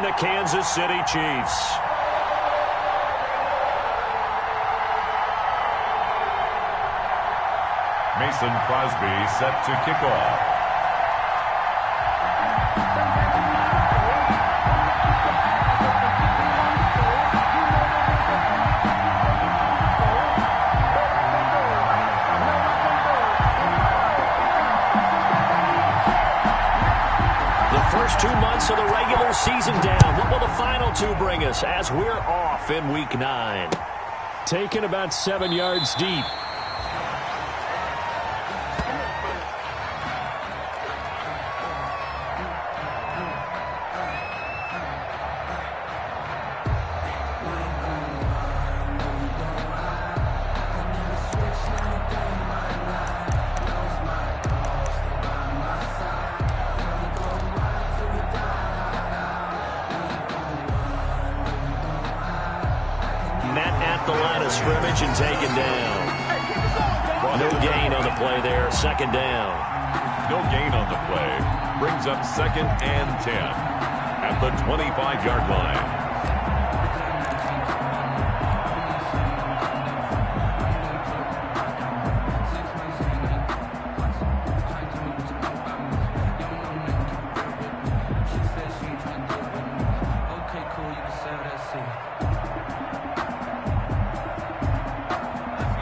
the Kansas City Chiefs. Mason Crosby set to kick off. First 2 months of the regular season down. What will the final two bring us as we're off in Week 9? Taken about 7 yards deep. The line of scrimmage and taken down. No gain on the play there. Second down. No gain on the play. Brings up 2nd and 10 at the 25-yard line.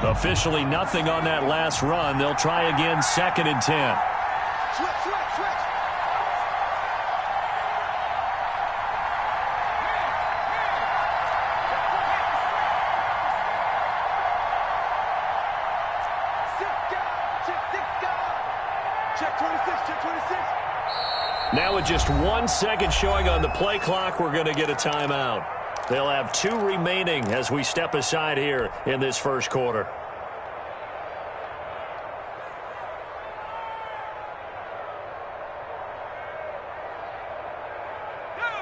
Officially nothing on that last run. They'll try again 2nd and 10. Switch. Check 26. Now with just 1 second showing on the play clock, we're going to get a timeout. They'll have 2 remaining as we step aside here in this first quarter.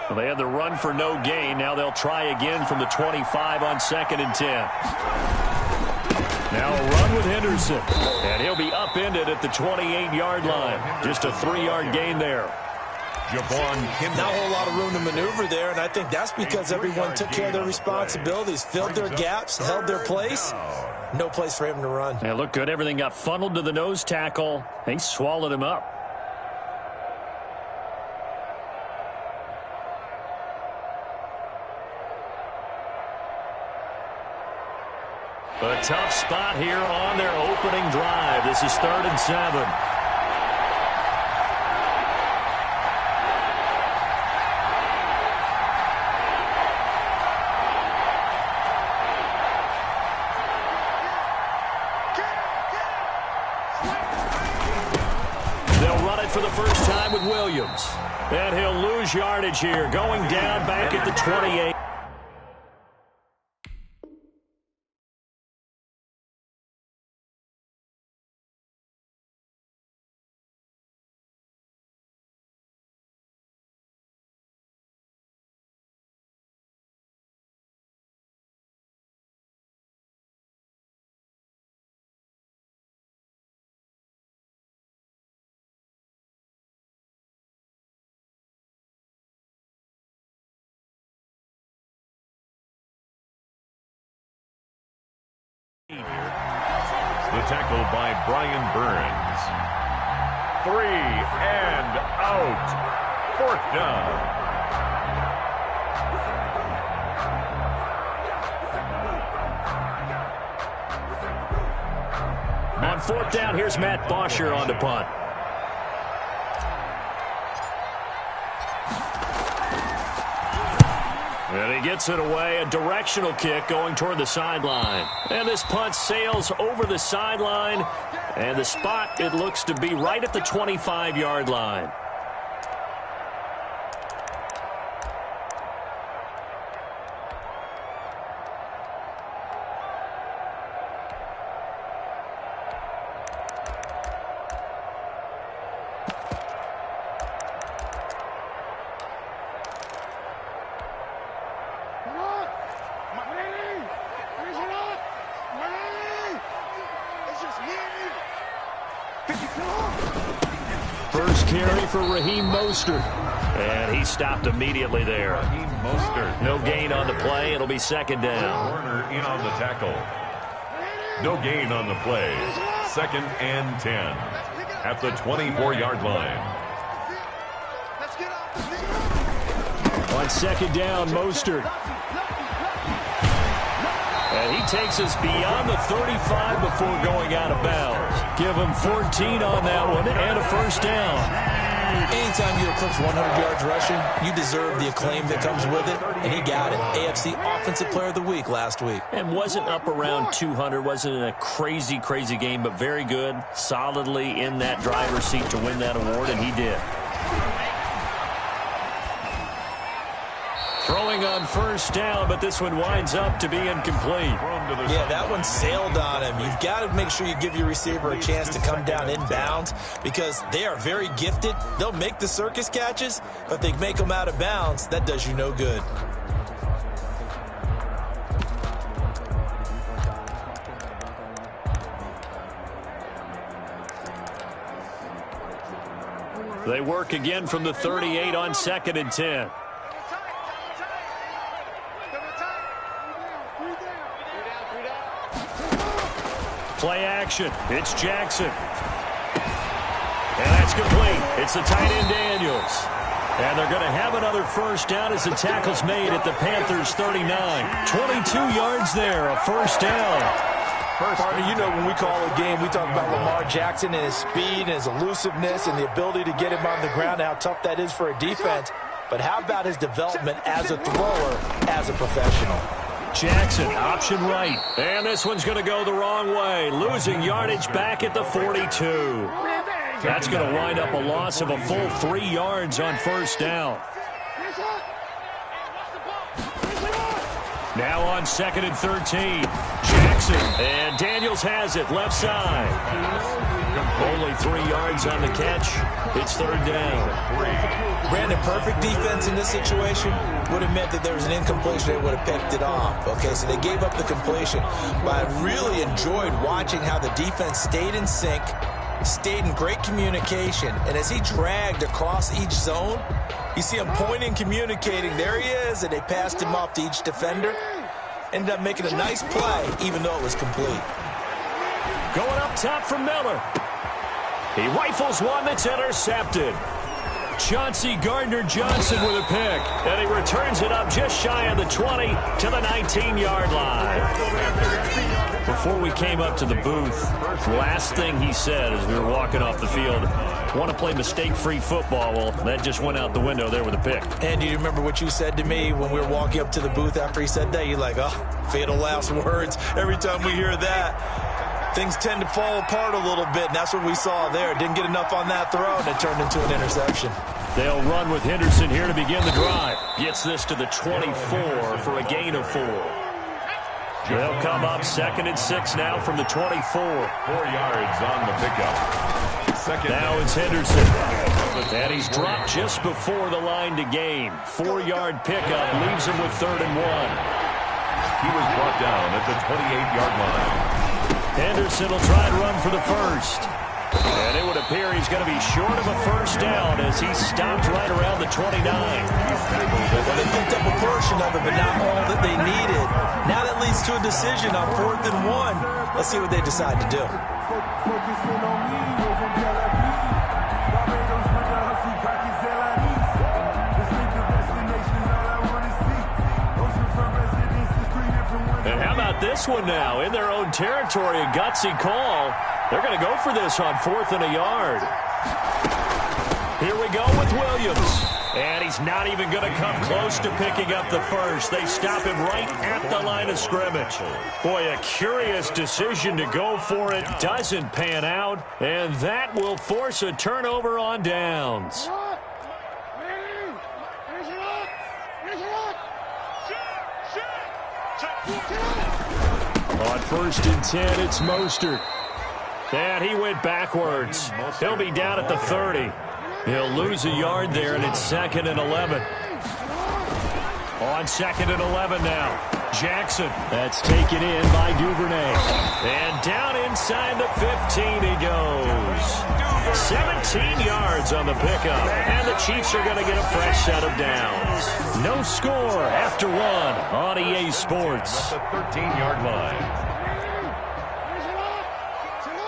Well, they had the run for no gain. Now they'll try again from the 25 on 2nd and 10. Now a run with Henderson. And he'll be upended at the 28-yard line. Just a 3-yard gain there. Not a whole lot of room to maneuver there, and I think that's because everyone took care of their responsibilities, filled their gaps, held their place. No place for him to run. Yeah, looked good. Everything got funneled to the nose tackle. He swallowed him up. A tough spot here on their opening drive. This is 3rd and 7. They'll run it for the first time with Williams. And he'll lose yardage here, going down back at the 28. The tackle by Brian Burns. 3 and out. 4th down. On 4th down, here's Matt Bosher on the punt. And he gets it away, a directional kick going toward the sideline. And this punt sails over the sideline, and the spot, it looks to be right at the 25-yard line. First carry for Raheem Mostert. And he stopped immediately there. No gain on the play. It'll be second down. Warner in on the tackle. No gain on the play. 2nd and 10 at the 24-yard line. On second down, Mostert. And he takes us beyond the 35 before going out of bounds. Give him 14 on that one and a first down. Anytime you eclipse 100 yards rushing, you deserve the acclaim that comes with it, and he got it. AFC Offensive Player of the Week last week. And wasn't up around 200, wasn't in a crazy, crazy game, but very good, solidly in that driver's seat to win that award, and he did. Throwing on first down, but this one winds up to be incomplete. Yeah, that one sailed on him. You've got to make sure you give your receiver a chance to come down inbounds because they are very gifted. They'll make the circus catches, but if they make them out of bounds, that does you no good. They work again from the 38 on 2nd and 10. Play action. It's Jackson. And that's complete. It's the tight end Daniels. And they're going to have another first down as the tackle's made at the Panthers' 39. 22 yards there, a first down. Partner, you know when we call a game, we talk about Lamar Jackson and his speed and his elusiveness and the ability to get him on the ground and how tough that is for a defense. But how about his development as a thrower, as a professional? Jackson, option right. And this one's going to go the wrong way. Losing yardage back at the 42. That's going to wind up a loss of a full 3 yards on first down. Now on 2nd and 13. Jackson. And Daniels has it left side. Only 3 yards on the catch. It's third down. Brandon, perfect defense in this situation would have meant that there was an incompletion. They would have picked it off. Okay, so they gave up the completion. But I really enjoyed watching how the defense stayed in sync, stayed in great communication. And as he dragged across each zone, you see him pointing, communicating. There he is, and they passed him off to each defender. Ended up making a nice play, even though it was complete. Going up top for Miller. He rifles one that's intercepted. Chauncey Gardner-Johnson with a pick. And he returns it up just shy of the 20 to the 19-yard line. Before we came up to the booth, last thing he said as we were walking off the field, want to play mistake-free football. Well, that just went out the window there with a pick. And do you remember what you said to me when we were walking up to the booth after he said that? You're like, oh, fatal last words. Every time we hear that, things tend to fall apart a little bit, and that's what we saw there. Didn't get enough on that throw, and it turned into an interception. They'll run with Henderson here to begin the drive. Gets this to the 24 for a gain of 4. They'll come up 2nd and 6 now from the 24. 4 yards on the pickup. Now it's Henderson. And he's dropped just before the line to gain. 4-yard pickup leaves him with 3rd and 1. He was brought down at the 28-yard line. Henderson will try and run for the first. And it would appear he's going to be short of a first down as he stopped right around the 29. Well, they picked up a portion of it, but not all that they needed. Now that leads to a decision on 4th and 1. Let's see what they decide to do. And how about this one now? In their own territory, a gutsy call. They're going to go for this on 4th and a yard. Here we go with Williams. And he's not even going to come close to picking up the first. They stop him right at the line of scrimmage. Boy, a curious decision to go for it. Doesn't pan out. And that will force a turnover on downs. On 1st and 10, it's Mostert. And he went backwards. He'll be down at the 30. He'll lose a yard there, and it's 2nd and 11. On 2nd and 11 now. Jackson. That's taken in by Duvernay. And down inside the 15 he goes. 17 yards on the pickup. And the Chiefs are going to get a fresh set of downs. No score after one on EA Sports. At the 13-yard line.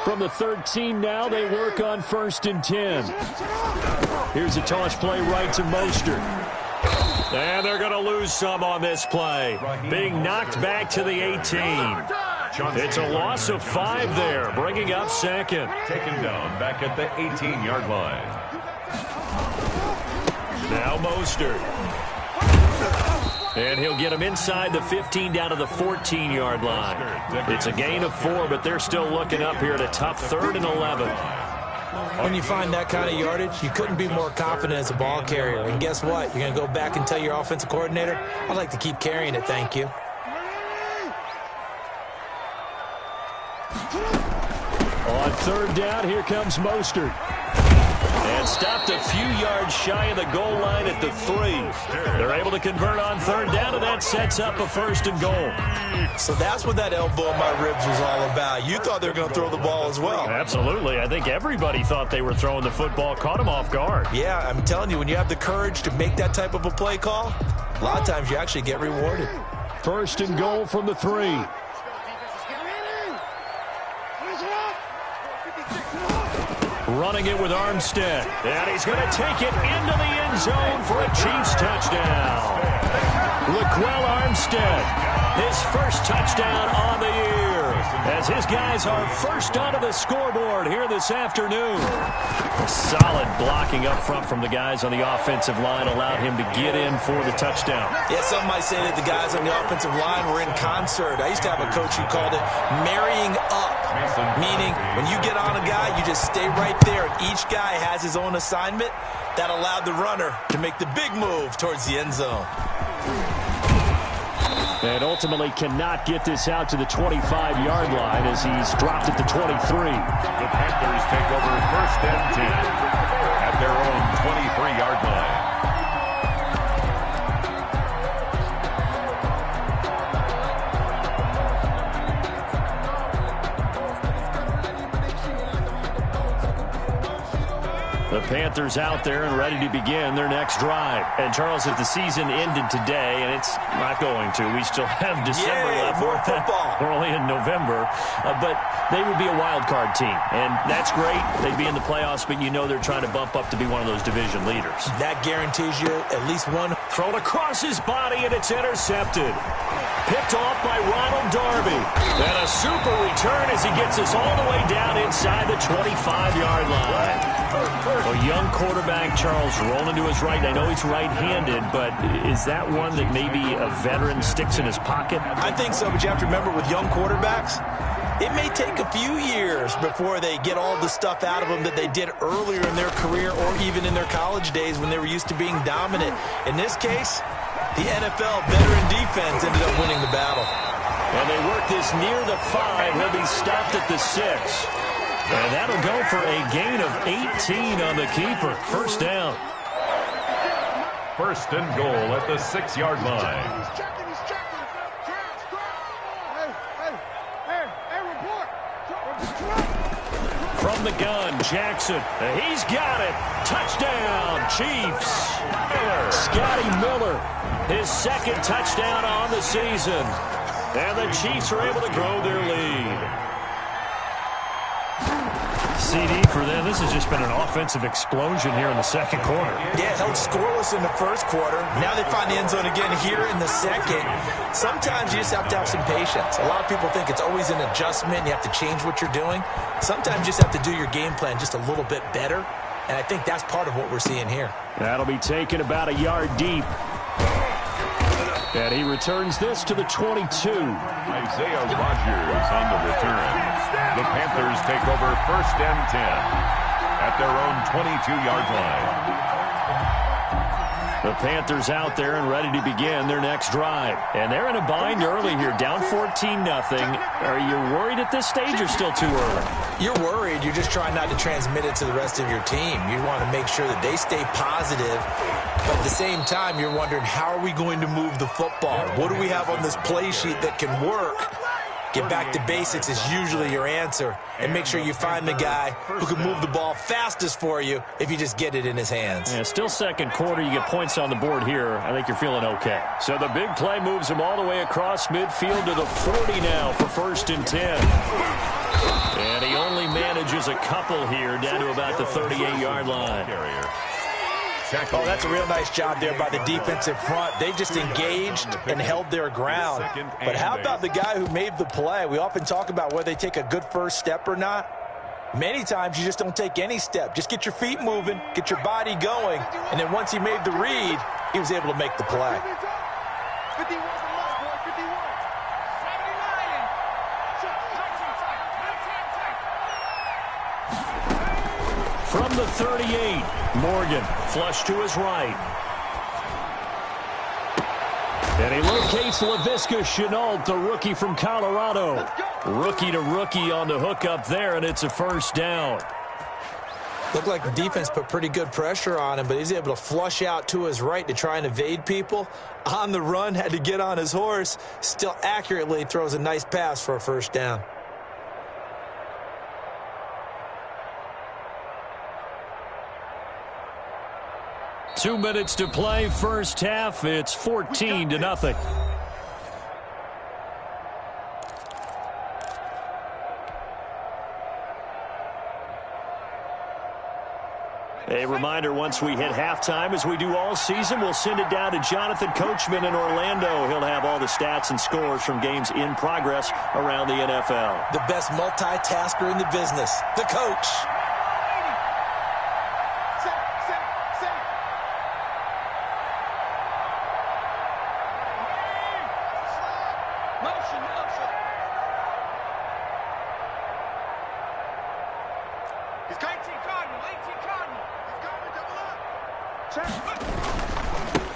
From the 13 now, they work on 1st and 10. Here's a toss play right to Mostert. And they're going to lose some on this play. Being knocked back to the 18. It's a loss of 5 there, bringing up 2nd. Taken down back at the 18-yard line. Now Mostert. And he'll get him inside the 15 down to the 14-yard line. It's a gain of 4, but they're still looking up here at a tough 3rd and 11. When you find that kind of yardage, you couldn't be more confident as a ball carrier. And guess what? You're going to go back and tell your offensive coordinator, I'd like to keep carrying it, thank you. On 3rd down, here comes Mostert. And stopped a few yards shy of the goal line at the 3. They're able to convert on 3rd down, and that sets up a 1st and goal. So that's what that elbow in my ribs was all about. You thought they were going to throw the ball as well. Absolutely. I think everybody thought they were throwing the football, caught them off guard. Yeah, I'm telling you, when you have the courage to make that type of a play call, a lot of times you actually get rewarded. 1st and goal from the 3. Running it with Armstead. And he's going to take it into the end zone for a Chiefs touchdown. Laquell Armstead, his first touchdown on the year, as his guys are first onto the scoreboard here this afternoon. A solid blocking up front from the guys on the offensive line allowed him to get in for the touchdown. Yeah, some might say that the guys on the offensive line were in concert. I used to have a coach who called it marrying up, meaning when you get on a guy, you just stay right there, and each guy has his own assignment. That allowed the runner to make the big move towards the end zone. And ultimately cannot get this out to the 25-yard line as he's dropped at the 23. The Panthers take over 1st and 10 at their own 23-yard line. The Panthers out there and ready to begin their next drive. And, Charles, if the season ended today, and it's not going to, we still have December left. More football. We're only in November. But they would be a wild card team. And that's great. They'd be in the playoffs, but you know they're trying to bump up to be one of those division leaders. That guarantees you at least one. Thrown across his body, and it's intercepted. Picked off by Ronald Darby. And a super return as he gets us all the way down inside the 25-yard line. A young quarterback, Charles, rolling to his right. I know he's right-handed, but is that one that maybe a veteran sticks in his pocket? I think so, but you have to remember with young quarterbacks, it may take a few years before they get all the stuff out of them that they did earlier in their career or even in their college days when they were used to being dominant. In this case, the NFL veteran defense ended up winning the battle. And they work this near the 5. He'll be stopped at the 6. And that'll go for a gain of 18 on the keeper. 1st down. 1st and goal at the 6-yard line. From the gun, Jackson. He's got it. Touchdown, Chiefs. Scotty Miller, his 2nd touchdown on the season. And the Chiefs are able to grow their lead. CD for them. This has just been an offensive explosion here in the 2nd quarter. Yeah, held scoreless in the 1st quarter. Now they find the end zone again here in the 2nd. Sometimes you just have to have some patience. A lot of people think it's always an adjustment. You have to change what you're doing. Sometimes you just have to do your game plan just a little bit better. And I think that's part of what we're seeing here. That'll be taken about a yard deep. And he returns this to the 22. Isaiah Rodgers on the return. The Panthers take over 1st and 10 at their own 22-yard line. The Panthers out there and ready to begin their next drive. And they're in a bind early here, down 14-0. Are you worried at this stage or still too early? You're worried. You're just trying not to transmit it to the rest of your team. You want to make sure that they stay positive. But at the same time, you're wondering, how are we going to move the football? What do we have on this play sheet that can work? Get back to basics is usually your answer. And make sure you find the guy who can move the ball fastest for you if you just get it in his hands. Yeah, still second quarter. You get points on the board here. I think you're feeling okay. So the big play moves him all the way across midfield to the 40 now for 1st and 10. And he only manages a couple here down to about the 38-yard line. Oh, that's a real nice job there by the defensive front. They just engaged and held their ground. But how about the guy who made the play? We often talk about whether they take a good first step or not. Many times you just don't take any step. Just get your feet moving, get your body going, and then once he made the read, he was able to make the play. 51 boy, 51. 79. From the 38, Morgan flush to his right. And he locates LaVisca Chenault, the rookie from Colorado. Rookie to rookie on the hook up there, and it's a 1st down. Looked like the defense put pretty good pressure on him, but he's able to flush out to his right to try and evade people. On the run, had to get on his horse. Still accurately throws a nice pass for a 1st down. Two minutes to play, first half. It's 14-0. A reminder, once we hit halftime, as we do all season, we'll send it down to Jonathan Coachman in Orlando. He'll have all the stats and scores from games in progress around the NFL. The best multitasker in the business, the coach.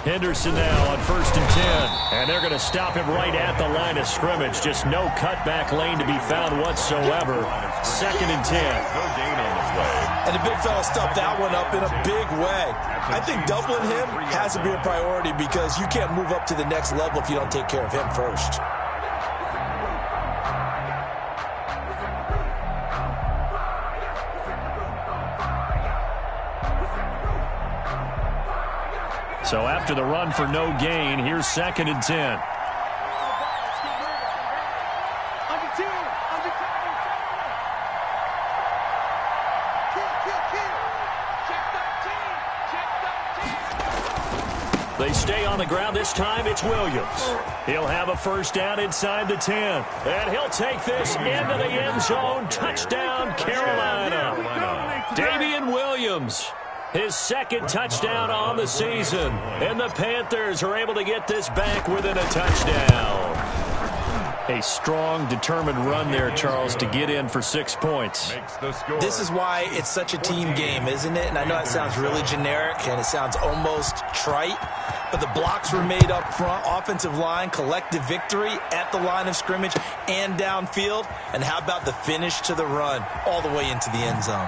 Henderson now on 1st and 10. And they're going to stop him right at the line of scrimmage. Just no cutback lane to be found whatsoever. 2nd and 10. And the big fella stuffed that one up in a big way. I think doubling him has to be a priority because you can't move up to the next level if you don't take care of him first. So after the run for no gain, here's 2nd and 10. They stay on the ground. This time it's Williams. He'll have a 1st down inside the 10. And he'll take this into the end zone. Touchdown, Carolina. Damian Williams. His 2nd touchdown on the season. And the Panthers are able to get this back within a touchdown. A strong, determined run there, Charles, to get in for 6 points. This is why it's such a team game, isn't it? And I know it sounds really generic and it sounds almost trite, but the blocks were made up front, offensive line, collective victory at the line of scrimmage and downfield. And how about the finish to the run all the way into the end zone?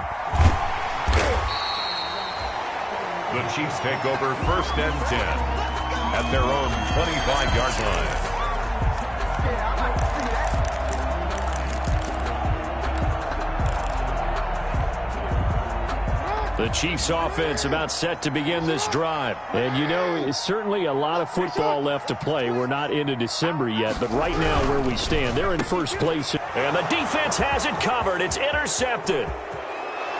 The Chiefs take over 1st and 10 at their own 25-yard line. The Chiefs offense about set to begin this drive. And you know, it's certainly a lot of football left to play. We're not into December yet, but right now where we stand, they're in 1st place. And the defense has it covered. It's intercepted.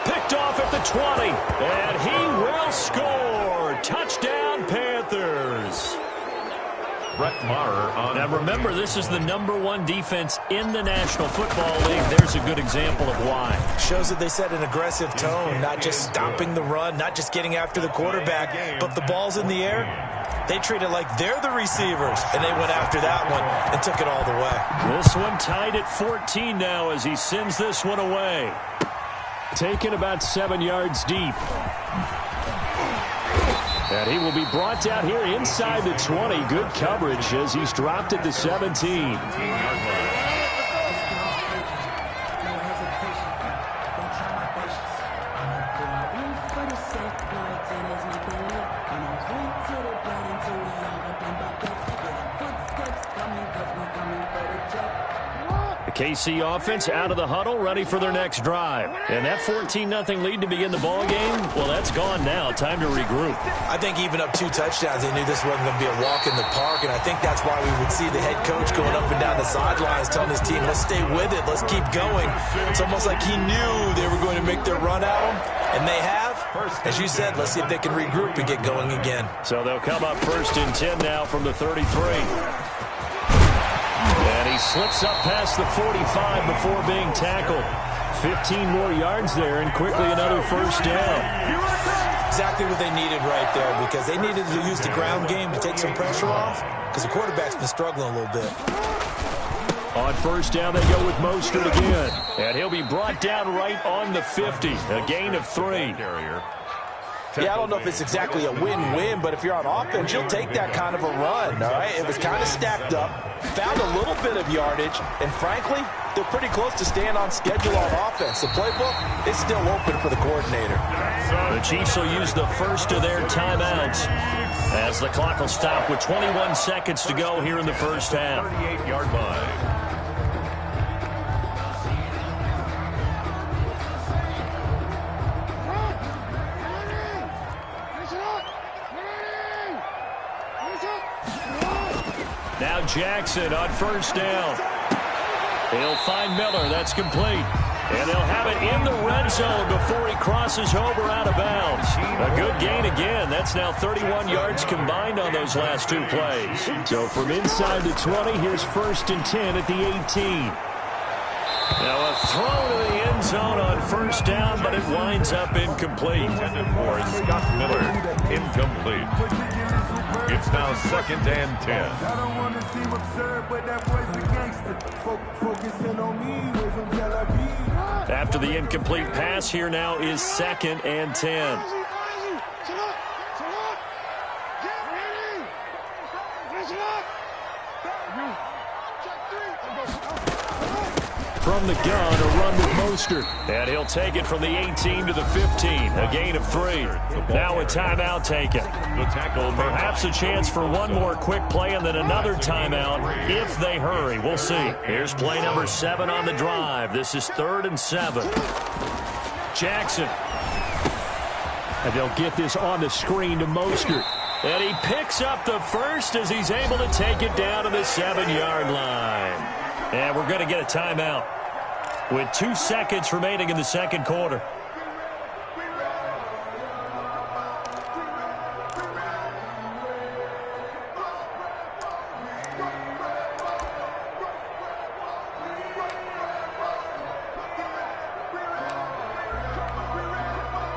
Picked off at the 20. And he will score. Touchdown, Panthers. Brett Maher on. Now remember, this is the #1 defense in the National Football League. There's a good example of why. Shows that they set an aggressive tone, not just stopping the run, not just getting after the quarterback, but the ball's in the air. They treat it like they're the receivers, and they went after that one and took it all the way. This one tied at 14 now as he sends this one away. Taken about 7 yards deep. And he will be brought down here inside the 20. Good coverage as he's dropped at the 17. KC offense out of the huddle, ready for their next drive. And that 14-0 lead to begin the ball game, well, that's gone now. Time to regroup. I think even up 2 touchdowns, they knew this wasn't going to be a walk in the park, and I think that's why we would see the head coach going up and down the sidelines telling his team, let's stay with it, let's keep going. It's almost like he knew they were going to make their run at him, and they have. As you said, let's see if they can regroup and get going again. So they'll come up 1st and 10 now from the 33. And he slips up past the 45 before being tackled. 15 more yards there, and quickly another 1st down. Exactly what they needed right there, because they needed to use the ground game to take some pressure off, because the quarterback's been struggling a little bit. On 1st down, they go with Mostert again. And he'll be brought down right on the 50. A gain of 3. Yeah, I don't know if it's exactly a win-win, but if you're on offense, you'll take that kind of a run, all right? It was kind of stacked up, found a little bit of yardage, and frankly, they're pretty close to staying on schedule on offense. The playbook is still open for the coordinator. The Chiefs will use the first of their timeouts as the clock will stop with 21 seconds to go here in the first half. 38-yard line. Now Jackson on 1st down. He'll find Miller. That's complete. And they'll have it in the red zone before he crosses over out of bounds. A good gain again. That's now 31 yards combined on those last 2 plays. So from inside the 20, here's 1st and 10 at the 18. Now a throw to the end zone on 1st down, but it winds up incomplete. Intended for Scott Miller. Incomplete. It's now 2nd and 10. I don't want to seem absurd, but that boy's a gangster. Focusing on me, we're from Tel Aviv. After the incomplete pass, here now is 2nd and 10. From the gun, a run with Mostert. And he'll take it from the 18 to the 15. A gain of 3. Now a timeout taken. The tackle, Perhaps a chance for one more quick play and then another timeout if they hurry. We'll see. Here's play number 7 on the drive. This is 3rd and 7. Jackson. And they'll get this on the screen to Mostert. And he picks up the first as he's able to take it down to the 7-yard line. And we're going to get a timeout with 2 seconds remaining in the second quarter.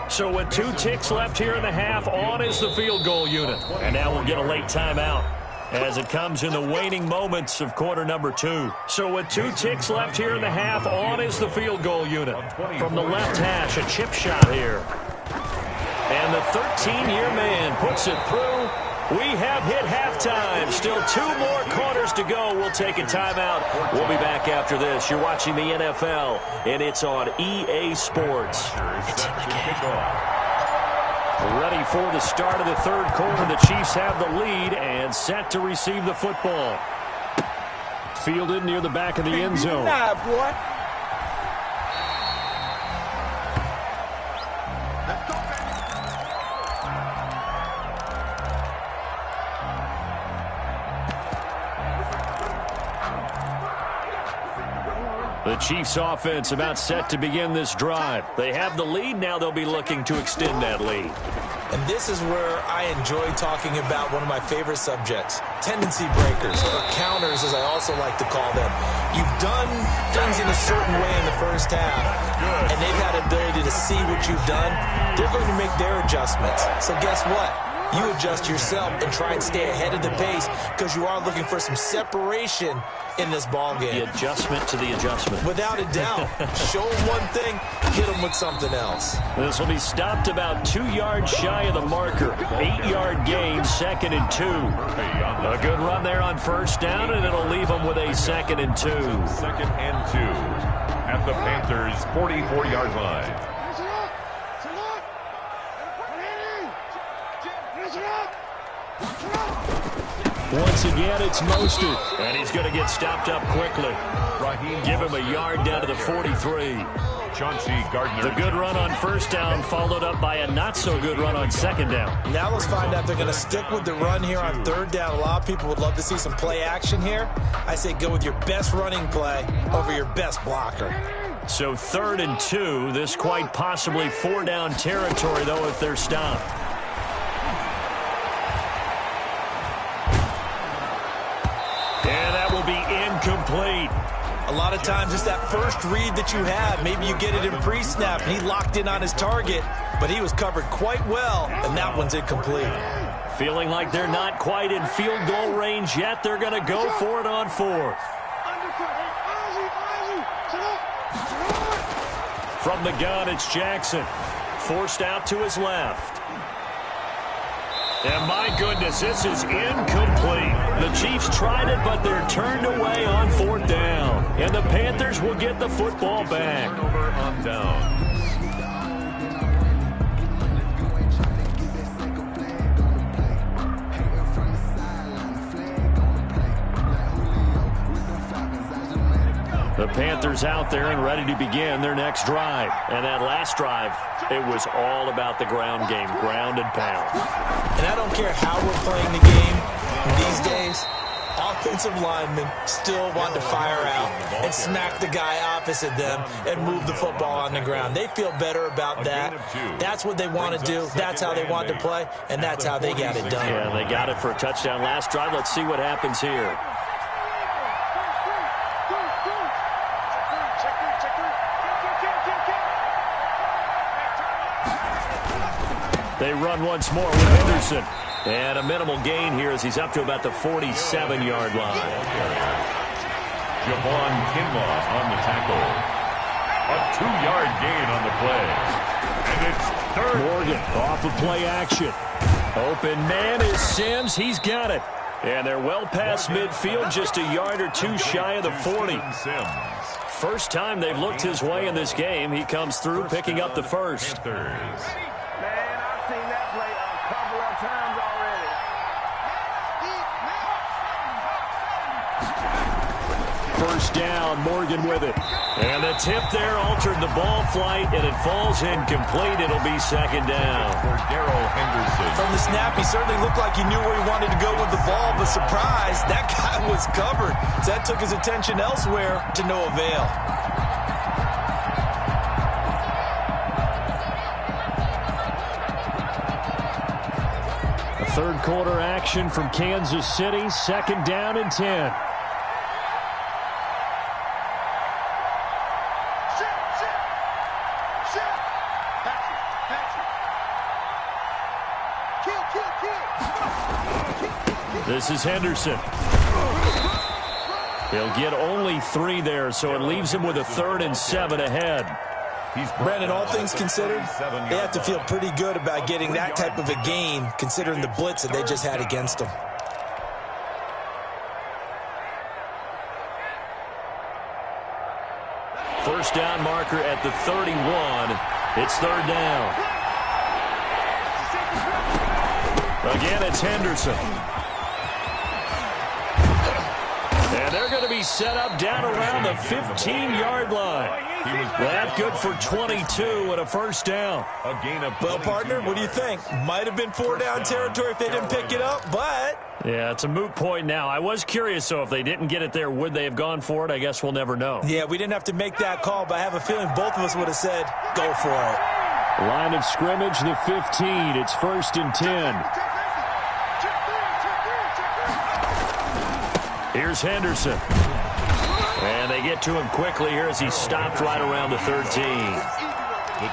So with 2 ticks left here in the half, on is the field goal unit. And now we'll get a late timeout as it comes in the waning moments of quarter number 2. So with 2 ticks left here in the half, on is the field goal unit. From the left hash, a chip shot here. And the 13-year man puts it through. We have hit halftime. Still 2 more quarters to go. We'll take a timeout. We'll be back after this. You're watching the NFL, and it's on EA Sports. It's in the game. Ready for the start of the third quarter. The Chiefs have the lead and set to receive the football. Fielded near the back of the end zone. Nah, boy. The Chiefs offense about set to begin this drive. They have the lead. Now they'll be looking to extend that lead. And this is where I enjoy talking about one of my favorite subjects, tendency breakers, or counters as I also like to call them. You've done things in a certain way in the first half, and they've had ability to see what you've done. They're going to make their adjustments. So guess what? You adjust yourself and try and stay ahead of the pace because you are looking for some separation in this ball game. The adjustment to the adjustment. Without a doubt. Show them one thing, hit them with something else. This will be stopped about 2 yards shy of the marker. 8-yard gain, 2nd and 2. A good run there on first down, and it'll leave them with a 2nd and 2. 2nd and 2 at the Panthers' 44-yard line. Once again, it's Mostert. And he's going to get stopped up quickly. Give him a yard down to the 43. Chauncey Gardner. The good run on first down followed up by a not-so-good run on second down. Now let's find out if they're going to stick with the run here on third down. A lot of people would love to see some play action here. I say go with your best running play over your best blocker. So 3rd and 2. This quite possibly 4-down territory, though, if they're stopped. And that will be incomplete. A lot of times it's that first read that you have. Maybe you get it in pre-snap, and he locked in on his target, but he was covered quite well, and that one's incomplete. Feeling like they're not quite in field goal range yet. They're going to go for it on 4th. From the gun, it's Jackson. Forced out to his left. And my goodness, this is incomplete. The Chiefs tried it, but they're turned away on 4th down. And the Panthers will get the football back. Turnover on downs. The Panthers out there and ready to begin their next drive. And that last drive, it was all about the ground game, ground and pound. And I don't care how we're playing the game these days, offensive linemen still want to fire out and smack the guy opposite them and move the football on the ground. They feel better about that. That's what they want to do. That's how they want to play, and that's how they got it done. Yeah, they got it for a touchdown last drive. Let's see what happens here. They run once more with Henderson. And a minimal gain here as he's up to about the 47-yard line. Javon Kinlaw on the tackle. A 2-yard gain on the play. And it's 3rd. Morgan off of play action. Open man is Sims. He's got it. And they're well past midfield, just a yard or two shy of the 40. First time they've looked his way in this game. He comes through picking up the first. First down, Morgan with it. And the tip there altered the ball flight, and it falls incomplete. It'll be 2nd down. For Darrell Henderson. From the snap, he certainly looked like he knew where he wanted to go with the ball, but surprise, that guy was covered. So that took his attention elsewhere to no avail. A third quarter action from Kansas City, 2nd down and 10. This is Henderson. He'll get only 3 there, so it leaves him with a 3rd and 7 ahead. Brandon, all things considered, they have to feel pretty good about getting that type of a gain, considering the blitz that they just had against them. First down marker at the 31. It's 3rd down. Again, it's Henderson. And they're going to be set up down around the 15-yard line. That good for 22 and a first down. Well, partner, what do you think? Might have been 4-down territory if they didn't pick it up, but... Yeah, it's a moot point now. I was curious, so if they didn't get it there, would they have gone for it? I guess we'll never know. Yeah, we didn't have to make that call, but I have a feeling both of us would have said, go for it. Line of scrimmage, the 15. It's 1st and 10. Here's Henderson. And they get to him quickly here as he's stopped right around the 13.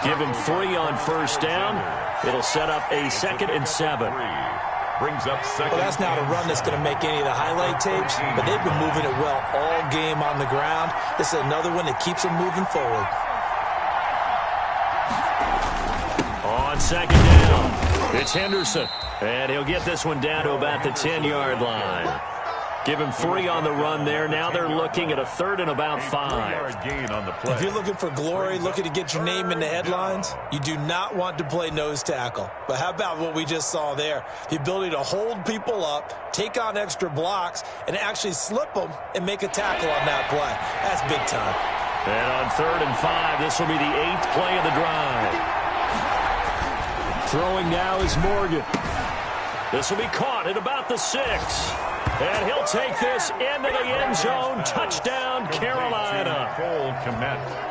Give him 3 on first down. It'll set up a 2nd and 7. Brings up 2nd. Well, that's not a run that's going to make any of the highlight tapes, but they've been moving it well all game on the ground. This is another one that keeps them moving forward. On 2nd down, it's Henderson. And he'll get this one down to about the 10-yard line. Give him 3 on the run there. Now they're looking at a 3rd and about 5. Gain on the play. If you're looking for glory, looking to get your name in the headlines, you do not want to play nose tackle. But how about what we just saw there? The ability to hold people up, take on extra blocks, and actually slip them and make a tackle on that play. That's big time. And on 3rd and 5, this will be the 8th play of the drive. Throwing now is Morgan. This will be caught at about the 6. And he'll take this into the end zone. Touchdown, Carolina.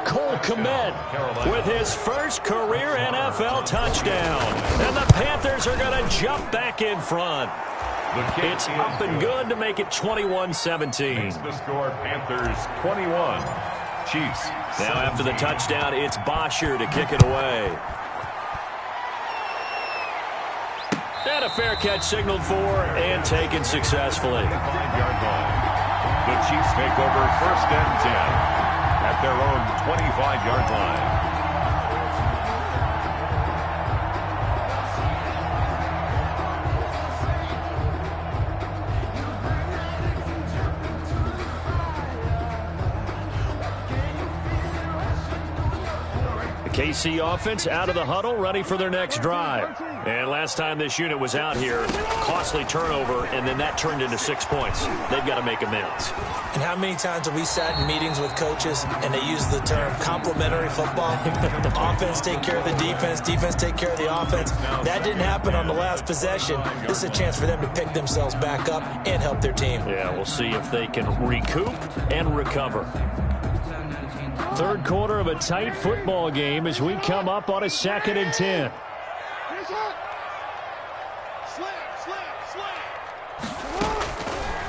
Cole Kmet with his first career NFL touchdown. And the Panthers are going to jump back in front. It's up and good to make it 21-17. The score, Panthers 21. Chiefs. Now after the touchdown, it's Bosher to kick it away. And a fair catch signaled for and taken successfully. The 5-yard line. The Chiefs take over 1st and 10 at their own 25-yard line. KC offense out of the huddle, ready for their next drive. And last time this unit was out here, costly turnover, and then that turned into 6 points. They've got to make amends. And how many times have we sat in meetings with coaches and they use the term complementary football? Offense take care of the defense, defense take care of the offense. That didn't happen on the last possession. This is a chance for them to pick themselves back up and help their team. Yeah, we'll see if they can recoup and recover. 3rd quarter of a tight football game as we come up on a 2nd and 10.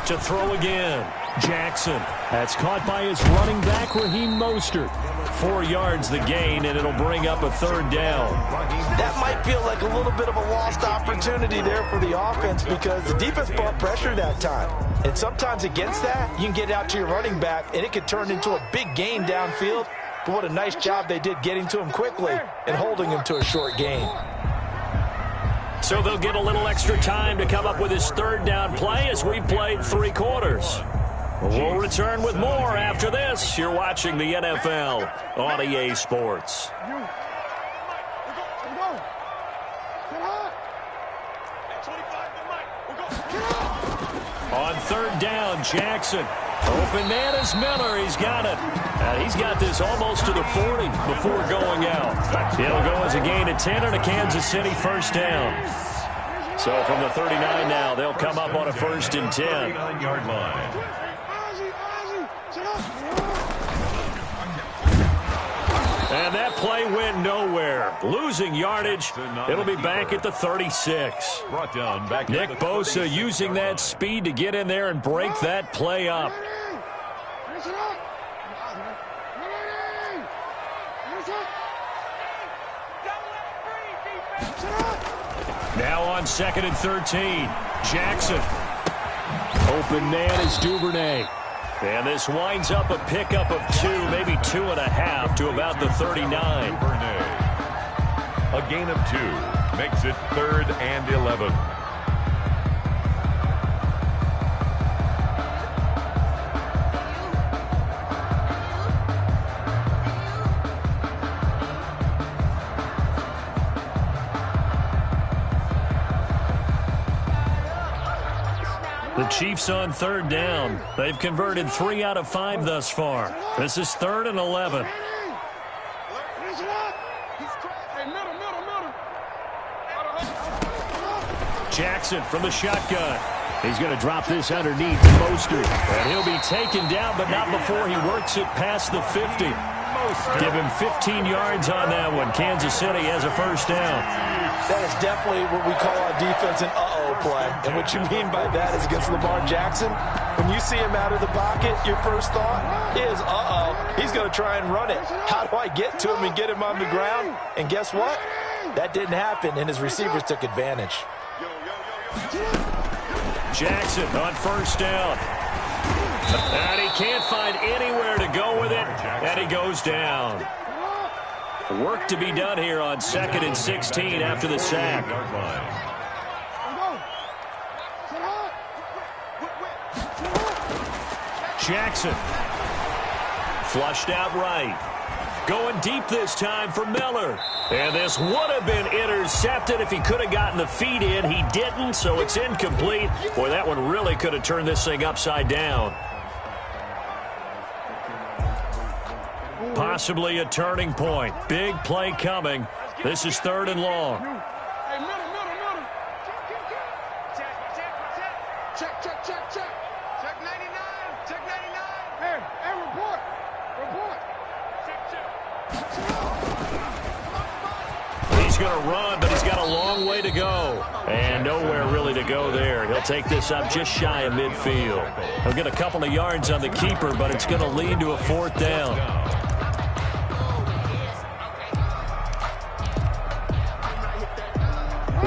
To throw again, Jackson. That's caught by his running back, Raheem Mostert. 4 yards the gain, and it'll bring up a 3rd down. That might feel like a little bit of a lost opportunity there for the offense because the defense brought pressure that time. And sometimes against that, you can get out to your running back, and it could turn into a big gain downfield. But what a nice job they did getting to him quickly and holding him to a short gain. So they'll get a little extra time to come up with his 3rd down play as we've played 3 quarters. We'll return with more after this. You're watching the NFL on EA Sports. On 3rd down, Jackson. Open man is Miller. He's got it. And he's got this almost to the 40 before going out. It'll go as a gain of 10 and a Kansas City 1st down. So from the 39 now, they'll come up on a 1st and 10. 39-yard line. And that play went nowhere. Losing yardage. It'll be back at the 36. Brought down back Nick Bosa using that speed to get in there and break that play up. Now on 2nd and 13. Jackson. Open man is Duvernay. And this winds up a pickup of 2, maybe 2.5 to about the 39. A gain of 2 makes it 3rd and 11. The Chiefs on 3rd down. They've converted 3 out of 5 thus far. This is 3rd and 11. Jackson from the shotgun. He's going to drop this underneath to Mostert. And he'll be taken down, but not before he works it past the 50. Give him 15 yards on that one. Kansas City has a 1st down. That is definitely what we call on defense an uh-oh play. And what you mean by that is against Lamar Jackson, when you see him out of the pocket, your first thought is, uh-oh, he's going to try and run it. How do I get to him and get him on the ground? And guess what? That didn't happen, and his receivers took advantage. Jackson on 1st down. And he can't find anywhere to go with it, and he goes down. Work to be done here on 2nd and 16 after the sack. Jackson. Flushed out right. Going deep this time for Miller. And this would have been intercepted if he could have gotten the feet in. He didn't, so it's incomplete. Boy, that one really could have turned this thing upside down. Possibly a turning point. Big play coming. This is 3rd and long. Hey, middle. Check. Check 99. Check 99. Hey, report. He's going to run, but he's got a long way to go. And nowhere really to go there. He'll take this up just shy of midfield. He'll get a couple of yards on the keeper, but it's going to lead to a 4th down.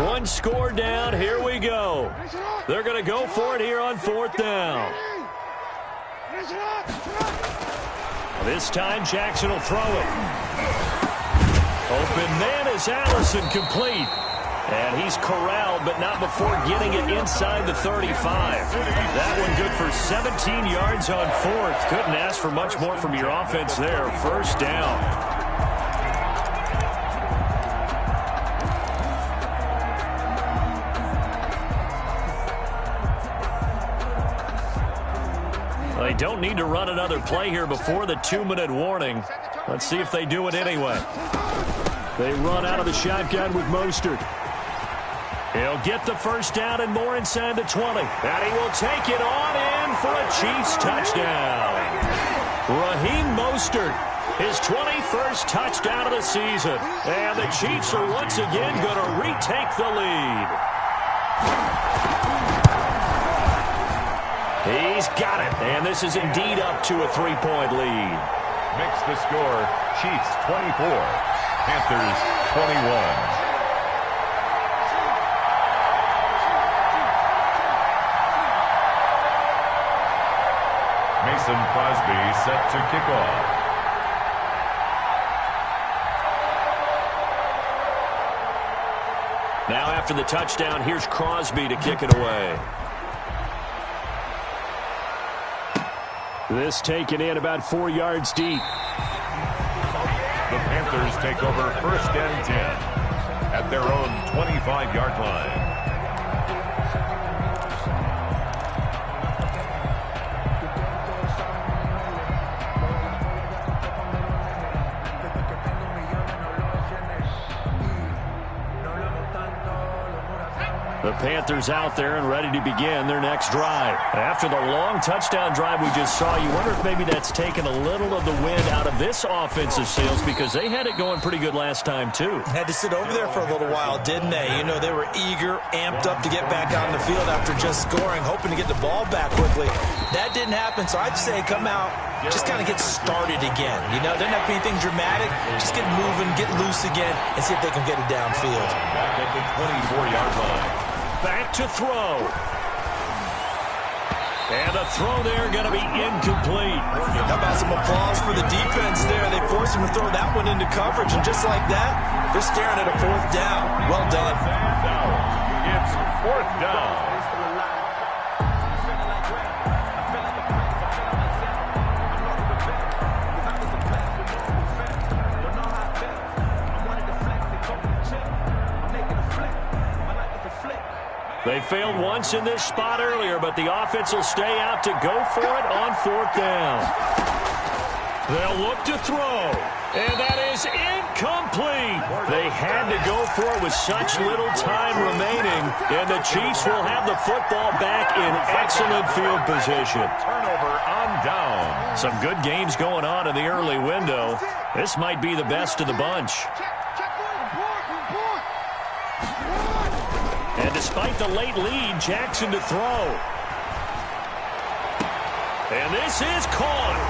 One score down. Here we go. They're going to go for it here on 4th down. This time, Jackson will throw it. Open man is Allison, complete. And he's corralled, but not before getting it inside the 35. That one good for 17 yards on 4th. Couldn't ask for much more from your offense there. 1st down. They don't need to run another play here before the 2-minute warning. Let's see if they do it anyway. They run out of the shotgun with Mostert. He'll get the 1st down and more inside the 20. And he will take it on in for a Chiefs touchdown. Raheem Mostert, his 21st touchdown of the season. And the Chiefs are once again going to retake the lead. He's got it, and this is indeed up to a 3-point lead. Makes the score Chiefs 24, Panthers 21. Mason Crosby set to kick off. Now after the touchdown, here's Crosby to kick it away. This taken in about 4 yards deep. The Panthers take over 1st and 10 at their own 25-yard line. The Panthers out there and ready to begin their next drive. After the long touchdown drive we just saw, you wonder if maybe that's taken a little of the wind out of this offensive sails, because they had it going pretty good last time too. Had to sit over there for a little while, didn't they? You know, they were eager, amped up to get back out on the field after just scoring, hoping to get the ball back quickly. That didn't happen, so I'd say come out, just kind of get started again. You know, doesn't have to be anything dramatic. Just get moving, get loose again, and see if they can get it downfield. Back at the 24-yard line. Back to throw. And the throw there going to be incomplete. How about some applause for the defense there? They forced him to throw that one into coverage, and just like that, they're staring at a 4th down. Well done. It's 4th down. They failed once in this spot earlier, but the offense will stay out to go for it on 4th down. They'll look to throw, and that is incomplete. They had to go for it with such little time remaining, and the Chiefs will have the football back in excellent field position. Turnover on down. Some good games going on in the early window. This might be the best of the bunch. And despite the late lead, Jackson to throw. And this is caught.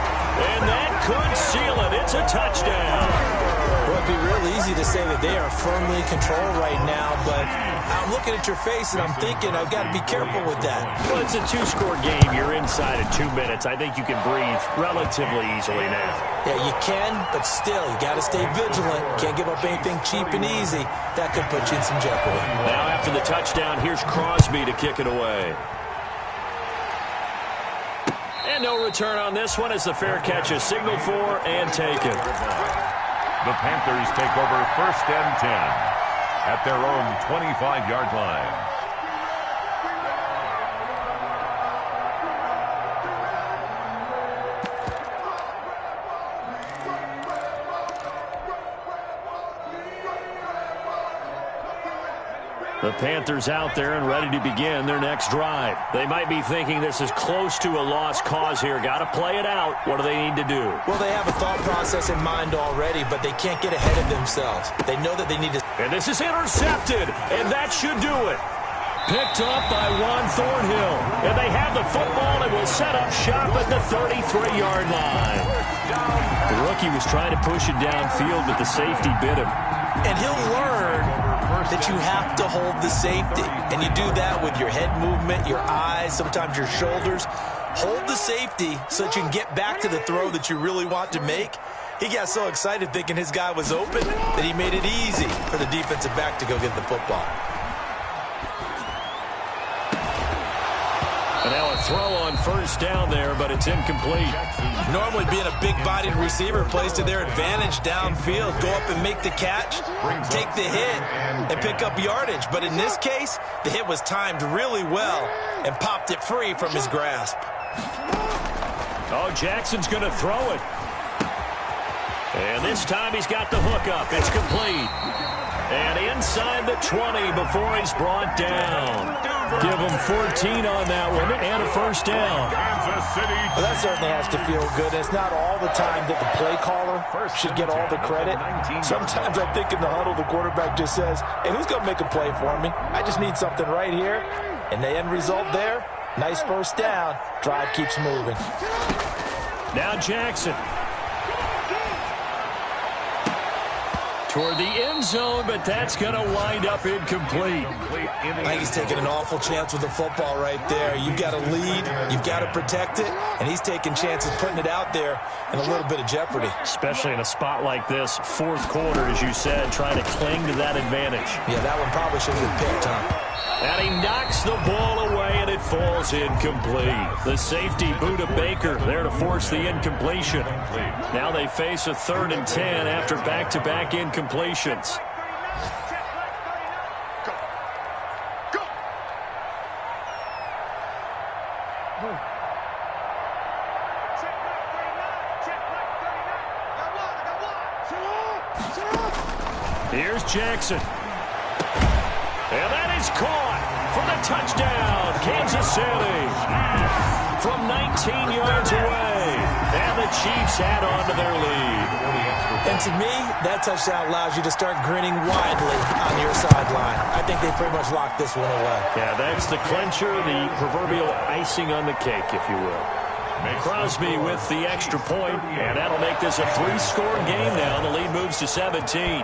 And that could seal it. It's a touchdown. Well, it'd be real easy to say that they are firmly in control right now, but I'm looking at your face and I'm thinking I've got to be careful with that. Well, it's a 2-score game. You're inside of 2 minutes. I think you can breathe relatively easily now. Yeah, you can, but still, you got to stay vigilant. Can't give up anything cheap and easy. That could put you in some jeopardy. Now after the touchdown, here's Crosby to kick it away. And no return on this one as the fair catch is signaled for and taken. The Panthers take over 1st and 10 at their own 25-yard line. The Panthers out there and ready to begin their next drive. They might be thinking this is close to a lost cause here. Got to play it out. What do they need to do? Well, they have a thought process in mind already, but they can't get ahead of themselves. They know that they need to... And this is intercepted, and that should do it. Picked up by Juan Thornhill. And they have the football and will set up shop at the 33-yard line. The rookie was trying to push it downfield, but the safety bit him. And he'll learn that you have to hold the safety. And you do that with your head movement, your eyes, sometimes your shoulders. Hold the safety so that you can get back to the throw that you really want to make. He got so excited thinking his guy was open that he made it easy for the defensive back to go get the football. And now a throw on 1st down there, but it's incomplete. Normally being a big-bodied receiver plays to their advantage downfield. Go up and make the catch, take the hit, and pick up yardage. But in this case, the hit was timed really well and popped it free from his grasp. Oh, Jackson's going to throw it. And this time he's got the hook up. It's complete. And inside the 20 before he's brought down. Give him 14 on that one and a 1st down. Well, that certainly has to feel good. It's not all the time that the play caller should get all the credit. Sometimes I think in the huddle, the quarterback just says, hey, who's going to make a play for me? I just need something right here. And the end result there, nice 1st down. Drive keeps moving. Now Jackson. Toward the end zone, but that's going to wind up incomplete. I think he's taking an awful chance with the football right there. You've got to lead, you've got to protect it, and he's taking chances putting it out there in a little bit of jeopardy. Especially in a spot like this, 4th quarter, as you said, trying to cling to that advantage. Yeah, that one probably should have been picked, huh? And he knocks the ball away, and it falls incomplete. The safety, Buda Baker, there to force the incompletion. Now they face a 3rd and 10 after back-to-back incompletions. Here's Jackson. And that is caught for the touchdown, Kansas City. From 19 yards away. And the Chiefs add on to their lead. And to me, that touchdown allows you to start grinning widely on your sideline. I think they pretty much locked this one away. Yeah, that's the clincher, the proverbial icing on the cake, if you will. Crosby with the extra point, and that'll make this a 3-score game now. The lead moves to 17.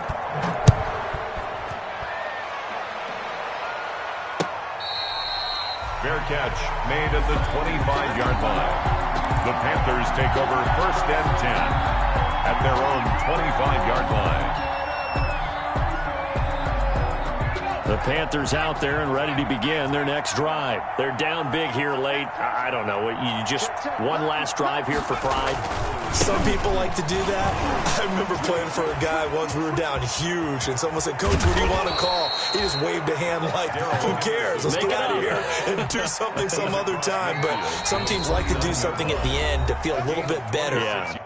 Fair catch made at the 25-yard line. The Panthers take over 1st and 10 at their own 25-yard line. The Panthers out there and ready to begin their next drive. They're down big here late. I don't know. You just one last drive here for pride? Some people like to do that. I remember playing for a guy once. We were down huge, and someone said, Coach, what do you want to call? He just waved a hand like, who cares? Let's get out of here and do something some other time. But some teams like to do something at the end to feel a little bit better. Yeah.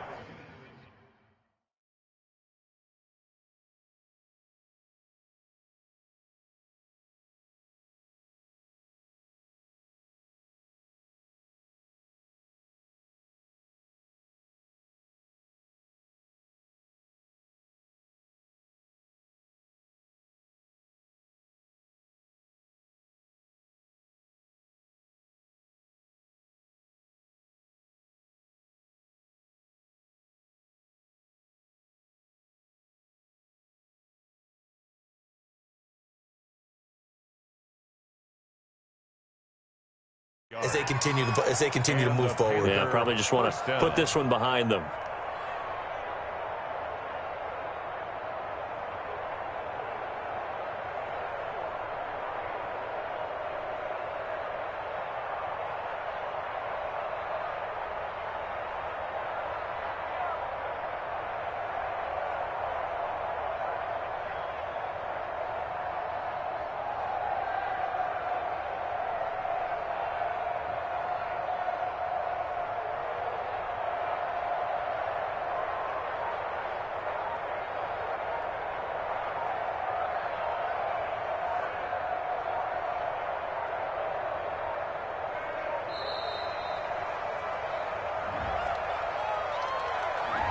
As they continue to move forward. Yeah, probably just want to put this one behind them.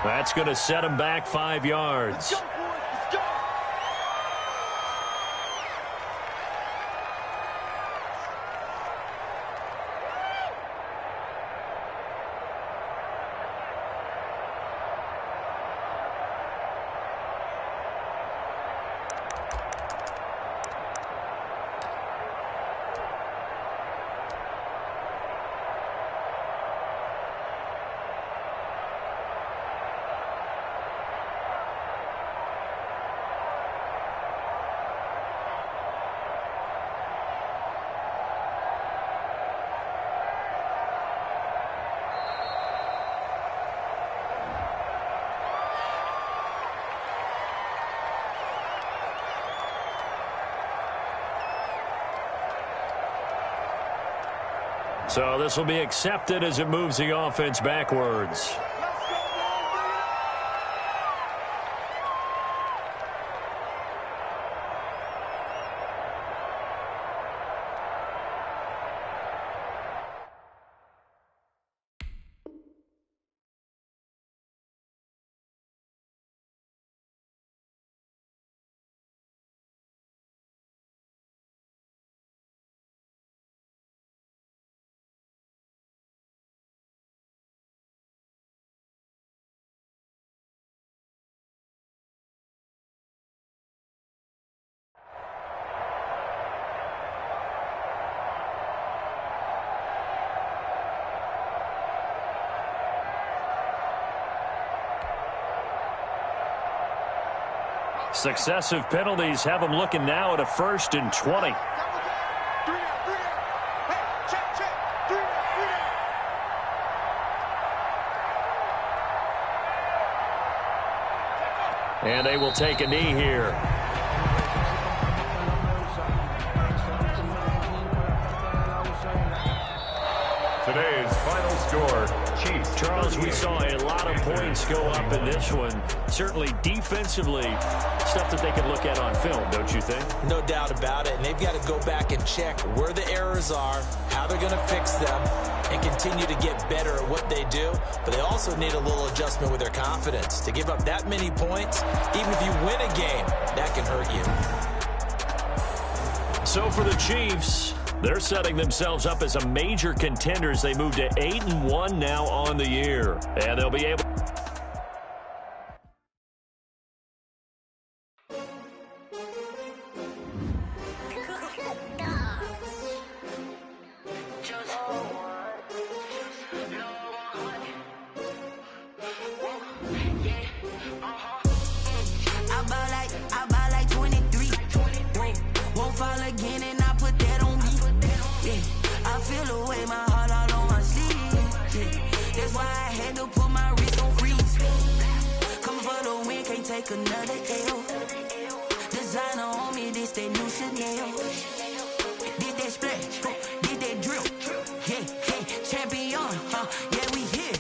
That's going to set him back 5 yards. So this will be accepted as it moves the offense backwards. Successive penalties have them looking now at a 1st and 20. And they will take a knee here. Today's final score, Chiefs. Charles, we saw a lot of points go up in this one. Certainly defensively, stuff that they can look at on film, don't you think? No doubt about it. And they've got to go back and check where the errors are, how they're going to fix them, and continue to get better at what they do. But they also need a little adjustment with their confidence. To give up that many points, even if you win a game, that can hurt you. So for the Chiefs, they're setting themselves up as a major contender as they move to 8-1 now on the year. And they'll be able... I buy like 23. Won't fall again and I put that on me. Yeah, I feel away my heart all on my sleeve. Yeah, that's why I had to put my wrist on freeze. Coming for the win, can't take another L. Designer on me, this that new Chanel. Did that splash, did that drill. Yeah, champion, yeah, we here.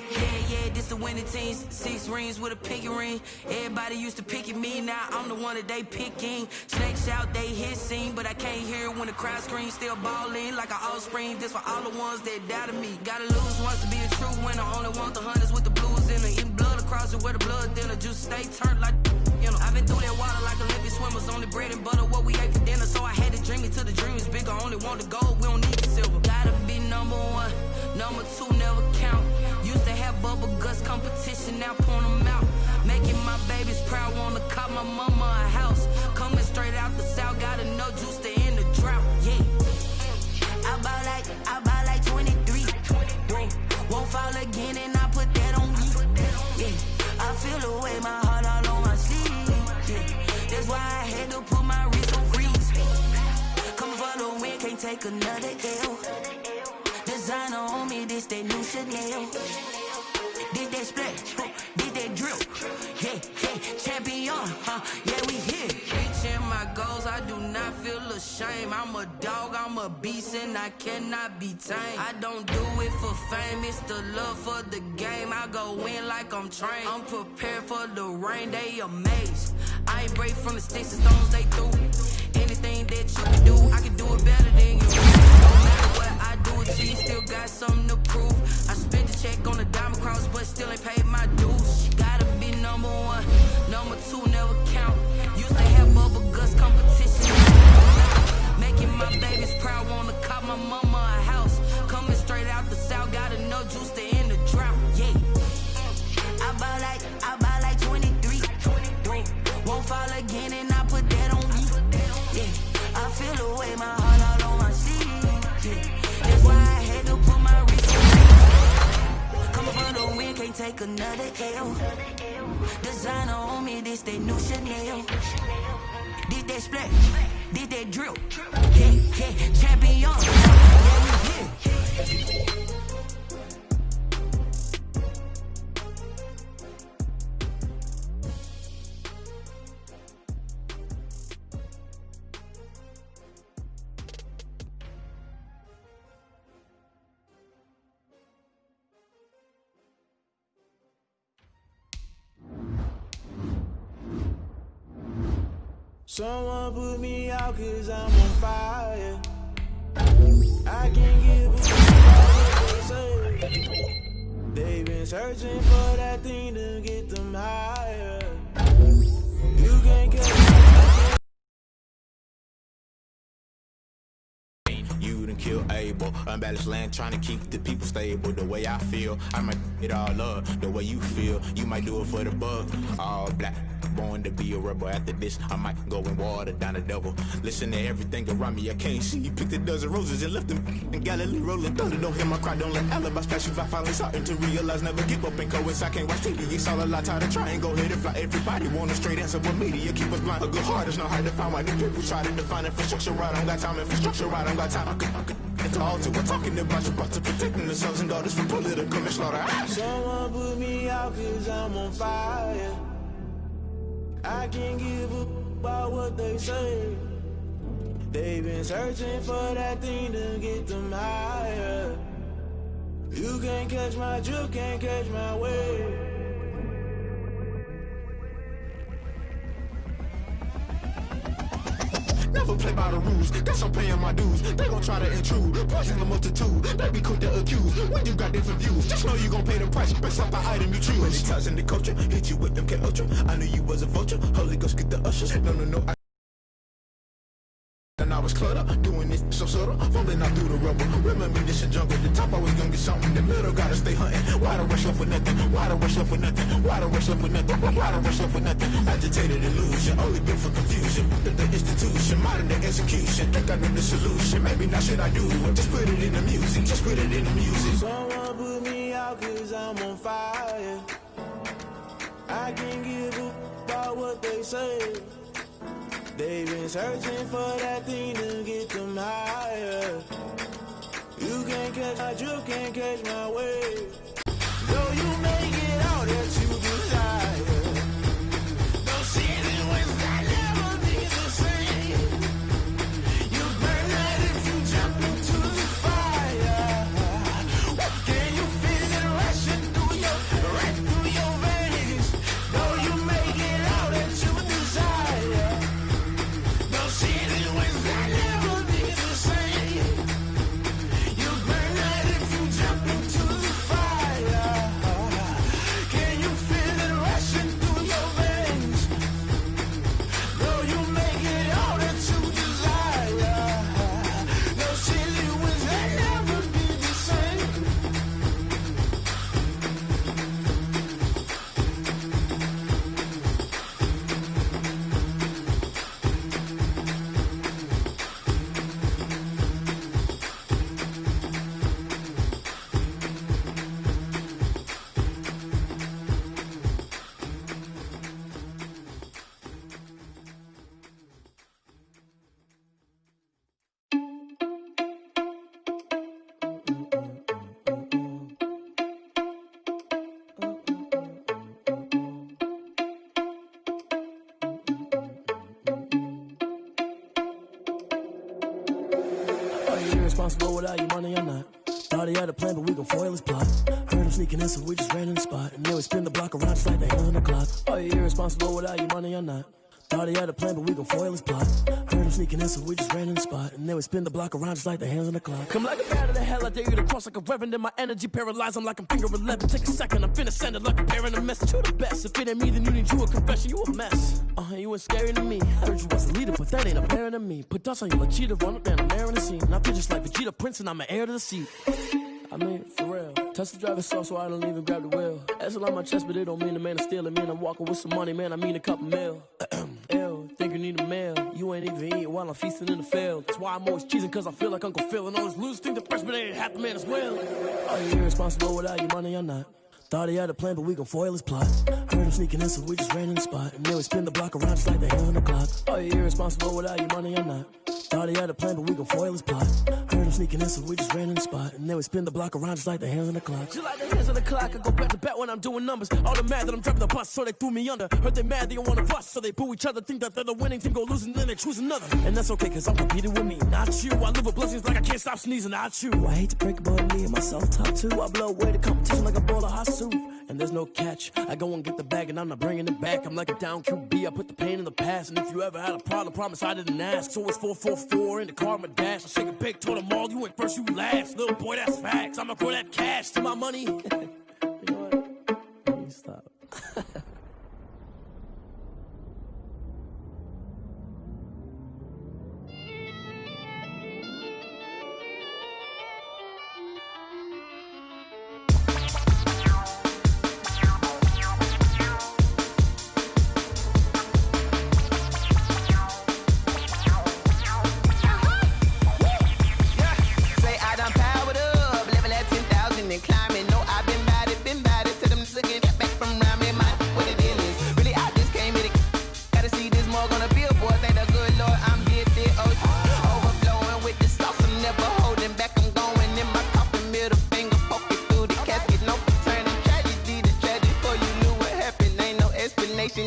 Yeah, this the winning team. 6 rings with a pinky ring. Everybody used to pick at me, now I'm the one that they picking. Snakes out, they hit scene, but I can't hear it when the crowd screams. Still ballin' like an offspring. This for all the ones that doubted me. Gotta lose once to be a true winner. Only want the hunters with the blues in it. Eating blood across it where the blood dinner. Juice stay turned like, you know. I've been through that water like Olympic swimmers. Only bread and butter, what we ate for dinner. So I had to dream it till the dream is bigger. Only want the gold, we don't need the silver. Gotta be number 1, number 2 never count. Used to have bubble guts competition, now point them out. Making my babies proud, wanna cop my mama a house. Coming straight out the south, gotta know juice to end the drought. Yeah, I buy like 23. Won't fall again and I put that on me. Yeah, I feel away my heart all on my sleeve. Yeah, that's why I had to put my wrist on freeze. Coming for the win, can't take another L. Designer on me, this that new Chanel. Did that splash, did that drill. Yeah, champion, yeah, we here. Reaching my goals, I do not feel ashamed. I'm a dog, I'm a beast, and I cannot be tamed. I don't do it for fame, it's the love for the game. I go in like I'm trained. I'm prepared for the rain, they amazed. I ain't break from the sticks and stones they threw. Anything that you can do, I can do it better than you. No matter what I do, G still got something to prove. I spent the check on the diamond cross, but still ain't paid my dues. Gotta take another L. Designer on me, this they new Chanel. This that splash, this that drip. Yeah, champion. Yeah. Someone put me out 'cause I'm on fire. I can't give a fuck what they say. They've been searching for that thing to get them higher. You can't catch me. You done kill Abel, unbalanced land, trying to keep the people stable. The way I feel, I might it all up. The way you feel, you might do it for the bug. All black, born to be a rebel. After this, I might go and water down the devil. Listen to everything around me, I can't see. Picked a dozen roses and left them in Galilee rolling thunder. Don't hear my cry, don't let alibis pass you. I finally starting to realize, never give up and coincide. I can't watch TV, it's all a lot. Tired of trying, go ahead and fly. Everybody want a straight answer, but media keep us blind. A good heart is not hard to find. Why do people try to define infrastructure right? I don't got time, infrastructure right, I don't got time. I could it's all to we're talking about you, about to protecting the sons and daughters from political slaughter. Someone put me out 'cause I'm on fire. I can't give a about what they say. They've been searching for that thing to get them higher. You can't catch my drift, can't catch my wave. Never play by the rules, guess I'm paying my dues. They gon' try to intrude, poison the multitude. They be quick to accuse, when you got different views. Just know you gon' pay the price, based off the item you choose. Many times in the culture, hit you with them K-Ultra. I knew you was a vulture, Holy Ghost get the ushers. No, and I was cluttered, doing this so subtle, falling out through the rubble. Remember this a jungle, the top always gonna get something. The middle gotta stay hunting. Why the rush up for nothing? Why the rush up for nothing? Why the rush up for nothing? Why the rush up for nothing? Agitated illusion, only built for confusion. The institution, modern day execution. Think I know the solution, maybe not should I do it? Just put it in the music, just put it in the music. Someone put me out 'cause I'm on fire. I can't give a about what they say. They've been searching for that thing to get them higher. You can't catch my drift, can't catch my wave. Though you make it out that you desire. Don't see it when I never be the same. You burn out if you jump into the fire. Can you feel it rushing right through your veins? Though you make it out that you desire. Responsible without your money or not. Thought he had a plan, but we gon' foil his plot. Heard him sneaking in, so we just ran in the spot. And then we spin the block around just like the hands on the clock. Are you irresponsible without your money or not? Thought he had a plan, but we gon' foil his plot. Heard him sneaking in, so we just ran in the spot. And then we spin the block around just like the hands on the clock. Come like a bat of the hell, I dare you to cross like a reverend. In my energy paralyzed, I'm like I'm finger 11. Take a second, I'm finna send it like a parent a message. You the best, if it ain't me, then you need you a confession. You a mess, you ain't scary to me. I heard you was a leader, but that ain't apparent to me. Put dust on you like cheetah, run up down, I'm airing the scene. And I feel just like Vegeta Prince, and I'm an heir to the seat. I mean, for real. Touch the driver's soft, so I don't even grab the wheel. S on my chest, but it don't mean the man is stealing. Man, I'm walking with some money, man, I mean a couple mil. Ew, think you need a meal. You ain't even eating while I'm feasting in the field. That's why I'm always cheesing, cause I feel like Uncle Phil. And all this losers think the freshman ain't half the man as well. Are you irresponsible without your money or not? Thought he had a plan, but we gon' foil his plot. Heard him sneaking in, so we just ran in the spot. And then we spin the block around just like the hand on the clock. Are you irresponsible without your money or not? Thought he had a plan, but we gon' foil his plot. Heard him sneaking in, so we just ran in the spot. And then we spin the block around just like the hands on the clock. Just like the hands on the clock, I go back to back when I'm doing numbers. All the mad that I'm dropping the bus, so they threw me under. Heard they mad, they don't wanna bust, so they boo each other. Think that they're the winning team, go losing, then they choose another. And that's okay, cause I'm competing with me, not you. I live with blessings like I can't stop sneezing, not you. I hate to break it, but me and myself top two. I blow away the competition like a bowl of hot soup. And there's no catch. I go and get the bag and I'm not bringing it back. I'm like a down QB. I put the pain in the past. And if you ever had a problem, promise I didn't ask. So it's 444 in the car, my dash. I shake a big, told them all, you went first, you last. Little boy, that's facts. I'ma throw that cash to my money. You know what? Let me stop.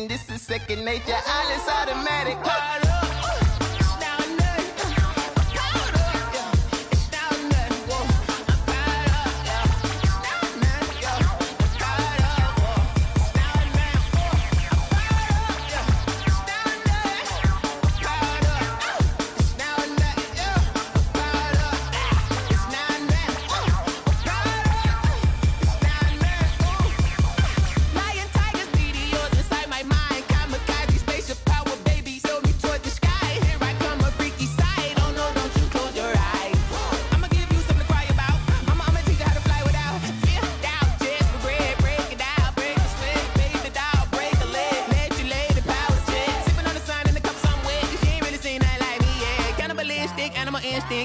This is second nature, all is automatic.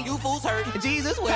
You fools hurt. Jesus will.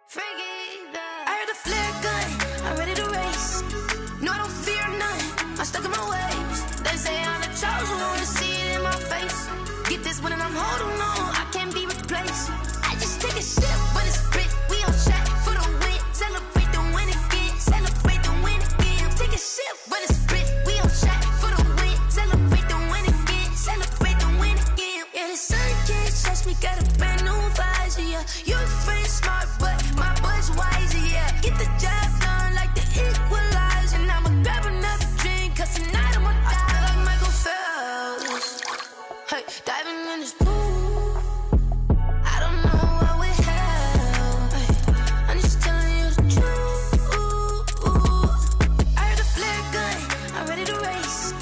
I heard a flare gun, I'm ready to race. No, I don't fear none, I'm stuck in my ways. They say I'm the chosen one, see it in my face. Get this one and I'm holding on, I can't be replaced. I just take a sip, but it's grit. We on track for the win. Celebrate the win again, celebrate the win again. Take a sip, but it's grit. We on track for the win. Celebrate the win again, celebrate the win again. Yeah, the sun can't touch me, got a brand new visor, yeah. Your friend smart, but my bud's wiser, yeah. Get the job done like the equalizer. Now I'ma grab another drink, cause tonight I'ma die like Michael Phelps. Hey, diving in this pool, I don't know what we have. Hey, I'm just telling you the truth. I heard a flare gun, I'm ready to race.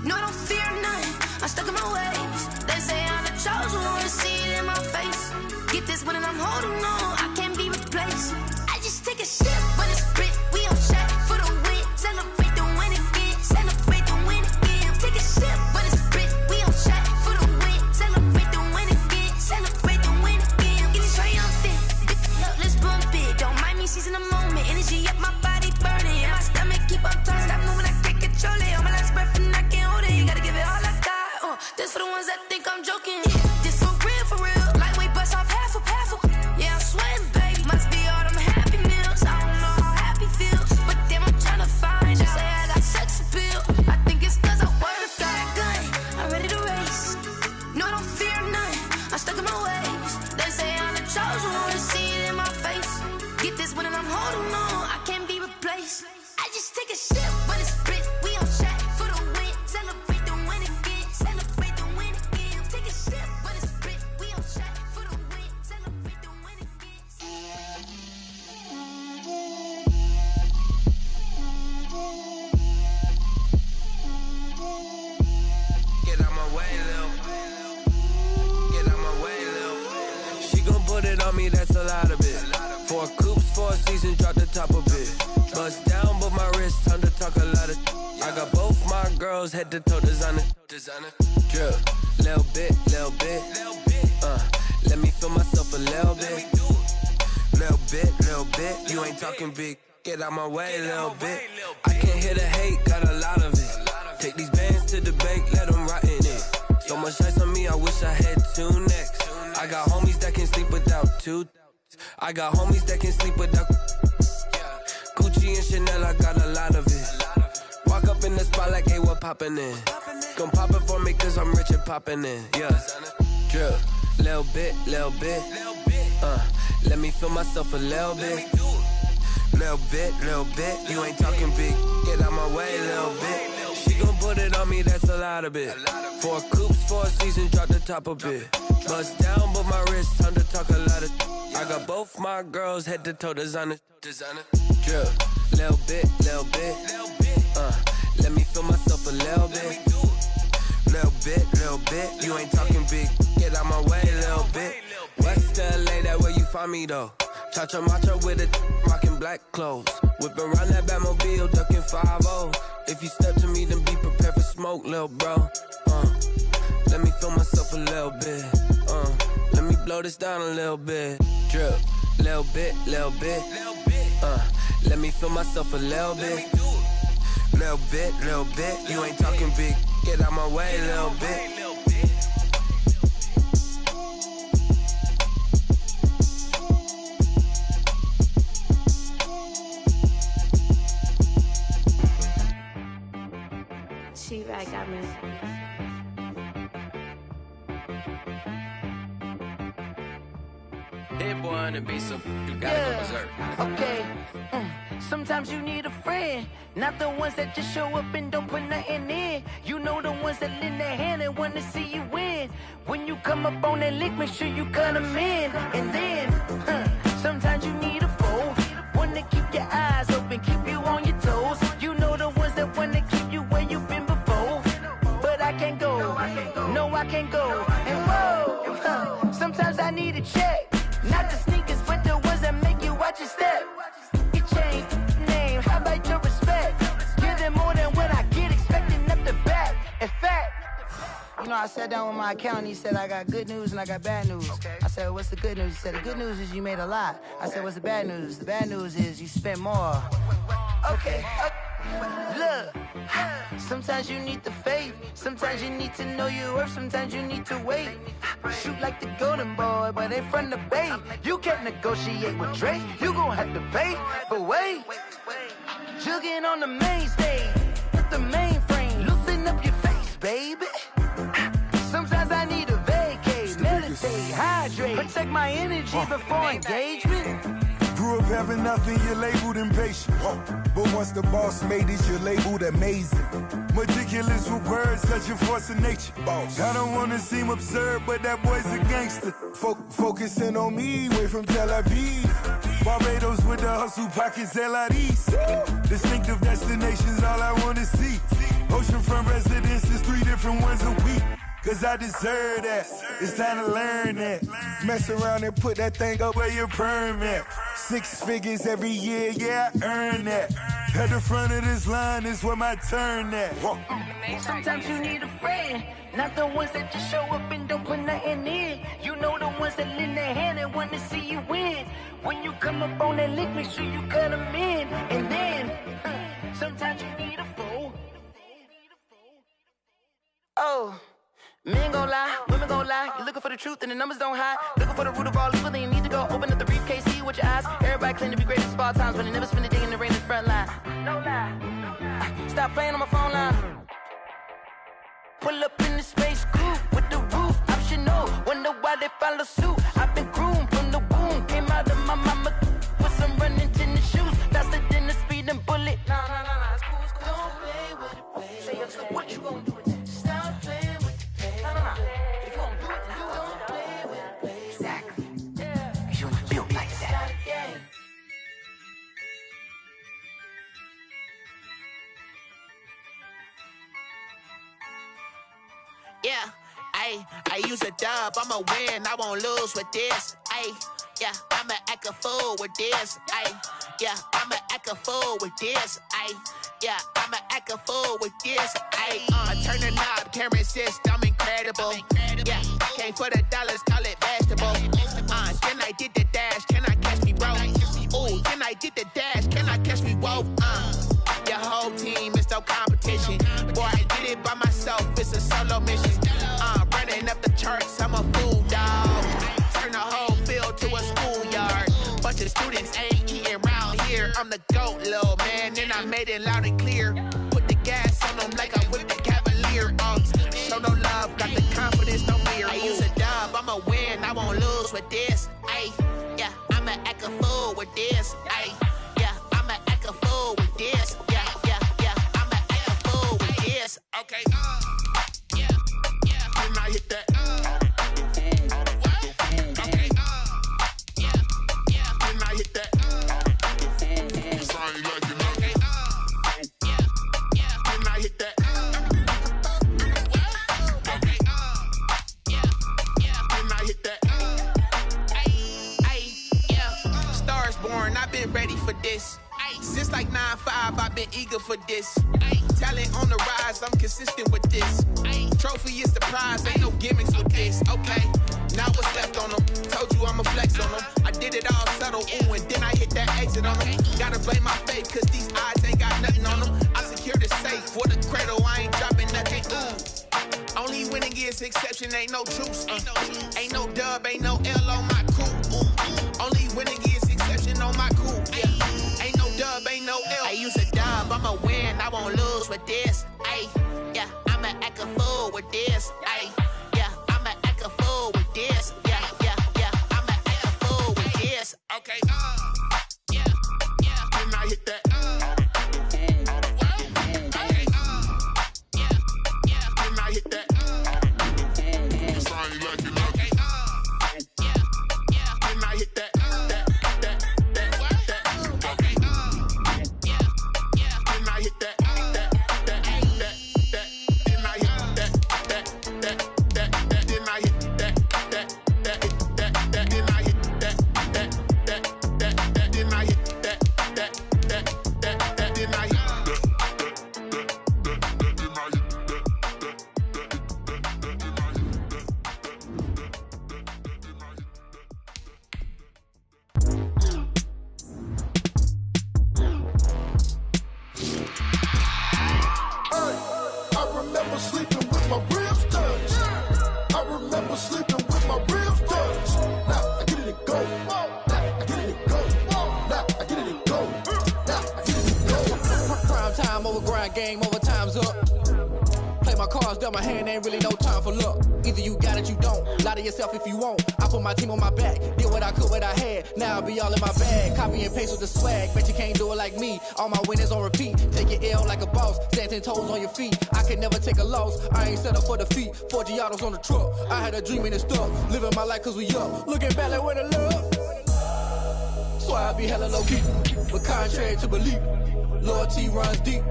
No, I don't fear none, I'm stuck in my ways. They say I'm the chosen one, see it in my face. Get this one and I'm holding on, I can't be replaced. I just take a sip, but it's grit. We on track for the win. Celebrate the win again, celebrate the win again. Take a sip, but it's grit. We on track for the win. Celebrate the win again, celebrate the win again. Get it triumphant, up, let's bump it. Don't mind me seizing the moment. Energy up, my body burning, and my stomach keep on turning. Stop moving, I can't control it. On my last breath and I can't hold it. You gotta give it all I got. This for the ones that think I'm joking. This for real, for real. Lightweight bust off half a. Yeah, I'm sweating, babe. Must be all them happy meals. I don't know how happy feels, but damn, I'm tryna find out. Say I got sex appeal. I think it's cause I wear a fire gun. I'm ready to race. No, I don't fear none. I'm stuck in my ways. They say I'm the chosen one, see it in my face. Get this one and I'm holding on, I can't be replaced. I just take a sip, but it's grit. We on track for the win. Celebrate the win again. Celebrate the win again. Take a sip, but it's grit. We on track for the win. Celebrate the win again. Get out my way, Lil. Get out my way, Lil. She gon' put it on me, that's a lot of it. 4 coops, 4 seasons, drop the top of it. Bust down, but my wrist, time to talk a lot of. I got both my girls, head to toe designer. Drip, little bit, little bit. Let me feel myself a little bit. Little bit. You ain't talking big. Get out my way, little bit. I can't hear the hate, got a lot of it. Take these bands to the bank, let them rot in it. So much ice on me, I wish I had 2 necks. I got homies that can sleep without 2. I got homies that can sleep without. Gucci and Chanel, I got a lot of it. Walk up in the spot like, hey, what poppin' in? Come pop it for me, cause I'm rich and poppin' in. Yeah. Drip, little bit. Let me feel myself a little bit. Little bit. You ain't talking big. Get out my way, little bit. She gon' put it on me, that's a lot of it. 4 coops, 4 seasons, drop the top of it. Bust down, but my wrist, time to talk a lot of. I got both my girls, head to toe designer. Drip, little bit. Let me feel myself a little bit. Little bit. You ain't talking big. Get out my way, little bit. West LA, that where you find me though. Cha-cha matcha with it, rockin' black clothes. Whippin' around that Batmobile, duckin' 5-0. If you step to me, then be prepared for smoke, lil' bro. Let me feel myself a little bit. Let me blow this down a little bit. Drip, little bit. Let me feel myself a little bit. Little bit. You ain't talking big. Get out my way, little bit. She-Rag got me. Hit one and be some. You gotta go berserk. Okay. Sometimes you need a friend, not the ones that just show up and don't put nothing in. You know the ones that lend their hand and want to see you win. When you come up on that lick, make sure you cut them in. And then, sometimes you need a foe, one to keep your eyes open, keep you on your toes. You know the ones that want to keep you where you've been before. But I can't go, no I can't go. And whoa, sometimes I need a check. Not the sneakers, but the ones that make you watch your step. Your chain, name, how about your respect? Give them more than what I get, expecting up the back. In fact, know, I sat down with my accountant. He said, I got good news and I got bad news. Okay. I said, what's the good news? He said, the good news is you made a lot. I said, what's the bad news? The bad news is you spent more. Okay. Look, sometimes you need the faith. Sometimes you need to know your worth. Sometimes you need to wait. Shoot like the golden boy, but in front of the bay. You can't negotiate with Drake. You gon' have to pay. But wait, jugging on the main stage with the mainframe. Loosen up your face, baby. Sometimes I need a vacate, meditate, hydrate, protect my energy before engagement. Grew up having nothing, you're labeled impatient. But once the boss made it, you're labeled amazing. Meticulous with words, such a force of nature. I don't wanna seem absurd, but that boy's a gangster. Focusing on me, way from Tel Aviv. Barbados with the hustle pockets, LIDs. Distinctive destinations, all I wanna see. Oceanfront residences, 3 different ones a week. Cause I deserve that, it's time to learn that. Mess around and put that thing up where your perm at. 6 figures every year, yeah, I earn that. At the front of this line is where my turn at. Sometimes you need a friend, not the ones that just show up and don't put nothing in. You know the ones that lend their hand and want to see you win. When you come up on that lick, make sure you cut them in. And then, sometimes you need a fool. Oh. Men gon' lie, women gon' lie. You're looking for the truth and the numbers don't hide. Looking for the root of all evil, then you need to go open up the briefcase, see with your eyes. Everybody claim to be greatest of all times, but they never spend a day in the rain in the front line. No lie. Stop playing on my phone line. Pull up in the space coupe with the roof optional. Wonder why they follow suit. I've been groomed from the womb. Came out of my mama with some running tennis shoes. Faster than the speeding bullet. No, it's cool, it's cool. Don't play with it, baby. Say so what you gon' do with that? Stop playing. If you don't do it, then you don't play with it, baby. Exactly. Cause you're built like that. Yeah, I use a dub, I'ma win, I won't lose with this. Yeah, I'ma act a fool with this. Yeah, I'ma act a fool with this. Yeah, I'ma act a fool with this. Turn the knob, camera assist, I'm incredible. Yeah, came for the dollars, call it vegetable. Then I did the dash, can I catch me, bro? Ooh, then I did the dash, can I catch me, whoa? Your whole team is no competition. Boy, I did it by myself, it's a solo mission. Running up the charts, I'm a fool, dog. Turn the whole field to a schoolyard. Bunch of students ain't eating round here. I'm the GOAT, little man, and I made it loud and clear. Put the gas on them like I'm with the Cavalier. Show no love, got the confidence, no fear. I use a dub, I'ma win, I won't lose with this. Yeah, I'ma act a fool with this. Yeah, I'ma act a fool with this. Yeah, I'ma act a fool with this. Okay, yeah, when I hit that. Ready for this. Since like 9-5, I've been eager for this. Talent on the rise, I'm consistent with this. Trophy is the prize, ain't no gimmicks with this. Okay, now what's left on them? Told you I'ma flex on them. I did it all subtle, ooh, and then I hit that exit on them. Gotta blame my faith, cause these odds ain't got nothing on them. I secure the safe for the cradle, I ain't dropping nothing. Only winning is exception, ain't no truce. Ain't no dub, ain't no L on my crew. Only winning is exception on my crew. Yeah. Ain't no dub, ain't no L. I use a dub, I'ma win, I won't lose with this. Yeah, I'ma act a fool with this. Yeah, I'ma act a fool with this. Yeah, I'ma act a fool with this. Okay, yeah, when I hit that. around, game over, time's up. Play my cards, dealt my hand, ain't really no time for luck. Either you got it, you don't. Lie to yourself if you won't. I put my team on my back, did what I could, what I had. Now I'll be all in my bag. Copy and paste with the swag. Bet you can't do it like me. All my winners on repeat. Take your L like a boss. Stand 10 toes on your feet. I can never take a loss. I ain't set up for defeat. 4 Giottos on the truck. I had a dream and it's stuck. Living my life cause we up. Looking back like where the love. So I be hella low key. But contrary to belief, loyalty runs deep.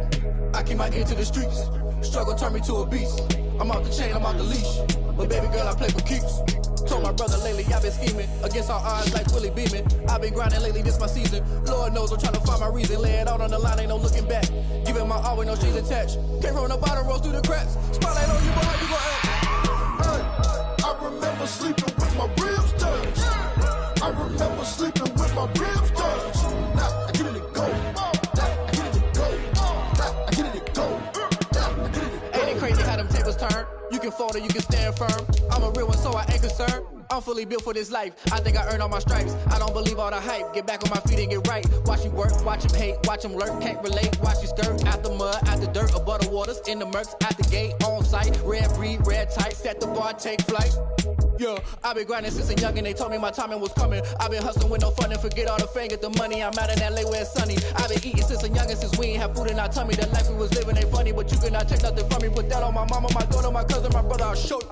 I keep my ear to the streets. Struggle turned me to a beast. I'm off the chain, I'm off the leash. But baby girl, I play for keeps. Told my brother lately, I've been scheming. Against all odds like Willie Beeman. I've been grinding lately, this my season. Lord knows I'm trying to find my reason. Lay it out on the line, ain't no looking back. Giving my all with no strings attached. Came from the bottom, rose through the cracks. Spotlight on you, boy, how you gon' act? Hey, I remember sleeping with my ribs touched. I remember sleeping with my ribs touched. Now I get it to go. Now I get it to go. Now I get it to go. Ain't it crazy how them tables turn? You can fold or you can stand firm. I'm a real one, so I ain't concerned. I'm fully built for this life. I think I earned all my stripes. I don't believe all the hype. Get back on my feet and get right. Watch you work, watch him hate, watch him lurk. Can't relate, watch you skirt. Out the mud, out the dirt, above the waters, in the murks, out the gate, on site. Red breed, red tight, set the bar, take flight. Yeah, I've been grinding since a youngin', they told me my timing was coming. I've been hustling with no fun and forget all the fame, get the money. I'm out in LA where it's sunny. I've been eating since a youngin', since we ain't have food in our tummy. The life we was living ain't funny, but you cannot take nothing from me. Put that on my mama, my daughter, my cousin, my brother, I'll show you.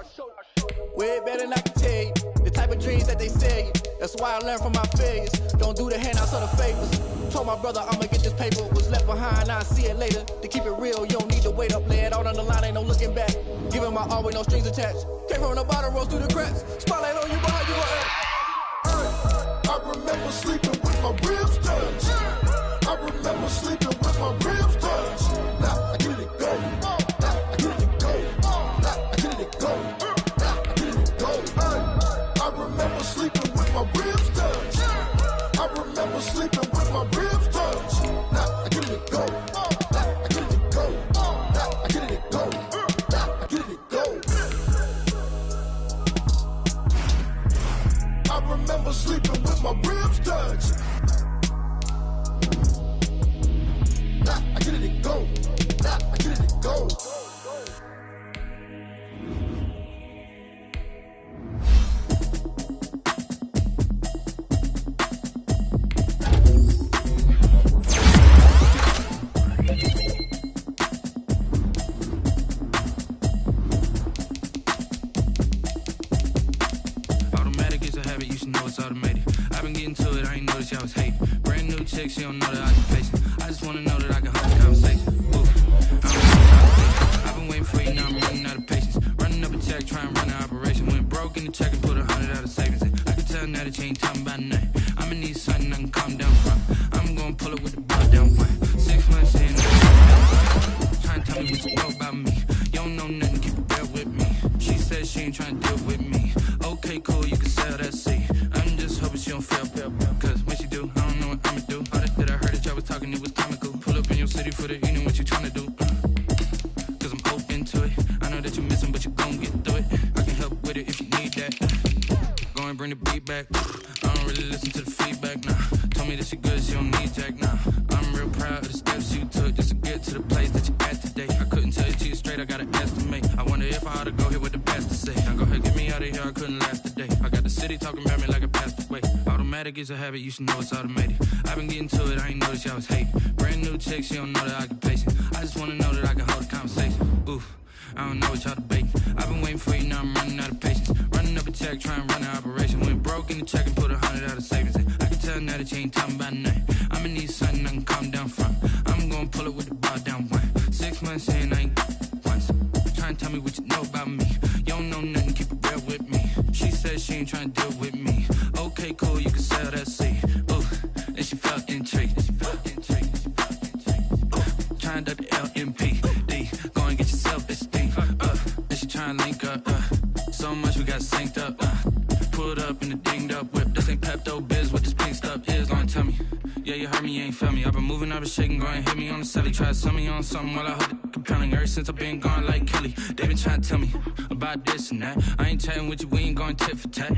Way better than I can tell you. The type of dreams that they sell you. That's why I learned from my failures. Don't do the handouts or the favors. Told my brother I'ma get this paper. Was left behind, I'll see it later. To keep it real, you don't need to wait up. Lay it out on the line, ain't no looking back. Giving my all with no strings attached. Came from the bottom, rose through the cracks. Spotlight on you, boy, how you gon' act? Hey, I remember sleeping with my ribs touched. I remember sleeping with my ribs touched. Now I get it to go. Now I get it to go. Now I get it to go. Now I get it to go. Hey, I remember sleeping with my ribs touched. I remember sleeping with my ribs touched. Now I get it to go. Now I get it to go. Now I get it to go. Now I get it to go. I remember sleeping with my ribs touched. Now I get it to go. Now I get it to go. Automatic is a habit, you should know it's automated. I've been getting to it, I ain't noticed y'all was hating. Brand new chick, she don't know that I can face it. I just wanna know that I can hold the conversation. Ooh, I've been waiting for you, now I'm running out of patience. Running up a check, trying to run an operation. Went broke in the check and put 100 out of savings in. I can tell now that you ain't talking about nothing. I'ma need something I can calm down from. I'm gonna pull it with the bar down one. 6 months in, trying to tell me what you know about me. You don't know nothing, keep it real with me. She said she ain't trying to deal with me. Okay, cool, you can sell that seat. I'm just hoping she don't fail. Cause when she do, I don't know what I'ma do. All that I heard that y'all was talking, it was comical. Pull up in your city for the evening, what you tryna do? Cause I'm open to it. I know that you're missing, but you gon' get through it. I can help with it if you need that. Go and bring the beat back. I don't really listen to the feedback, nah. Told me that she good, she don't need jack, nah. I'm real proud of the steps you took just to get to the place that you're at today. I couldn't tell you to you straight, I gotta estimate. I wonder if I ought to go here with the best to say. Now go ahead, get me out of here, I couldn't last a day. I got the city talking about me like I passed away. Automatic is a habit, you should know it's automated. I've been getting to it, I ain't noticed y'all was hating. Brand new chick, she don't know that I can place it. I just wanna know that I can hold a conversation. Ooh, I don't know what y'all debating. I've been waiting for you, now I'm running out of patience. Running up a check, trying to run an operation. Went broke in the check and put 100 out of savings in. I can tell now that you ain't talking about nothing. I'ma need something I can calm down from. I'm gonna pull it with the bar down one. 6 months in, I ain't once. Trying to tell me what you know about me. You don't know nothing, keep it real with me. She said she ain't trying to deal with me. Okay, cool, you can sell that seat. Ooh, and she felt intrigued. Trying to duck the LMPD. Go and get your self-esteem. And she trying to link up. So much we got synced up. Pulled up in the dinged up whip. This ain't Pepto Biz, what this pink stuff is. Gonna tell me. Yeah, you heard me, you ain't felt me. I've been moving, I've been shaking, go and hit me on the celly. Try to sell me on something while I hold it compelling. Ever since I've been gone like Kelly, they been trying to tell me about this and that. I ain't chatting with you, we ain't going tit for tat.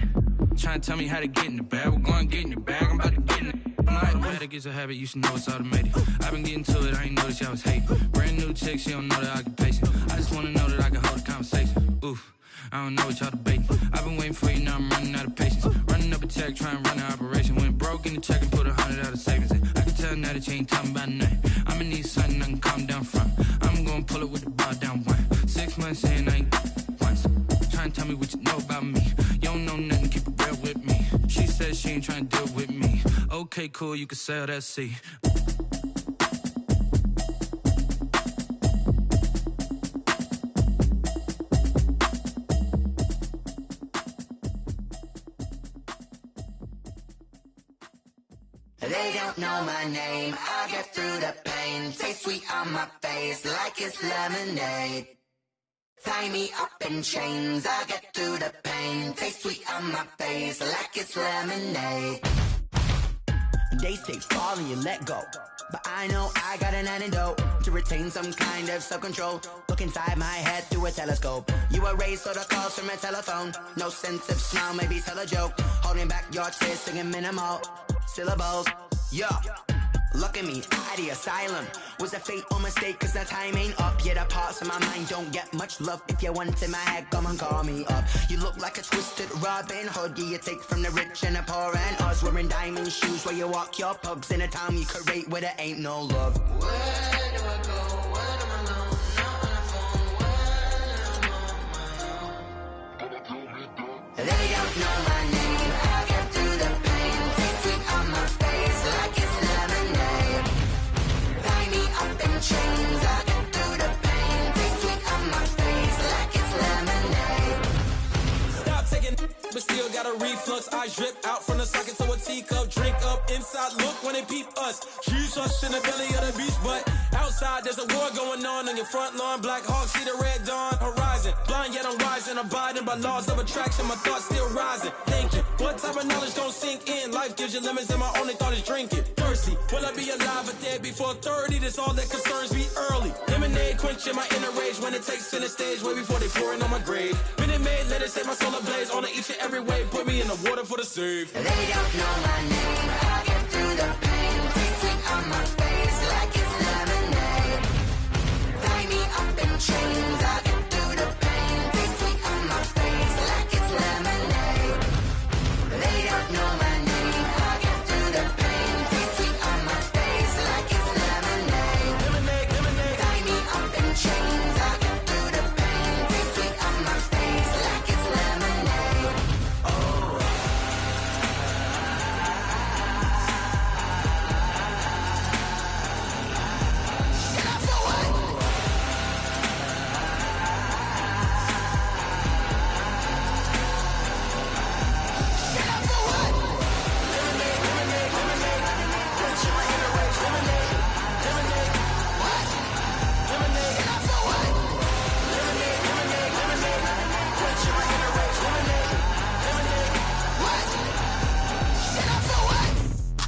Trying to tell me how to get in the bag, we're going to get in your bag, I'm about to get in it. Automatic is a habit, you should know it's automated. I've been getting to it, I ain't noticed y'all was hating. Brand new chick, she don't know that I can pace it. I just wanna know that I can hold a conversation. Oof, I don't know what y'all debating. I've been waiting for you, now I'm running out of patience. Running up a check, trying to run an operation. Went broke in the check and put 100 out of savings in. I can tell now that you ain't talking about nothing. I'ma need something I can calm down from. I'm gonna pull it with the bar down one. 6 months in, I ain't once. Trying to tell me what you know about me. You don't know nothing, keep it real with me. She said she ain't trying to deal with me. Okay, cool, you can sell that seat. They don't know my name, I get through the pain. Taste sweet on my face like it's lemonade. Tie me up in chains, I get through the pain. Taste sweet on my face like it's lemonade. They say fall and you let go, but I know I got an antidote to retain some kind of self-control. Look inside my head through a telescope. You erase all the calls from a telephone. No sense of smile, maybe tell a joke. Holding back your tears, singing minimal syllables. Yeah, look at me, out of the asylum. Was a fate or mistake, cause the time ain't up. Yeah, the parts of my mind don't get much love. If you want in my head, come and call me up. You look like a twisted Robin Hood. Yeah, you take from the rich and the poor and us. Wearing diamond shoes where you walk your pugs. In a town you create where there ain't no love. Where do I go? Where am I alone? Not on the phone. When I'm on my own. They don't know my name. I get through the pain. Taste sweet on my face like it's lemonade. Tie me up in chains. I get through the pain. Taste sweet on my face like it's lemonade. Stop taking, but still got a reflux. Eyes drip out from the socket to a teacup. Drink up inside, look when they peep us. Huge us in the belly of the beach, but outside there's a war going on your front lawn. Black Hawk, see the red dawn horizon. Blind yet I'm rising, abiding by laws of attraction. My thoughts still rising, thinking what type of knowledge gon' sink in? Life gives you lemons and my only thought is drinking. Thirsty, will I be alive or dead before 30? That's all that concerns me early. Lemonade quenching my inner rage when it takes center stage way before they pour it on my grave. Minute Maid, let it set my soul ablaze on each and every way. Put me in the water for the save. They don't know my name. I get through the pain. Taste sweet on my face like it's lemonade. Tie me up in chains. I get through the pain. Taste sweet on my face like it's lemonade. They don't know my name. I get through the pain. Taste sweet on my face like it's lemonade. Lemonade, lemonade. Tie me up in chains. I get through the pain. Taste sweet on my face like it's lemonade. Oh.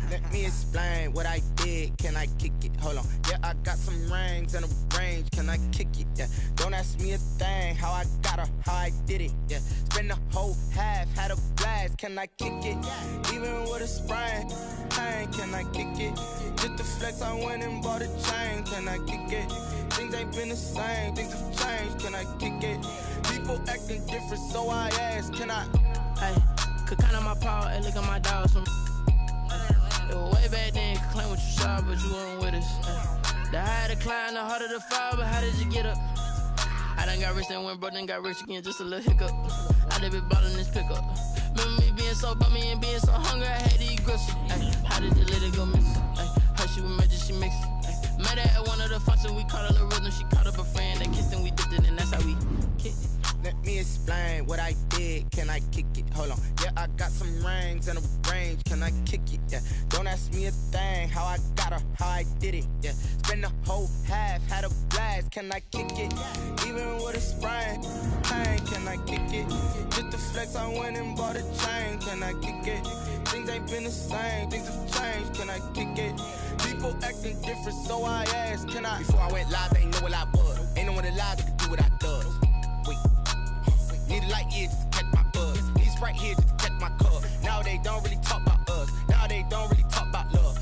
Let me explain what I did. Can I kick it? Hold on. Yeah, I got some rings and a range. Can I kick it? Yeah. Don't ask me a thing. How I got her, how I did it. Yeah. Spend the whole half, had a blast. Can I kick it? Even with a sprain. Pain, can I kick it? Just the flex, I went and bought a chain. Can I kick it? Things ain't been the same. Things have changed. Can I kick it? People acting different, so I ask. Can I? Hey, could count on my power and look at my dogs from. It was way back then, could claim what you saw, but you weren't with us. The higher the climb, the harder the fall, but how did you get up? I done got rich and went broke, then got rich again, just a little hiccup. I done been ballin' this pickup. Remember me being so bummy and being so hungry, I had to eat gristle. How did you let it go miss? How she with magic, she mixed. Met her at one of the functions, we caught her the rhythm, she caught up a friend, they kissed and we dipped it, and that's how we kicked it. Let me explain what I did. Can I kick it? Hold on. Yeah, I got some rings and a range. Can I kick it? Yeah. Don't ask me a thing. How I got her, how I did it. Yeah. Spend the whole half, had a blast. Can I kick it? Even with a sprain. Pain, can I kick it? Just the flex, I went and bought a chain. Can I kick it? Things ain't been the same. Things have changed. Can I kick it? People acting different, so I asked. Can I? Before I went live, they know what I was. Ain't no one alive that could do what I does. Wait. Need a light year just to catch my buzz. Need Sprite here just to catch my cup. Now they don't really talk about us. Now they don't really talk about love.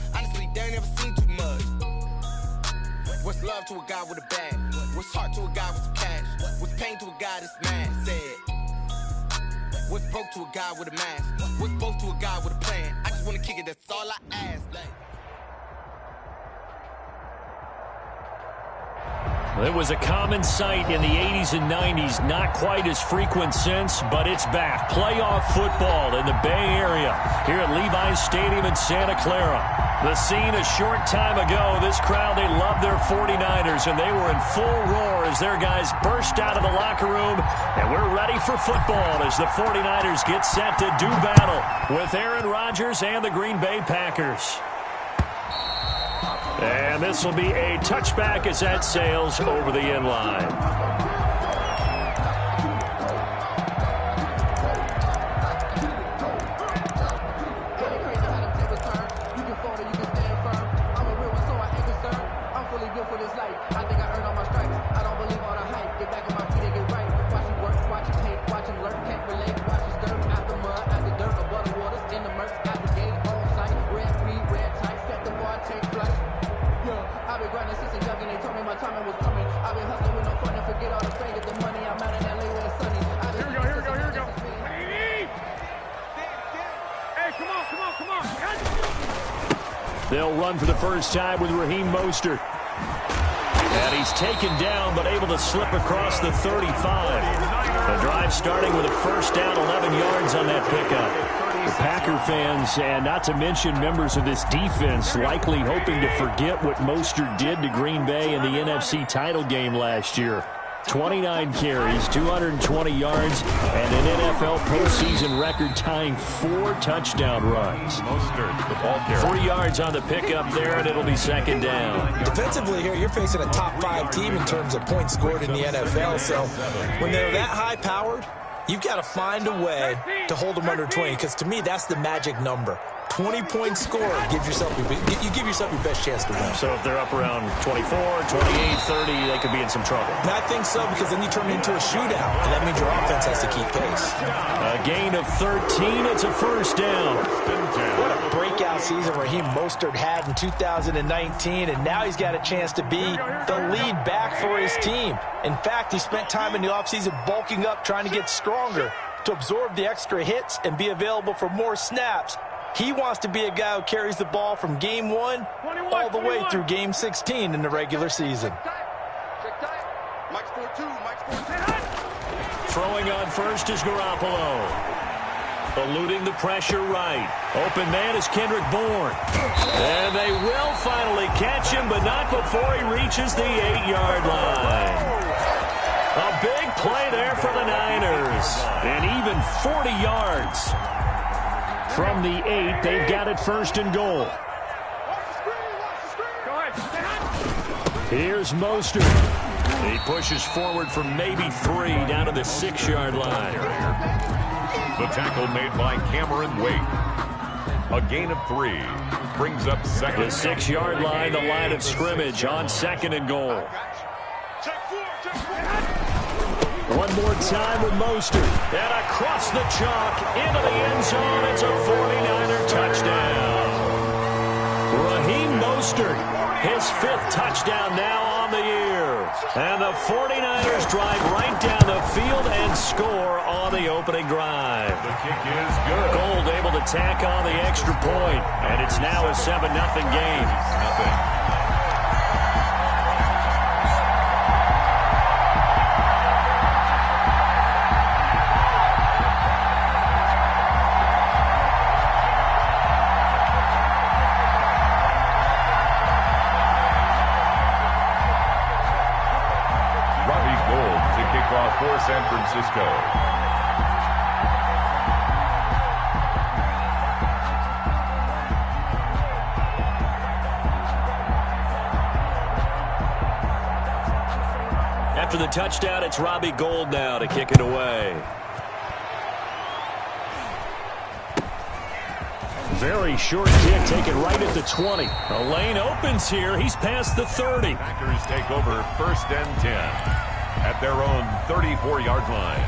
to a guy with a bag? What's heart to a guy with some cash? What's pain to a guy that's mad? Said. What's broke to a guy with a mask? What's both to a guy with a plan? I just wanna kick it, that's all I ask. It was a common sight in the 80s and 90s, not quite as frequent since, but it's back. Playoff football in the Bay Area here at Levi's Stadium in Santa Clara. The scene a short time ago, this crowd, they loved their 49ers, and they were in full roar as their guys burst out of the locker room, and we're ready for football as the 49ers get set to do battle with Aaron Rodgers and the Green Bay Packers. And this will be a touchback as that sails over the end line. They'll run for the first time with Raheem Mostert. And he's taken down, but able to slip across the 35. The drive starting with a first down, 11 yards on that pickup. The Packer fans, and not to mention members of this defense, likely hoping to forget what Mostert did to Green Bay in the NFC title game last year. 29 carries, 220 yards, and an NFL postseason record tying 4 touchdown runs. Mostert, the ball carrier. 3 yards on the pickup there, and it'll be second down. Defensively here, you're facing a top 5 team in terms of points scored in the NFL, so when they're that high-powered, you've got to find a way to hold them under 20, because to me, that's the magic number. 20-point score, you give yourself your best chance to win. So if they're up around 24, 28, 30, they could be in some trouble. And I think so, because then you turn it into a shootout, and that means your offense has to keep pace. A gain of 13, it's a first down. What a breakout season Raheem Mostert had in 2019, and now he's got a chance to be the lead back for his team. In fact, he spent time in the offseason bulking up, trying to get stronger to absorb the extra hits and be available for more snaps. He wants to be a guy who carries the ball from game 1 all the way through game 16 in the regular season. Throwing on first is Garoppolo. Eluding the pressure right. Open man is Kendrick Bourne. And they will finally catch him, but not before he reaches the 8-yard line. A big play there for the Niners. And even 40 yards. From the 8, they've got it first and goal. Here's Mostert. He pushes forward from maybe 3 down to the 6-yard line. The tackle made by Cameron Wake. A gain of 3 brings up second. The 6-yard line, the line of scrimmage on second and goal. One more time with Mostert. And across the chalk into the end zone. It's a 49er touchdown. Raheem Mostert, his 5th touchdown now on the year. And the 49ers drive right down the field and score on the opening drive. The kick is good. Gold able to tack on the extra point. And it's now a 7-0 game. For San Francisco. After the touchdown, it's Robbie Gould now to kick it away. Very short kick, taken right at the 20. A lane opens here. He's past the 30. Packers take over first and 10. At their own 34-yard line.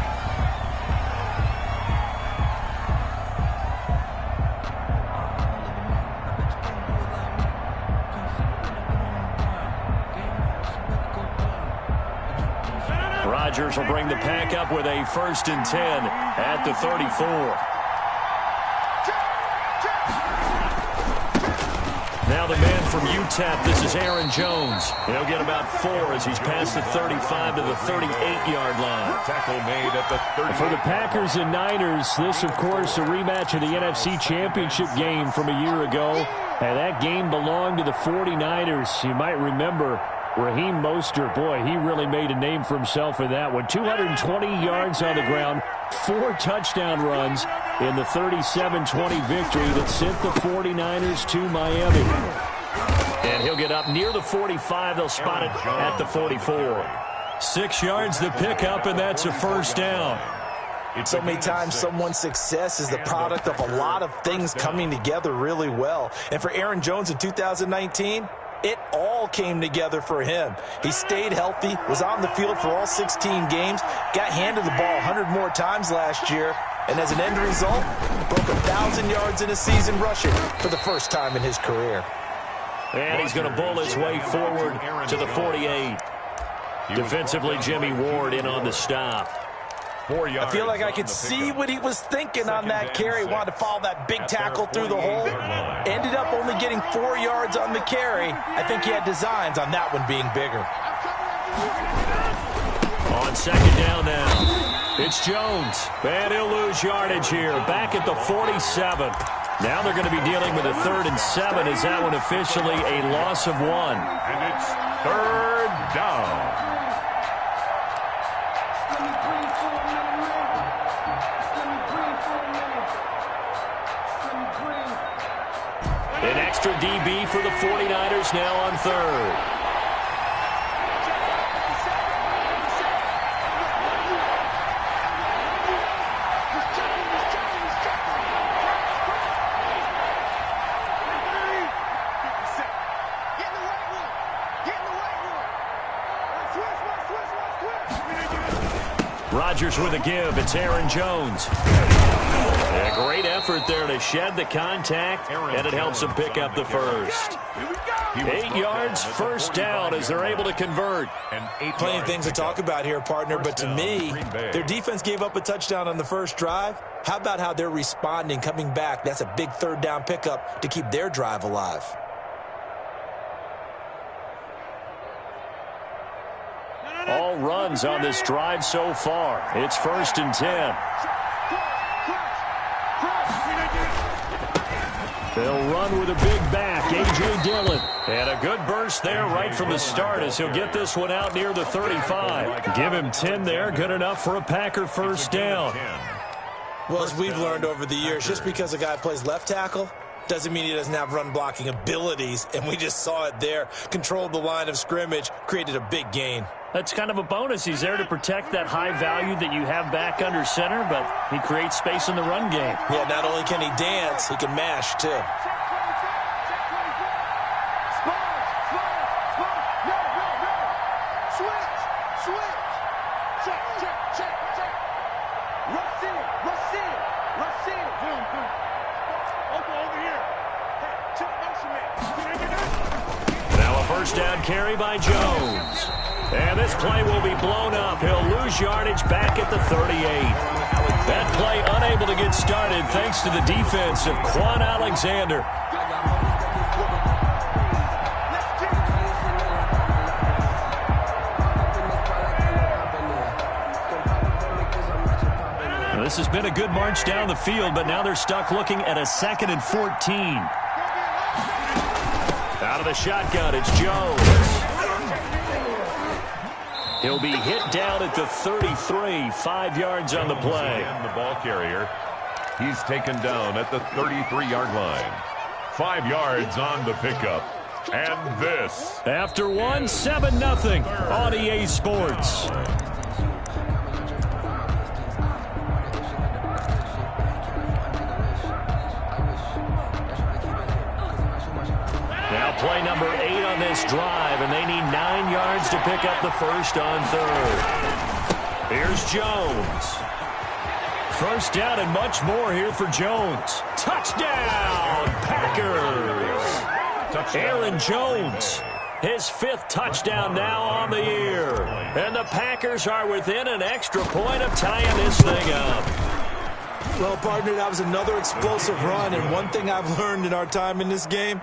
Rodgers will bring the pack up with a 1st and 10 at the 34. Now the man from UTEP, this is Aaron Jones. He'll get about 4 as he's past the 35 to the 38-yard line. Tackle made at the 30. For the Packers and Niners, this, of course, a rematch of the NFC Championship game from a year ago. And that game belonged to the 49ers. You might remember Raheem Mostert. Boy, he really made a name for himself in that one. 220 yards on the ground, 4 touchdown runs in the 37-20 victory that sent the 49ers to Miami. And he'll get up near the 45. They'll spot it at the 44. 6 yards the pickup, and that's a 1st down. So many times someone's success is the product of a lot of things coming together really well. And for Aaron Jones in 2019, it all came together for him. He stayed healthy, was on the field for all 16 games, got handed the ball 100 more times last year, and as an end result, broke 1,000 yards in a season rushing for the first time in his career. And he's going to bull his way forward to the 48. Defensively, Jimmy Ward in on the stop. I feel like I could see what he was thinking on that carry. Wanted to follow that big tackle through the hole. Ended up only getting 4 yards on the carry. I think he had designs on that one being bigger. On 2nd down now, it's Jones. And he'll lose yardage here. Back at the 47. Now they're going to be dealing with a 3rd and 7. Is that one officially a loss of 1? And it's 3rd down. An extra DB for the 49ers now on 3rd. Rodgers with a give. It's Aaron Jones. A great effort there to shed the contact, and it helps him pick up the 1st. 8 yards, 1st down as they're able to convert. Plenty of things to talk about here, partner, but to me, their defense gave up a touchdown on the first drive. How about how they're responding, coming back? That's a big 3rd down pickup to keep their drive alive. All runs on this drive so far. It's 1st and 10. They'll run with a big back, A.J. Dillon. And a good burst there right from the start as he'll get this one out near the 35. Give him 10 there, good enough for a Packer 1st down. Well, as we've learned over the years, just because a guy plays left tackle doesn't mean he doesn't have run-blocking abilities, and we just saw it there. Controlled the line of scrimmage, created a big gain. That's kind of a bonus. He's there to protect that high value that you have back under center, but he creates space in the run game. Yeah, not only can he dance, he can mash, too. Now a 1st down carry by Jones. And this play will be blown up. He'll lose yardage back at the 38. That play unable to get started thanks to the defense of Quan Alexander. Now, this has been a good march down the field, but now they're stuck looking at a 2nd and 14. Out of the shotgun, it's Jones. He'll be hit down at the 33, 5 yards on the play. And the ball carrier, he's taken down at the 33-yard line. 5 yards on the pickup. And this. After 1, 7-0 on EA Sports. Now play number 8 on this drive, and they need 9 yards to pick up the 1st on 3rd. Here's Jones. 1st down and much more here for Jones. Touchdown, Packers! Aaron Jones His 5th touchdown now on the year. And the Packers are within an extra point of tying this thing up. Well, partner, that was another explosive run, and one thing I've learned in our time in this game,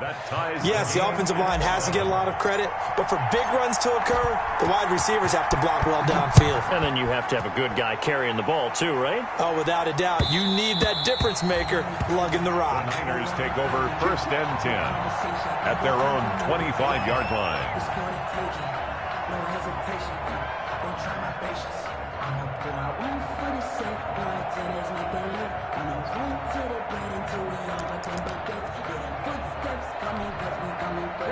yes, the offensive line has to get a lot of credit, but for big runs to occur, the wide receivers have to block well downfield. And then you have to have a good guy carrying the ball too, right? Oh, without a doubt. You need that difference maker lugging the rock. The Niners take over 1st and 10 at their own 25-yard line. No hesitation, don't try my patience. I'ma pour out one for the safe blood till there's nothing left. I'ma run to the blood until we all got 10 buckets. Yeah, the footsteps coming, cause we coming for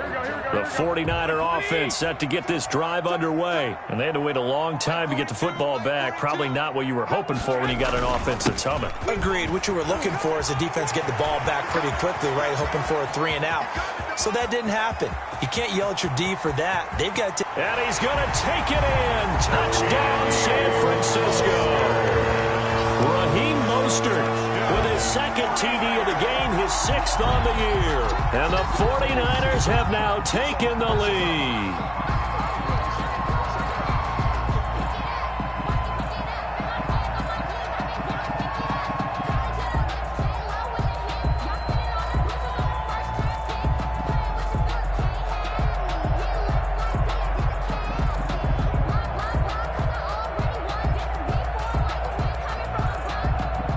The 49er offense set to get this drive underway. And they had to wait a long time to get the football back. Probably not what you were hoping for when you got an offense that's humming. Agreed. What you were looking for is the defense get the ball back pretty quickly, right? Hoping for a 3 and out. So that didn't happen. You can't yell at your D for that. They've got to... And he's going to take it in. Touchdown, San Francisco. Raheem Mostert with his 2nd TD of the game, his 6th on the year. And the 49ers have now taken the lead.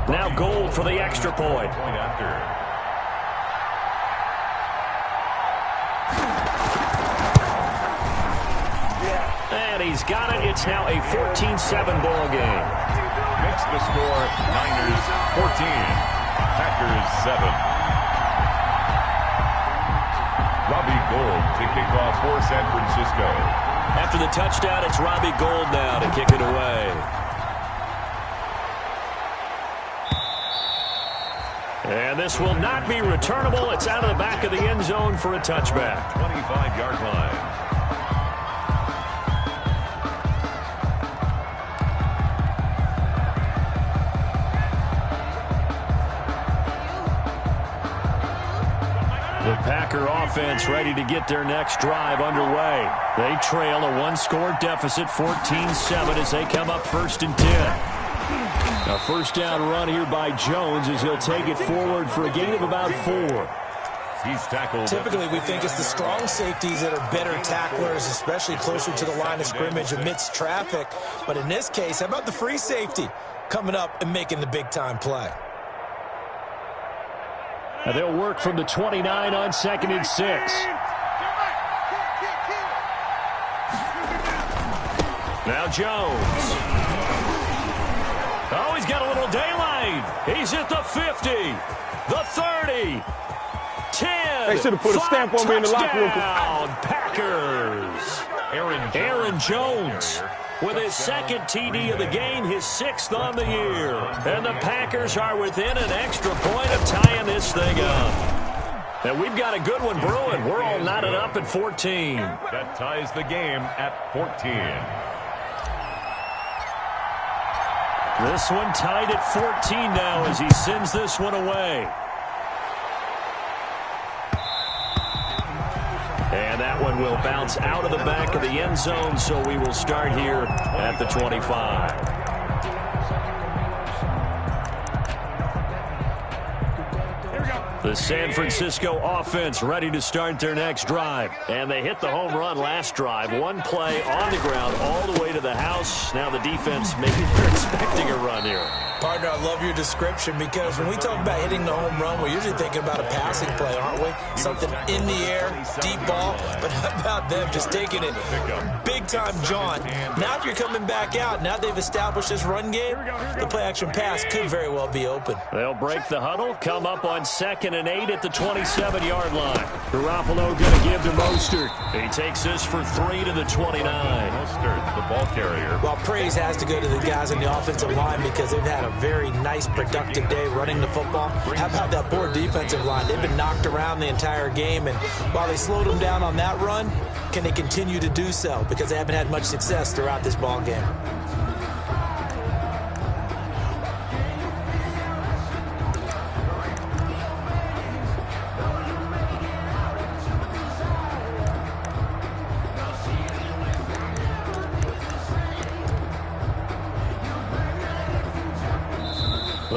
Now Gold for the extra point. And he's got it. It's now a 14-7 ball game. Makes the score Niners 14, Packers 7. Robbie Gould to kick off for San Francisco. After the touchdown, it's Robbie Gould now to kick it away. And this will not be returnable. It's out of the back of the end zone for a touchback. 25-yard line. The Packer offense ready to get their next drive underway. They trail a 1-score deficit, 14-7, as they come up 1st and 10. A 1st down run here by Jones as he'll take it forward for a gain of about 4. He's tackled. Typically, we think it's the strong safeties that are better tacklers, especially closer to the line of scrimmage amidst traffic. But in this case, how about the free safety coming up and making the big-time play? And they'll work from the 29 on 2nd and 6. Now Jones. Oh, he's got a little daylight. He's at the 50, the 30, 10. They should have put a stamp on me in the locker room. Packers. Aaron Jones with his 2nd TD of the game, his 6th on the year. And the Packers are within an extra point of tying this thing up. And we've got a good one brewing. We're all knotted up at 14. That ties the game at 14. This one tied at 14 now as he sends this one away. And that one will bounce out of the back of the end zone, so we will start here at the 25. The San Francisco offense ready to start their next drive. And they hit the home run last drive. One play on the ground all the way to the house. Now the defense, maybe they're expecting a run here. Partner, I love your description because when we talk about hitting the home run, we're usually thinking about a passing play, aren't we? Something in the air, deep ball. But how about them just taking it big-time jaunt? Now if you're coming back out, now they've established this run game, the play-action pass could very well be open. They'll break the huddle, come up on 2nd and 8 at the 27-yard line. Garoppolo going to give to Mostert. He takes this for 3 to the 29. Mostert, the ball carrier. Well, praise has to go to the guys on the offensive line because they've had a very nice, productive day running the football. How about that poor defensive line? They've been knocked around the entire game, and while they slowed them down on that run, can they continue to do so? Because they haven't had much success throughout this ball game.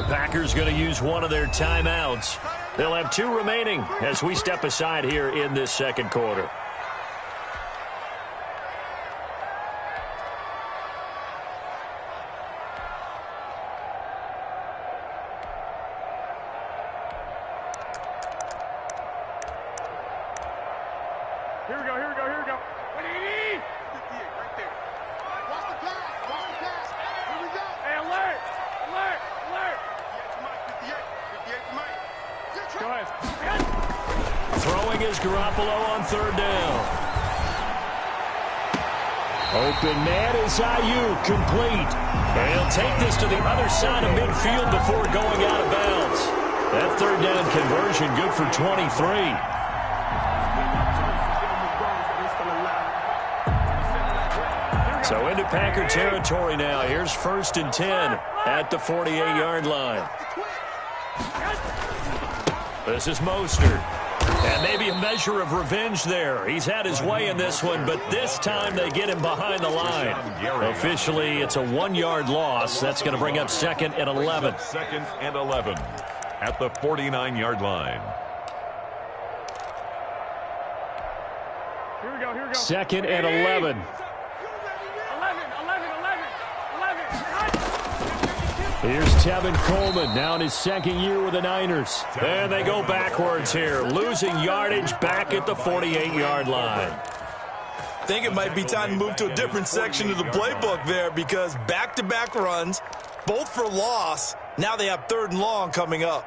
The Packers going to use one of their timeouts. They'll have 2 remaining as we step aside here in this second quarter. Here we go. What do you need? 58, right there. Watch the pass. Here we go. Hey, alert. 58 to Mike. Go ahead. Throwing is Garoppolo on 3rd down. Open man is Ayuk, complete. And he'll take this to the other side of midfield before going out of bounds. That 3rd down conversion good for 23. So into Packer territory now. Here's 1st and 10 at the 48-yard line. This is Mostert. And maybe a measure of revenge there. He's had his way in this one, but this time they get him behind the line. Officially, it's a 1-yard loss. That's going to bring up 2nd and 11. 2nd and 11 at the 49-yard line. Here we go. 2nd and 11. 11. Here's Tevin Coleman, now in his 2nd year with the Niners. And they go backwards here, losing yardage back at the 48-yard line. I think it might be time to move to a different section of the playbook there, because back-to-back runs, both for loss. Now they have 3rd and long coming up.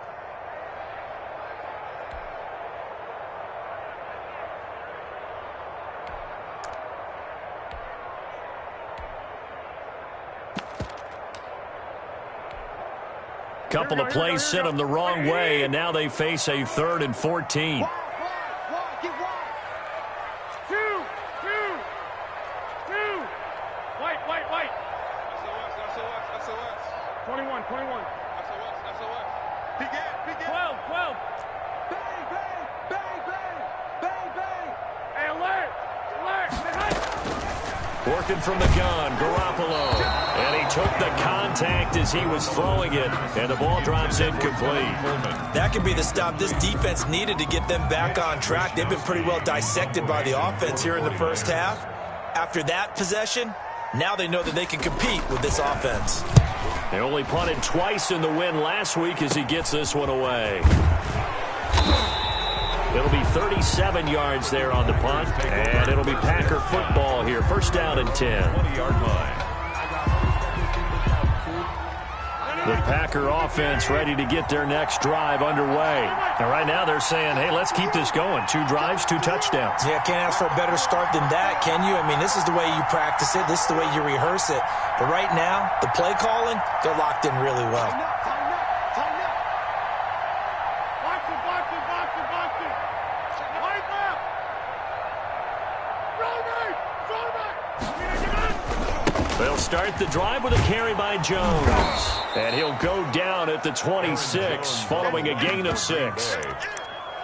Couple of plays sent them the wrong way, and now they face a 3rd and 14. Two. 21. SOS. Peek it. 12. Bang. Hey, alert. Working from the gun, Garoppolo. And he took the contact as he was throwing it, and the ball drops incomplete. That could be the stop this defense needed to get them back on track. They've been pretty well dissected by the offense here in the first half. After that possession, now they know that they can compete with this offense. They only punted twice in the win last week as he gets this one away. It'll be 37 yards there on the punt, and it'll be Packer football here. 1st down and 10. 20-yard line. The Packer offense ready to get their next drive underway. And right now they're saying, hey, let's keep this going. 2 drives, 2 touchdowns. Yeah, can't ask for a better start than that, can you? I mean, this is the way you practice it. This is the way you rehearse it. But right now, the play calling, they're locked in really well. They'll start the drive with a carry by Jones. And he'll go down at the 26, following a gain of 6.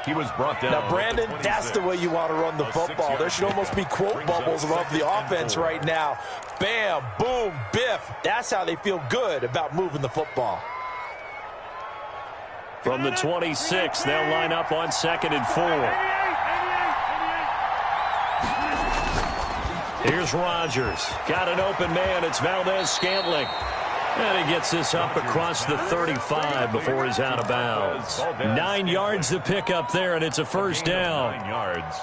He was brought down. Now, Brandon, that's the way you want to run the football. There should almost be quote bubbles above the offense right now. Bam, boom, biff. That's how they feel good about moving the football. From the 26, they'll line up on 2nd and 4. Here's Rodgers. Got an open man. It's Valdez-Scantling. And he gets this up across the 35 before he's out of bounds. 9 yards to pick up there, and it's a 1st down. 9 yards.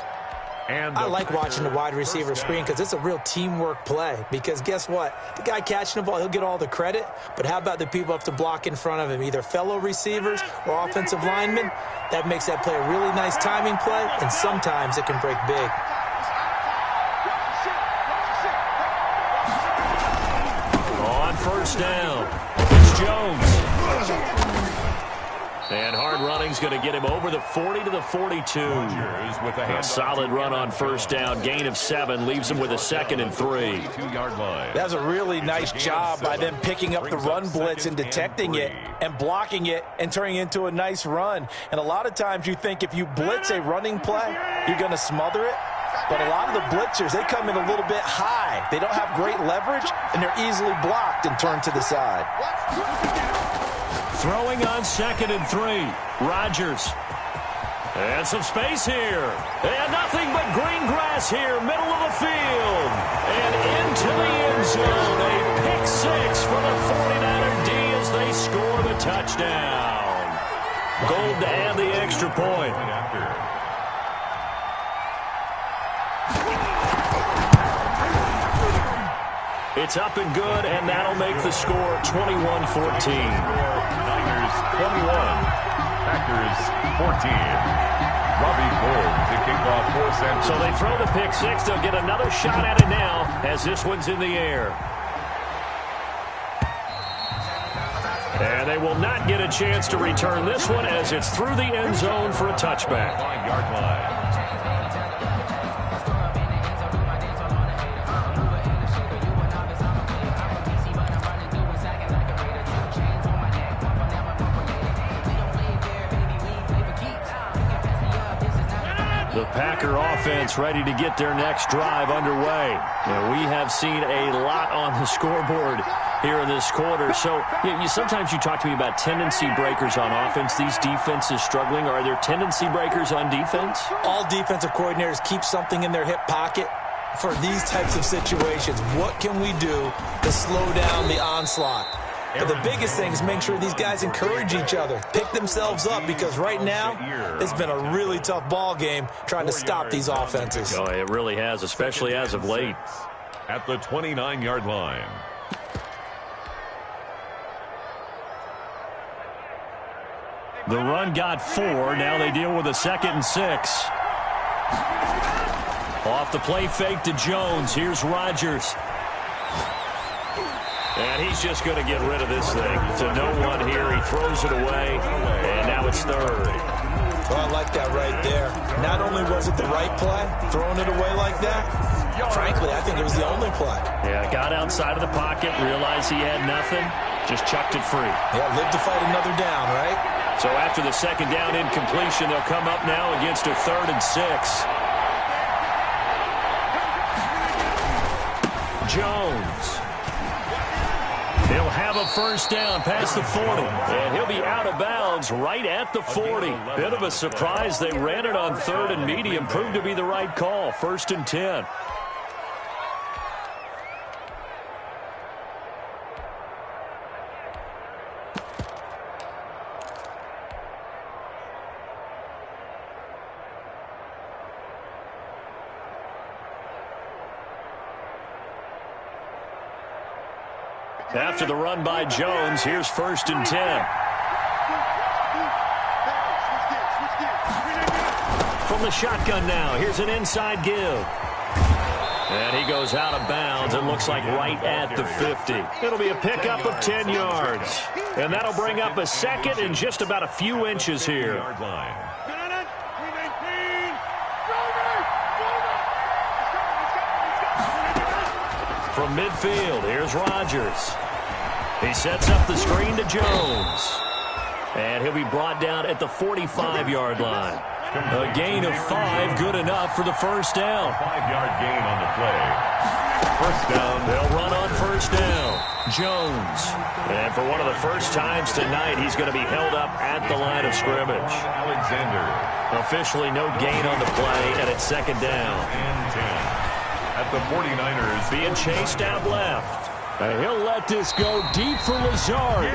And I like watching the wide receiver screen because it's a real teamwork play. Because guess what? The guy catching the ball, he'll get all the credit. But how about the people up to block in front of him, either fellow receivers or offensive linemen? That makes that play a really nice timing play, and sometimes it can break big. On 1st down, it's Jones. And hard running's going to get him over the 40 to the 42. A solid run on 1st down. Gain of 7 leaves him with a 2nd and 3. 2-yard line. That's a really nice job by them picking up the run blitz and detecting it and blocking it and turning it into a nice run. And a lot of times you think if you blitz a running play, you're going to smother it. But a lot of the blitzers, they come in a little bit high. They don't have great leverage, and they're easily blocked and turned to the side. Throwing on 2nd and 3. Rodgers. And some space here. And nothing but green grass here, middle of the field. And into the end zone. A pick 6 for the 49er D as they score the touchdown. Gold to add the extra point. It's up and good, and that'll make the score 21-14. Niners 21, Packers 14. Robbie Gould to kick off for San Francisco. So they throw the pick 6. They'll get another shot at it now as this one's in the air. And they will not get a chance to return this one as it's through the end zone for a touchback. 5-yard line. The Packer offense ready to get their next drive underway. And we have seen a lot on the scoreboard here in this quarter. So sometimes you talk to me about tendency breakers on offense. These defenses struggling. Are there tendency breakers on defense? All defensive coordinators keep something in their hip pocket for these types of situations. What can we do to slow down the onslaught? But the biggest thing is make sure these guys encourage each other, pick themselves up, because right now it's been a really tough ball game trying to stop these offenses. Oh, it really has, especially as of late. At the 29-yard line. The run got 4. Now they deal with a 2nd and 6. Off the play fake to Jones. Here's Rodgers. And he's just going to get rid of this thing. To no one here. He throws it away. And now it's 3rd. Well, I like that right there. Not only was it the right play, throwing it away like that, frankly, I think it was the only play. Yeah, got outside of the pocket, realized he had nothing, just chucked it free. Yeah, live to fight another down, right? So after the 2nd down incompletion, they'll come up now against a 3rd and 6. Jones. He'll have a first down past the 40, and he'll be out of bounds right at the 40. Bit of a surprise. They ran it on 3rd and medium. Proved to be the right call. 1st and 10. After the run by Jones, here's 1st and 10. From the shotgun now, here's an inside give. And he goes out of bounds. It looks like right at the 50. It'll be a pickup of 10 yards. And that'll bring up a 2nd and just about a few inches here. From midfield, here's Rodgers. He sets up the screen to Jones. And he'll be brought down at the 45-yard line. A gain of 5, good enough for the first down. 5-yard gain on the play. First down. They'll run on first down. Jones. And for one of the first times tonight, he's going to be held up at the line of scrimmage. Alexander. Officially no gain on the play, and it's 2nd down. And 10. At the 49ers. Being chased out left. And he'll let this go deep for Lazard.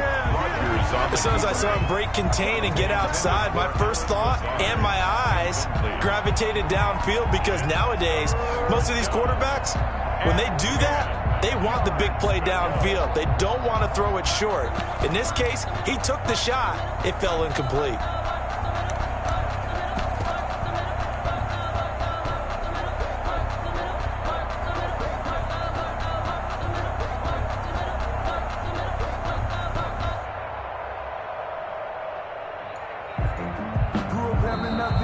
As soon as I saw him break contain and get outside, my first thought and my eyes gravitated downfield, because nowadays, most of these quarterbacks, when they do that, they want the big play downfield. They don't want to throw it short. In this case, he took the shot. It fell incomplete.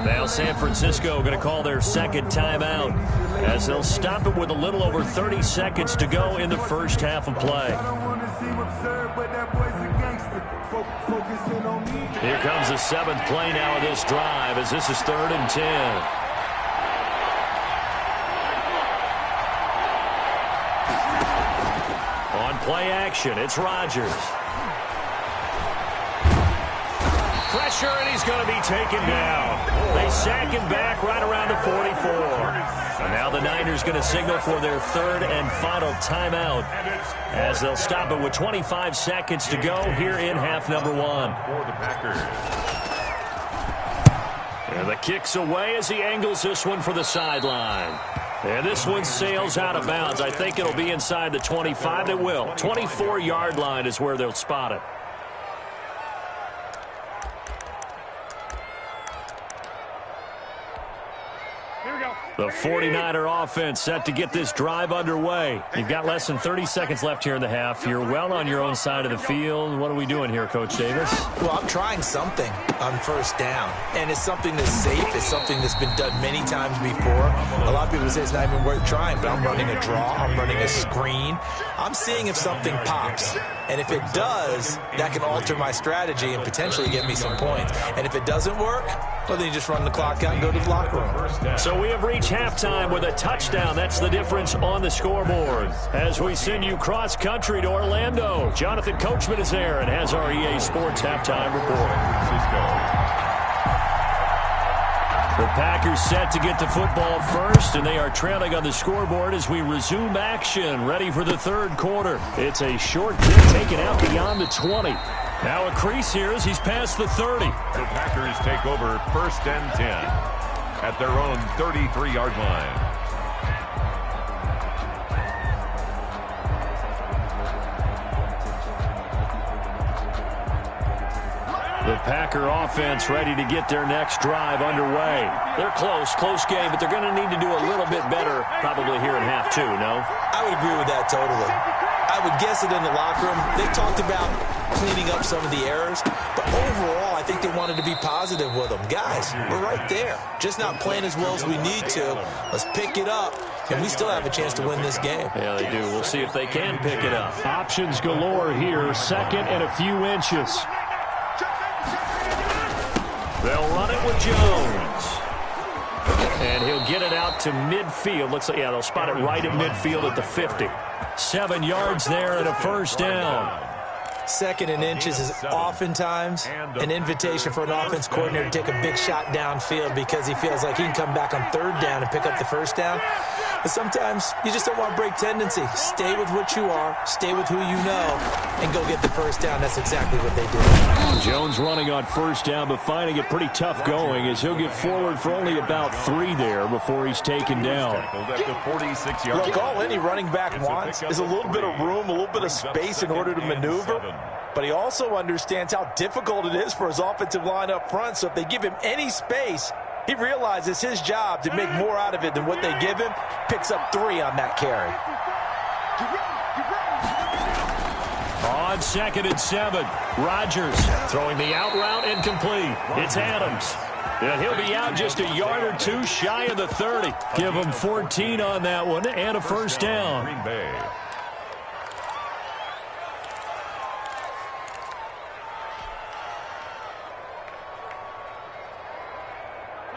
Now San Francisco going to call their 2nd timeout as they'll stop it with a little over 30 seconds to go in the first half of play. Here comes the 7th play now of this drive as this is 3rd and 10. On play action, it's Rodgers. pressure, and he's going to be taken down. They sack him back right around the 44. And now the Niners going to signal for their third and final timeout as they'll stop it with 25 seconds to go here in half number one. For the Packers. And the kick's away as he angles this one for the sideline. And this one sails out of bounds. I think it'll be inside the 25. It will. 24-yard line is where they'll spot it. The 49er offense set to get this drive underway. You've got less than 30 seconds left here in the half. You're well on your own side of the field. What are we doing here, Coach Davis? Well, I'm trying something on first down, and it's something that's safe. It's something that's been done many times before. A lot of people say it's not even worth trying, but I'm running a draw. I'm running a screen. I'm seeing if something pops, and if it does, that can alter my strategy and potentially get me some points. And if it doesn't work, well, then you just run the clock out and go to the locker room. So we have reached halftime with a touchdown. That's the difference on the scoreboard. As we send you cross-country to Orlando, Jonathan Coachman is there and has our EA Sports halftime report. The Packers set to get the football first, and they are trailing on the scoreboard as we resume action, ready for the third quarter. It's a short kick taken out beyond the 20. Now a crease here as he's past the 30. The Packers take over first and 10 at their own 33-yard line. The Packer offense ready to get their next drive underway. They're close game, but they're going to need to do a little bit better probably here in half two, no? I would agree with that totally. I would guess it in the locker room. They've talked about cleaning up some of the errors, but overall, I think they wanted to be positive with them. Guys, we're right there. Just not playing as well as we need to. Let's pick it up, and we still have a chance to win this game. Yeah, they do. We'll see if they can pick it up. Options galore here, second and a few inches. They'll run it with Jones. And he'll get it out to midfield. Looks like, yeah, they'll spot it right at midfield at the 50. 7 yards there and a first down. Second and inches is oftentimes an invitation for an offense coordinator to take a big shot downfield because he feels like he can come back on third down and pick up the first down. But sometimes you just don't want to break tendency. Stay with what you are, stay with who you know, and go get the first down. That's exactly what they did. Jones running on first down, but finding it pretty tough going as he'll get forward for only about 3 there before he's taken down. Look, all any running back wants is a little bit of room, a little bit of space in order to maneuver. But he also understands how difficult it is for his offensive line up front. So if they give him any space, he realizes his job to make more out of it than what they give him. Picks up 3 on that carry. On 2nd and 7, Rodgers throwing the out route incomplete. It's Adams. And he'll be out just a yard or 2 shy of the 30. Give him 14 on that one and a first down. Green Bay.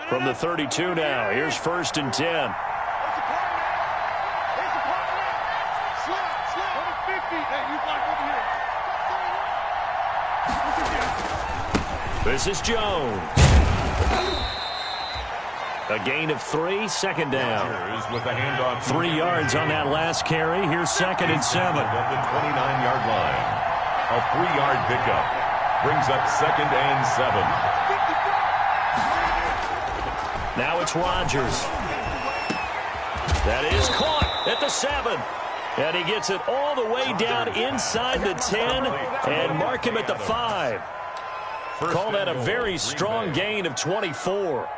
From the 32 now, here's 1st and 10. This is Jones. A gain of 3, second down. With the handoff 3 yards on that last carry. Here's 2nd and 7. At the 29-yard line. A 3-yard pickup brings up 2nd and 7. Now it's Rodgers. That is caught at the 7. And he gets it all the way down inside the 10 and mark him at the 5. Call that a very strong gain of 24.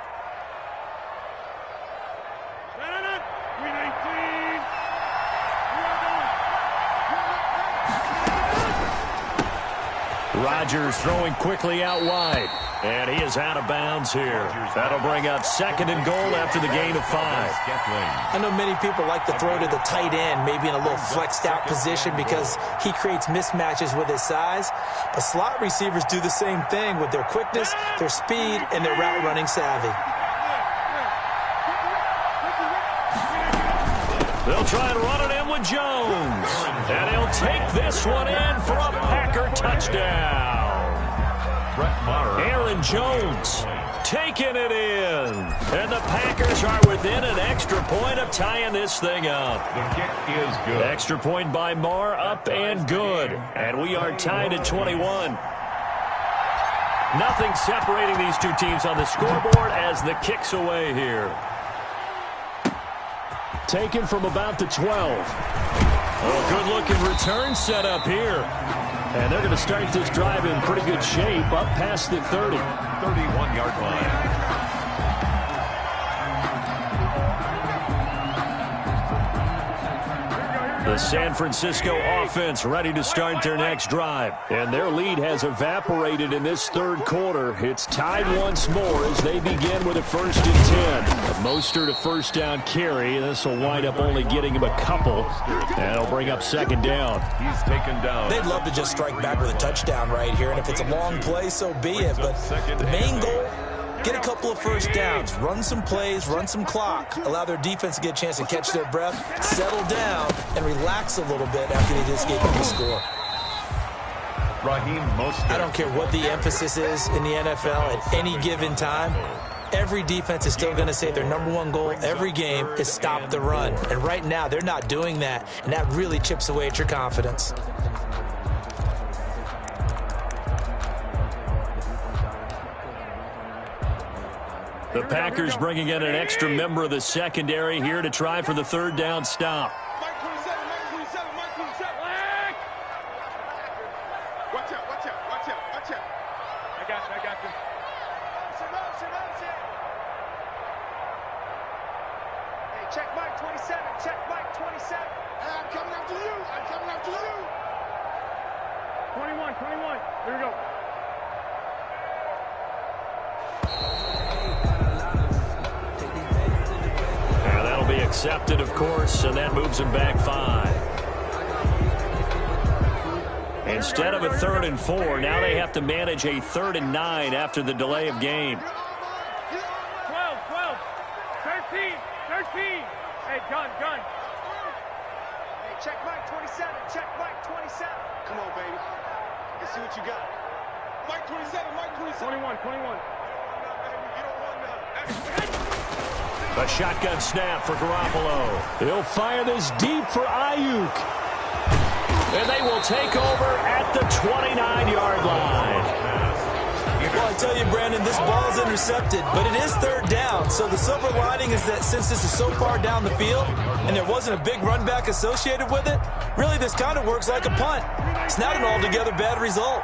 Rodgers throwing quickly out wide. And he is out of bounds here. That'll bring up 2nd and goal after the gain of 5. I know many people like to throw to the tight end, maybe in a little flexed out position because he creates mismatches with his size. But slot receivers do the same thing with their quickness, their speed, and their route running savvy. They'll try and run it in with Jones. And he'll take this one in for a Packer touchdown. Brett Maher. Aaron Jones taking it in. And the Packers are within an extra point of tying this thing up. The kick is good. Extra point by Maher, up and good. And we are tied at 21. Nothing separating these two teams on the scoreboard as the kick's away here. Taken from about the 12. Oh, good-looking return set up here. And they're going to start this drive in pretty good shape, up past the 30. 31-yard line. The San Francisco offense ready to start their next drive. And their lead has evaporated in this third quarter. It's tied once more as they begin with a 1st and 10. Mostert a first down carry. This will wind up only getting him a couple. And it'll bring up 2nd down. He's taken down. They'd love to just strike back with a touchdown right here. And if it's a long play, so be it. But the main goal, get a couple of first downs, run some plays, run some clock, allow their defense to get a chance to catch their breath, settle down, and relax a little bit after they just gave up the score. Raheem Mostert. I don't care what the emphasis is in the NFL at any given time. Every defense is still going to say their #1 goal every game is stop the run. And right now, they're not doing that, and that really chips away at your confidence. The Packers bringing in an extra member of the secondary here to try for the 3rd down stop. Mike 27, Mike 27, Mike 27. Watch out, watch out, watch out, watch out. I got you, I got you. Hey, check Mike 27, check Mike 27. Hey, I'm coming after you, I'm coming after you. 21, 21, here we go. Be accepted, of course, and that moves him back 5. Instead of a 3rd and 4, now they have to manage a 3rd and 9 after the delay of game. 12, 13, 13. Hey, gun. Hey, check Mike 27, check Mike 27. Come on, baby. Let's see what you got. Mike 27, Mike 27. 21. A shotgun snap for Garoppolo. He'll fire this deep for Ayuk. And they will take over at the 29-yard line. Well, I tell you, Brandon, this ball is intercepted, but it is 3rd down. So the silver lining is that since this is so far down the field and there wasn't a big run back associated with it, really this kind of works like a punt. It's not an altogether bad result.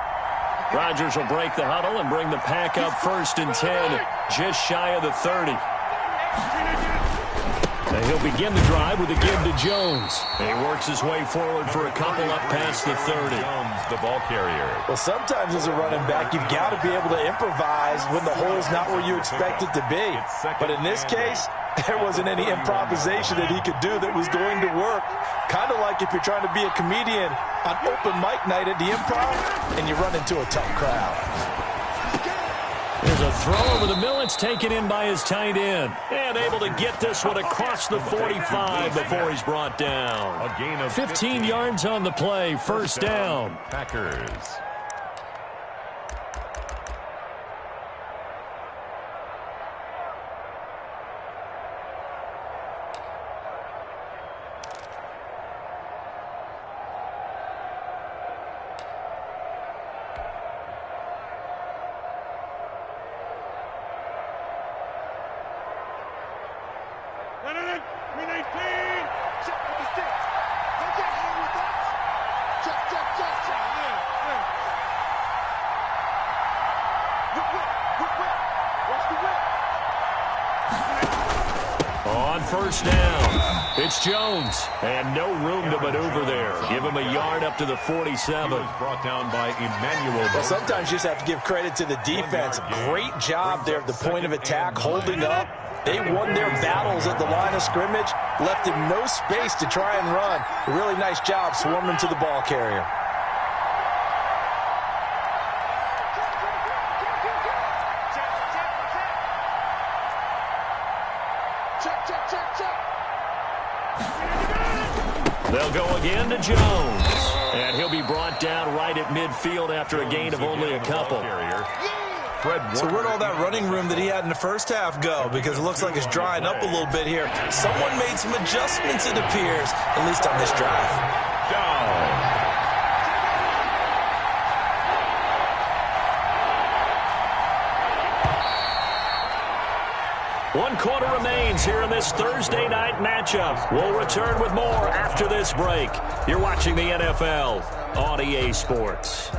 Rodgers will break the huddle and bring the Pack up 1st and 10, just shy of the 30. And he'll begin the drive with a give to Jones. And he works his way forward for a couple up past the 30. Jones, the ball carrier. Well, sometimes as a running back, you've got to be able to improvise when the hole's not where you expect it to be. But in this case, there wasn't any improvisation that he could do that was going to work. Kind of like if you're trying to be a comedian on open mic night at the Improv and you run into a tough crowd. There's a throw over the middle. It's taken in by his tight end. And able to get this one across the 45 before he's brought down. A gain of 15 yards on the play. 1st down. Packers. On 1st down, it's Jones, and no room to maneuver there. Give him a yard up to the 47. Brought down by Emmanuel. Well, sometimes you just have to give credit to the defense. Great job there at the point of attack, holding up. They won their battles at the line of scrimmage, left him no space to try and run. A really nice job swarming to the ball carrier. They'll go again to Jones. And he'll be brought down right at midfield after a gain of only a couple. So where'd all that running room that he had in the first half go? Because it looks like it's drying up a little bit here. Someone made some adjustments, it appears, at least on this drive. Down. One quarter remains here in this Thursday night matchup. We'll return with more after this break. You're watching the NFL on EA Sports.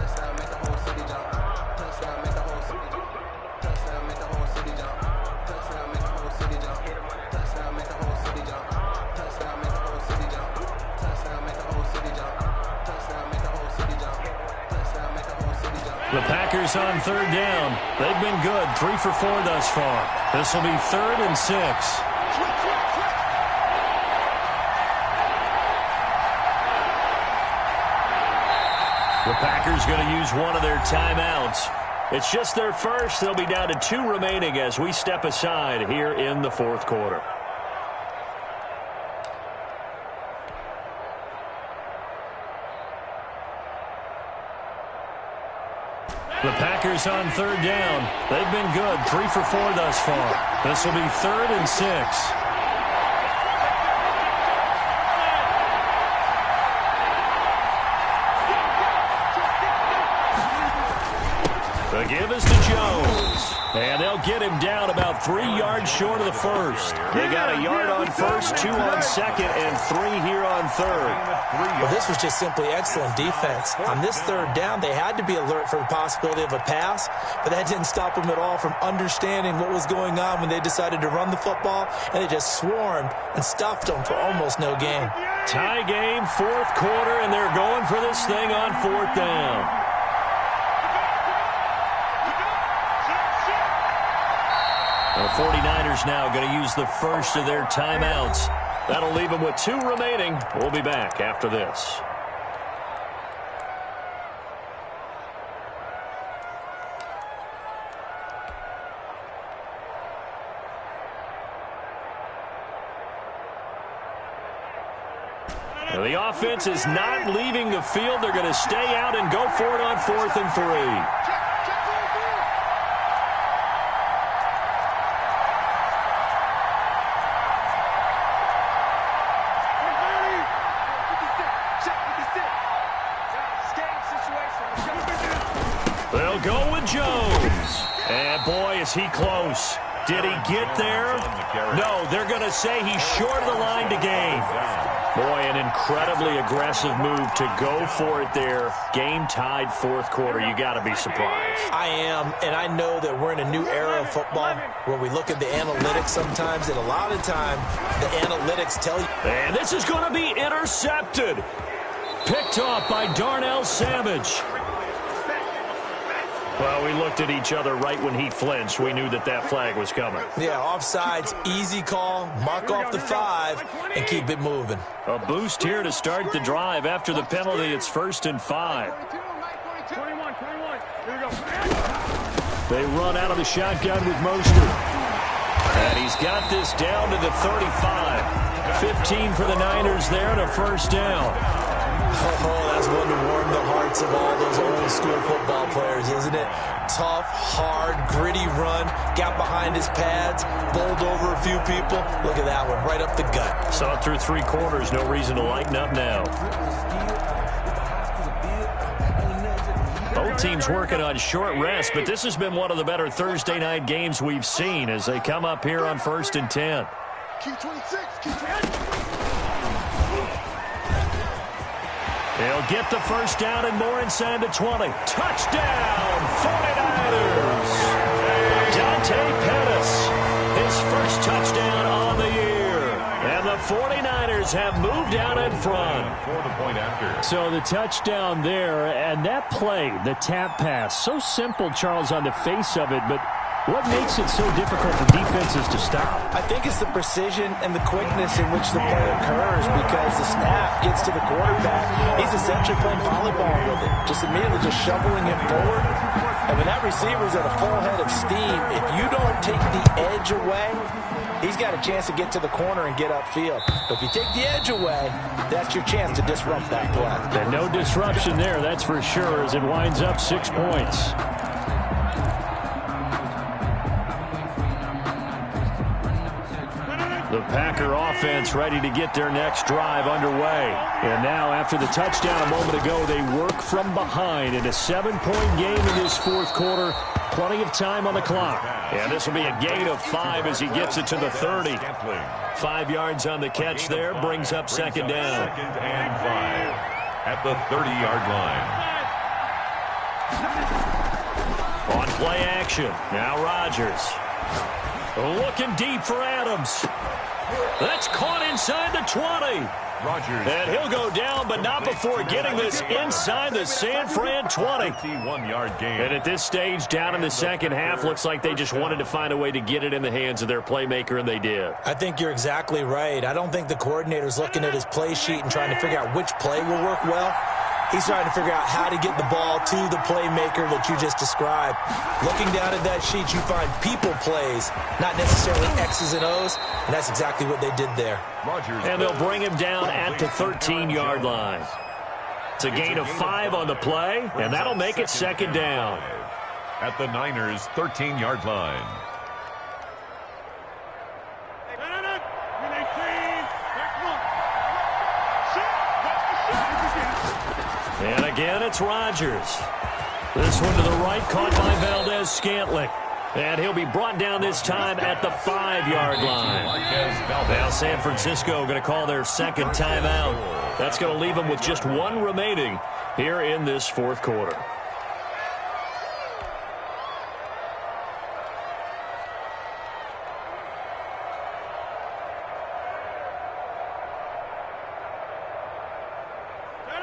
The Packers on third down. They've been good, 3 for 4 thus far. This will be 3rd and 6. The Packers going to use one of their timeouts. It's just their first. They'll be down to 2 remaining as we step aside here in the 4th quarter. The Packers on third down. They've been good, 3 for 4 thus far. This will be 3rd and 6. The give is to Jones. And they'll get him down about 3 yards short of the first. They got a yard on first, 2 on second, and 3 here on third. Well, this was just simply excellent defense. On this third down, they had to be alert for the possibility of a pass, but that didn't stop them at all from understanding what was going on when they decided to run the football, and they just swarmed and stuffed them for almost no gain. Tie game, 4th quarter, and they're going for this thing on 4th down. The 49ers now going to use the first of their timeouts. That'll leave them with 2 remaining. We'll be back after this. The offense is not leaving the field. They're going to stay out and go for it on 4th and 3. They'll go with Jones. And boy, is he close. Did he get there? No, they're going to say he's short of the line to gain. Boy, an incredibly aggressive move to go for it there. Game tied 4th quarter. You got to be surprised. I am, and I know that we're in a new era of football where we look at the analytics sometimes, and a lot of time the analytics tell you. And this is going to be intercepted. Picked off by Darnell Savage. Well, we looked at each other right when he flinched. We knew that that flag was coming. Yeah, offsides, easy call, mark off the 5, and keep it moving. A boost here to start the drive. After the penalty, it's 1st and 5. They run out of the shotgun with Mostert. And he's got this down to the 35. 15 for the Niners there and a 1st down. Oh, that's one to warm the hearts of all those old school football players, isn't it? Tough, hard, gritty run, got behind his pads, bowled over a few people. Look at that one, right up the gut. Saw it through 3 quarters, no reason to lighten up now. Both teams working on short rest, but this has been one of the better Thursday night games we've seen as they come up here on 1st and 10. They'll get the 1st down and more inside the 20. Touchdown, 49ers! Dante Pettis, his first touchdown on the year. And the 49ers have moved out in front. For the point after. So the touchdown there, and that play, the tap pass, so simple, Charles, on the face of it, but what makes it so difficult for defenses to stop? I think it's the precision and the quickness in which the play occurs because the snap gets to the quarterback. He's essentially playing volleyball with it, just immediately just shoveling it forward. And when that receiver's at a full head of steam, if you don't take the edge away, he's got a chance to get to the corner and get upfield. But if you take the edge away, that's your chance to disrupt that play. And no disruption there, that's for sure, as it winds up 6 points. The Packer offense ready to get their next drive underway. And now, after the touchdown a moment ago, they work from behind in a 7-point game in this fourth quarter. Plenty of time on the clock. And this will be a gain of 5 as he gets it to the 30. 5 yards on the catch there, brings up second down. Second and 5 at the 30-yard line. On play action, now Rodgers. Looking deep for Adams. That's caught inside the 20. Rodgers. And he'll go down, but not before getting this inside the San Fran 20. 51-yard gain. And at this stage, down in the second half, looks like they just wanted to find a way to get it in the hands of their playmaker, and they did. I think you're exactly right. I don't think the coordinator's looking at his play sheet and trying to figure out which play will work well. He's trying to figure out how to get the ball to the playmaker that you just described. Looking down at that sheet, you find people plays, not necessarily X's and O's, and that's exactly what they did there. And they'll bring him down at the 13-yard line. It's a gain of 5 on the play, and that'll make it second down. At the Niners' 13-yard line. And again, it's Rodgers. This one to the right, caught by Valdez-Scantling. And he'll be brought down this time at the 5-yard line. Now San Francisco going to call their second timeout. That's going to leave them with just 1 remaining here in this fourth quarter.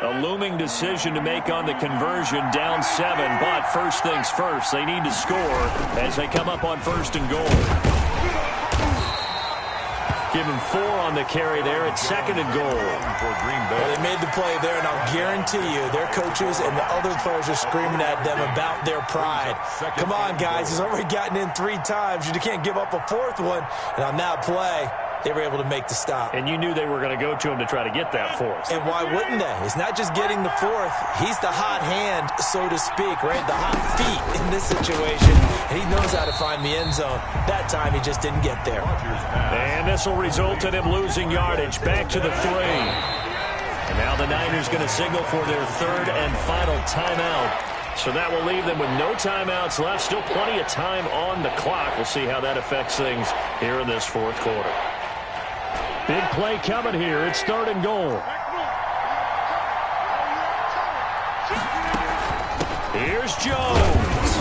A looming decision to make on the conversion, down 7, but first things first, they need to score as they come up on first and goal. Give him 4 on the carry there at second and goal. Well, they made the play there, and I'll guarantee you their coaches and the other players are screaming at them about their pride. Come on, guys, he's already gotten in 3 times. You can't give up a 4th one, and on that play, they were able to make the stop. And you knew they were going to go to him to try to get that 4th. And why wouldn't they? It's not just getting the 4th. He's the hot hand, so to speak, right? The hot feet in this situation. And he knows how to find the end zone. That time, he just didn't get there. And this will result in him losing yardage. Back to the 3. And now the Niners going to signal for their 3rd and final timeout. So that will leave them with no timeouts left. Still plenty of time on the clock. We'll see how that affects things here in this fourth quarter. Big play coming here. It's 3rd and goal. Here's Jones.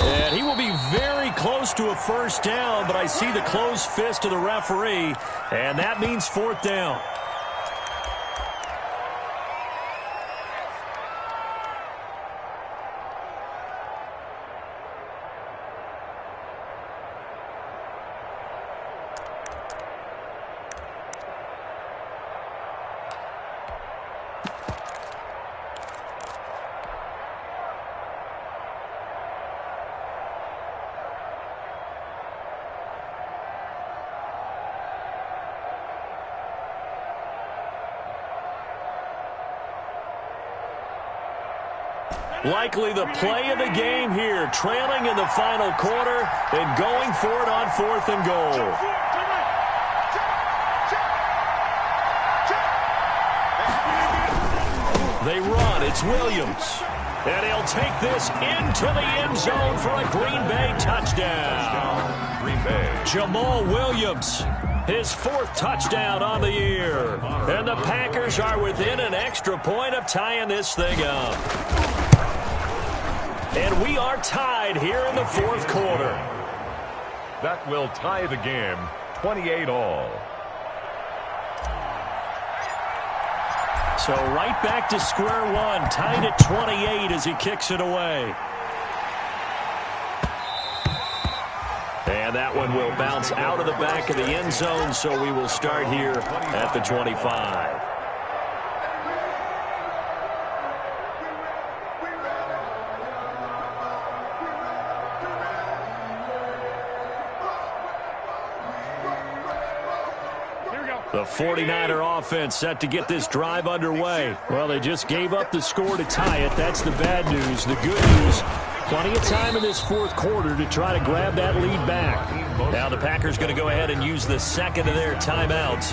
And he will be very close to a first down, but I see the closed fist of the referee, and that means 4th down. Likely the play of the game here, trailing in the final quarter and going for it on 4th and goal. They run, it's Williams. And he'll take this into the end zone for a Green Bay touchdown. Green Bay. Jamal Williams, his 4th touchdown on the year. And the Packers are within an extra point of tying this thing up. And we are tied here in the fourth quarter. That will tie the game, 28-all. So right back to square one, tied at 28 as he kicks it away. And that one will bounce out of the back of the end zone, so we will start here at the 25. The 49er offense set to get this drive underway. Well, they just gave up the score to tie it. That's the bad news. The good news, plenty of time in this fourth quarter to try to grab that lead back. Now the Packers going to go ahead and use the second of their timeouts.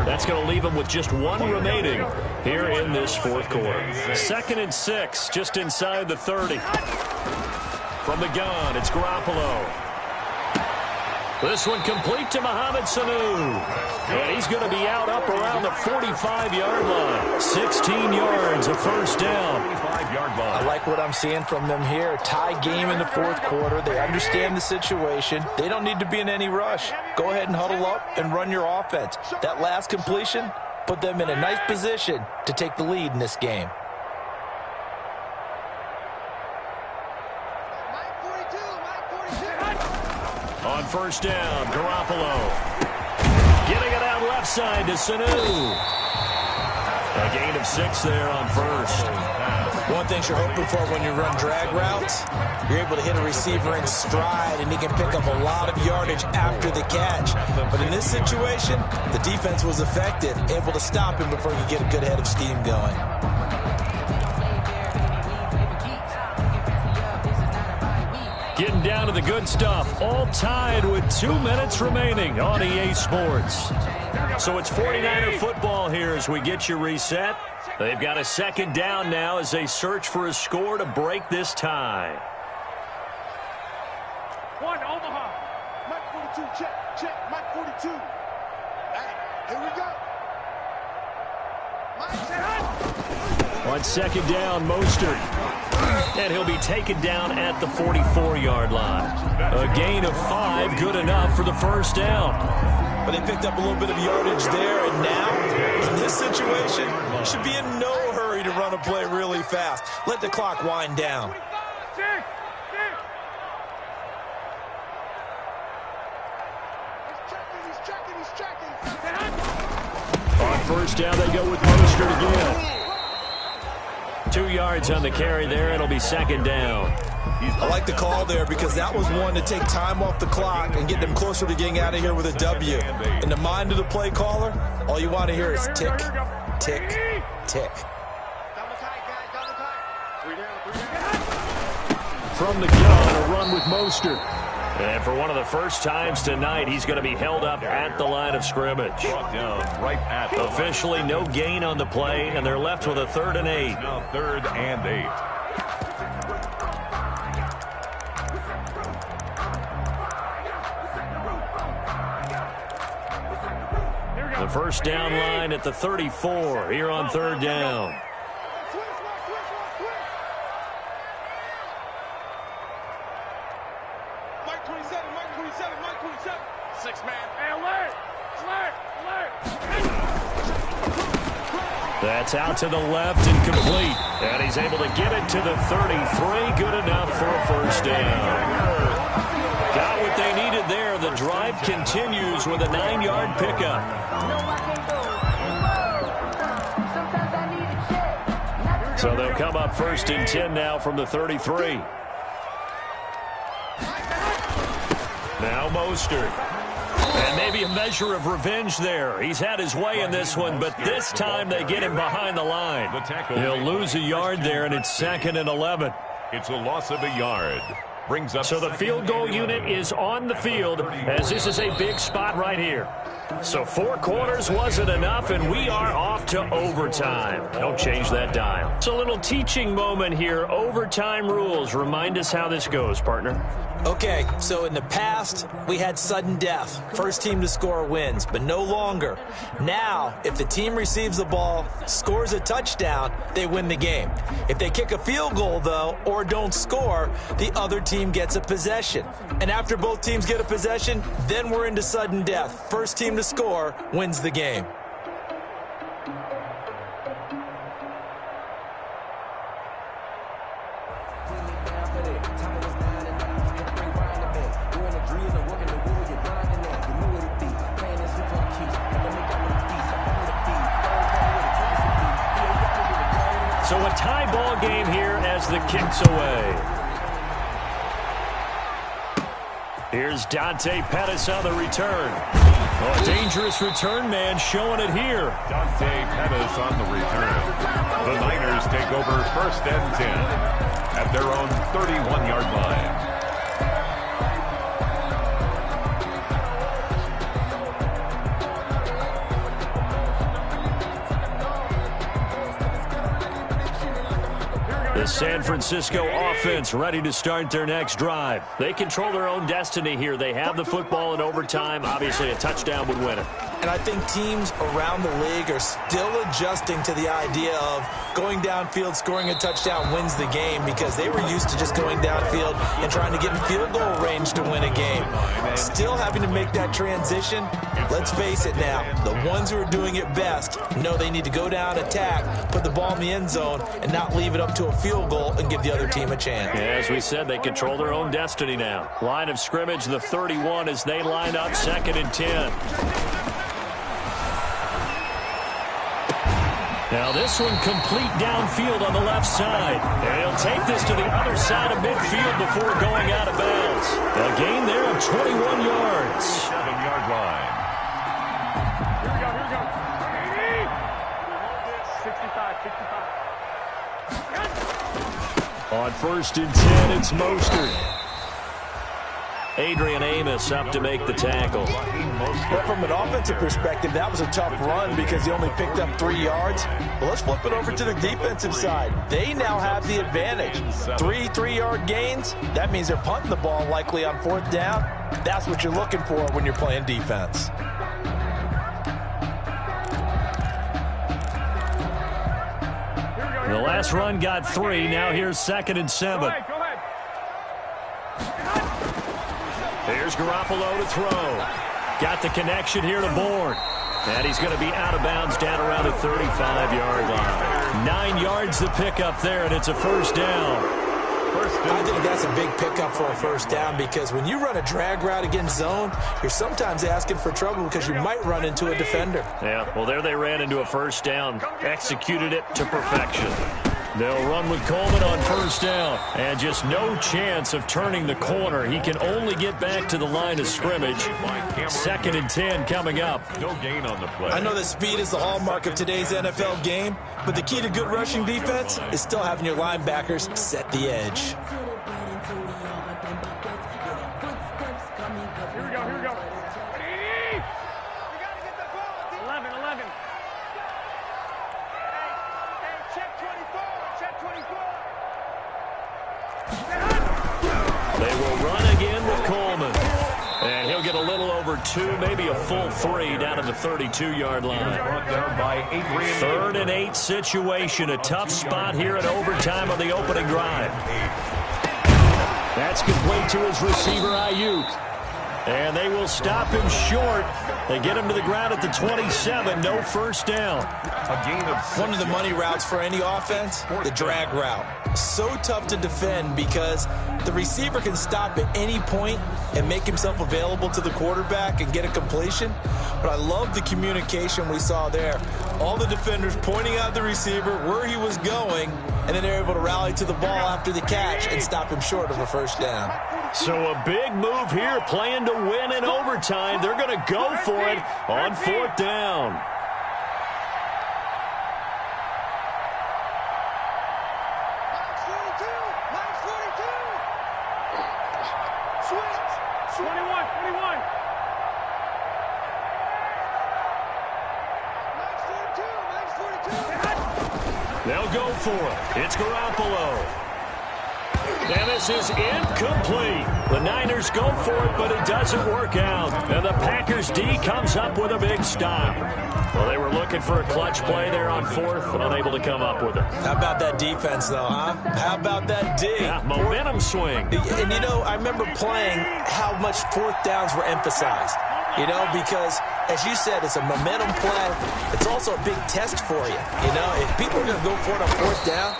That's going to leave them with just one remaining here in this fourth quarter. 2nd and 6, just inside the 30. From the gun, it's Garoppolo. This one complete to Mohamed Sanu. And he's going to be out up around the 45-yard line. 16 yards, a first down. I like what I'm seeing from them here. Tie game in the fourth quarter. They understand the situation. They don't need to be in any rush. Go ahead and huddle up and run your offense. That last completion put them in a nice position to take the lead in this game. On first down, Garoppolo. Getting it out left side to Sanu. A gain of 6 there on first. One thing you're hoping for when you run drag routes, you're able to hit a receiver in stride, and he can pick up a lot of yardage after the catch. But in this situation, the defense was effective, able to stop him before he could get a good head of steam going. Getting down to the good stuff. All tied with 2 minutes remaining on EA Sports. So it's 49er football here as we get you reset. They've got a second down now as they search for a score to break this tie. One, Omaha. Mike 42, check, Mike 42. Hey, here we go. On second down, Mostert. And he'll be taken down at the 44-yard line. A gain of 5, good enough for the first down. But they picked up a little bit of yardage there, and now, in this situation, should be in no hurry to run a play really fast. Let the clock wind down. On first down, they go with Mostert again. 2 yards on the carry there. It'll be second down. I like the call there because that was one to take time off the clock and get them closer to getting out of here with a W. In the mind of the play caller, all you want to hear is tick, tick, tick. From the gun, a run with Mostert. And for one of the first times tonight, he's going to be held up at the line of scrimmage. Officially no gain on the play, and they're left with a 3rd and 8. Now 3rd and 8. The first down line at the 34 here on 3rd down. Mike 27. 6-man. Hey, alert! That's out to the left and complete. And he's able to get it to the 33. Good enough for a first down. Got what they needed there. The drive continues with a 9-yard pickup. So they'll come up 1st and 10 now from the 33. Now Mostert. And maybe a measure of revenge there. He's had his way in this one, but this time they get him behind the line. He'll lose a yard there, and it's 2nd and 11. It's a loss of a yard. Brings up so the field goal unit is on the field, as this is a big spot right here. So 4 quarters wasn't enough, and we are off to overtime. Don't change that dial. It's a little teaching moment here. Overtime rules. Remind us how this goes, partner. Okay, so in the past, we had sudden death. First team to score wins, but no longer. Now, if the team receives the ball, scores a touchdown, they win the game. If they kick a field goal, though, or don't score, the other team gets a possession. And after both teams get a possession, then we're into sudden death. First team to score wins the game. So a tie ball game here as the kick's away. Here's Dante Pettis on the return. Oh, a dangerous return man showing it here. Dante Pettis on the return. The Niners take over 1st and 10 at their own 31-yard line. The San Francisco offense ready to start their next drive. They control their own destiny here. They have the football in overtime. Obviously, a touchdown would win it. And I think teams around the league are still adjusting to the idea of going downfield, scoring a touchdown wins the game, because they were used to just going downfield and trying to get in field goal range to win a game. Still having to make that transition. Let's face it now, the ones who are doing it best know they need to go down, attack, put the ball in the end zone, and not leave it up to a field goal and give the other team a chance. Yeah, as we said, they control their own destiny now. Line of scrimmage, the 31, as they line up 2nd and 10. Now this one complete downfield on the left side. And he'll take this to the other side of midfield before going out of bounds. A gain there of 21 yards. 7-yard line. Here we go. 65. On 1st and 10, it's Mostert. Adrian Amos up to make the tackle. But from an offensive perspective, that was a tough run because he only picked up 3 yards. Well, let's flip it over to the defensive side. They now have the advantage. 3 3-yard gains. That means they're punting the ball likely on 4th down. That's what you're looking for when you're playing defense. The last run got 3. Now here's 2nd and 7. Go ahead. Here's Garoppolo to throw. Got the connection here to Bourne. And he's going to be out of bounds down around the 35-yard line. 9 yards to pick up there, and it's a 1st down. I think that's a big pickup for a 1st down, because when you run a drag route against zone, you're sometimes asking for trouble because you might run into a defender. Yeah, well, there they ran into a 1st down. Executed it to perfection. They'll run with Coleman on 1st down. And just no chance of turning the corner. He can only get back to the line of scrimmage. 2nd and 10 coming up. No gain on the play. I know that speed is the hallmark of today's NFL game, but the key to good rushing defense is still having your linebackers set the edge. Here we go. 11. They will run again with Coleman. And he'll get a little over 2, maybe a full 3 down to the 32-yard line. Brought down by Adrian. 3rd and 8 situation. A tough spot here in overtime on the opening drive. That's complete to his receiver, Ayuk. And they will stop him short. They get him to the ground at the 27. No 1st down. A gain of one of the money routes for any offense, the drag route. So tough to defend because the receiver can stop at any point and make himself available to the quarterback and get a completion. But I love the communication we saw there. All the defenders pointing out the receiver, where he was going, and then they're able to rally to the ball after the catch and stop him short of a 1st down. So a big move here, playing to win in overtime. They're going to go for it on 4th down. They'll go for it. It's Garoppolo. And this is incomplete. The Niners go for it, but it doesn't work out. And the Packers D comes up with a big stop. Well, they were looking for a clutch play there on 4th, unable to come up with it. How about that defense, though, huh? How about that D? Yeah, momentum swing. And, you know, I remember playing how much 4th downs were emphasized. You know, because, as you said, it's a momentum play. It's also a big test for you. You know, if people are going to go for it on 4th down,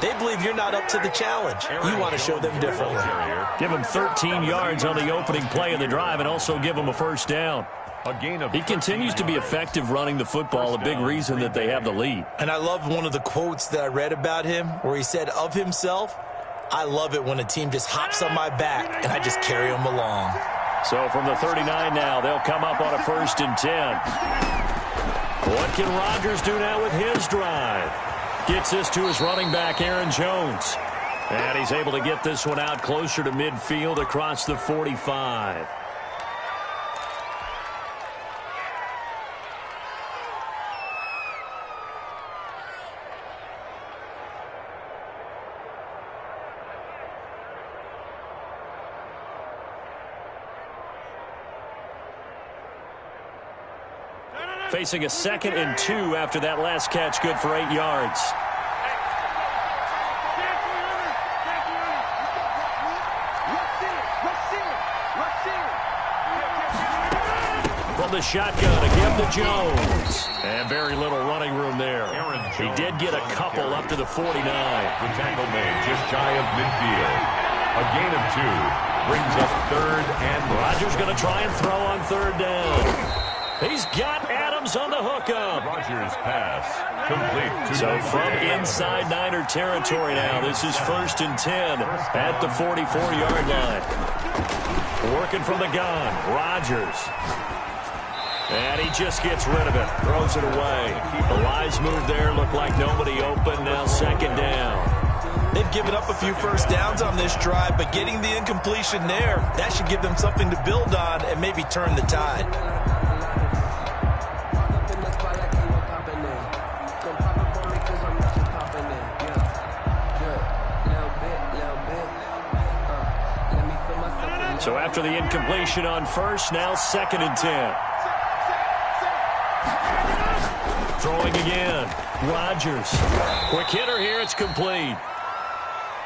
they believe you're not up to the challenge. You want to show them differently. Give them 13 yards on the opening play of the drive and also give them a 1st down. He continues to be effective running the football, a big reason that they have the lead. And I love one of the quotes that I read about him where he said of himself, I love it when a team just hops on my back and I just carry them along. So from the 39 now, they'll come up on a 1st and 10. What can Rodgers do now with his drive? Gets this to his running back, Aaron Jones. And he's able to get this one out closer to midfield across the 45. Facing a 2nd and 2 after that last catch, good for 8 yards. From the shotgun, a give to Jones. And very little running room there. He did get a couple up to the 49. The tackle made just shy of midfield. A gain of 2 brings up 3rd and Rodgers going to try and throw on 3rd down. He's got Adams on the hookup. Rodgers pass complete. So from inside Niner territory now, this is 1st and 10 at the 44-yard line. Working from the gun, Rodgers. And he just gets rid of it, throws it away. The wise move there, looked like nobody open, now 2nd down. They've given up a few first downs on this drive, but getting the incompletion there, that should give them something to build on and maybe turn the tide. So after the incompletion on 1st, now 2nd and 10. Throwing again. Rodgers. Quick hitter here. It's complete.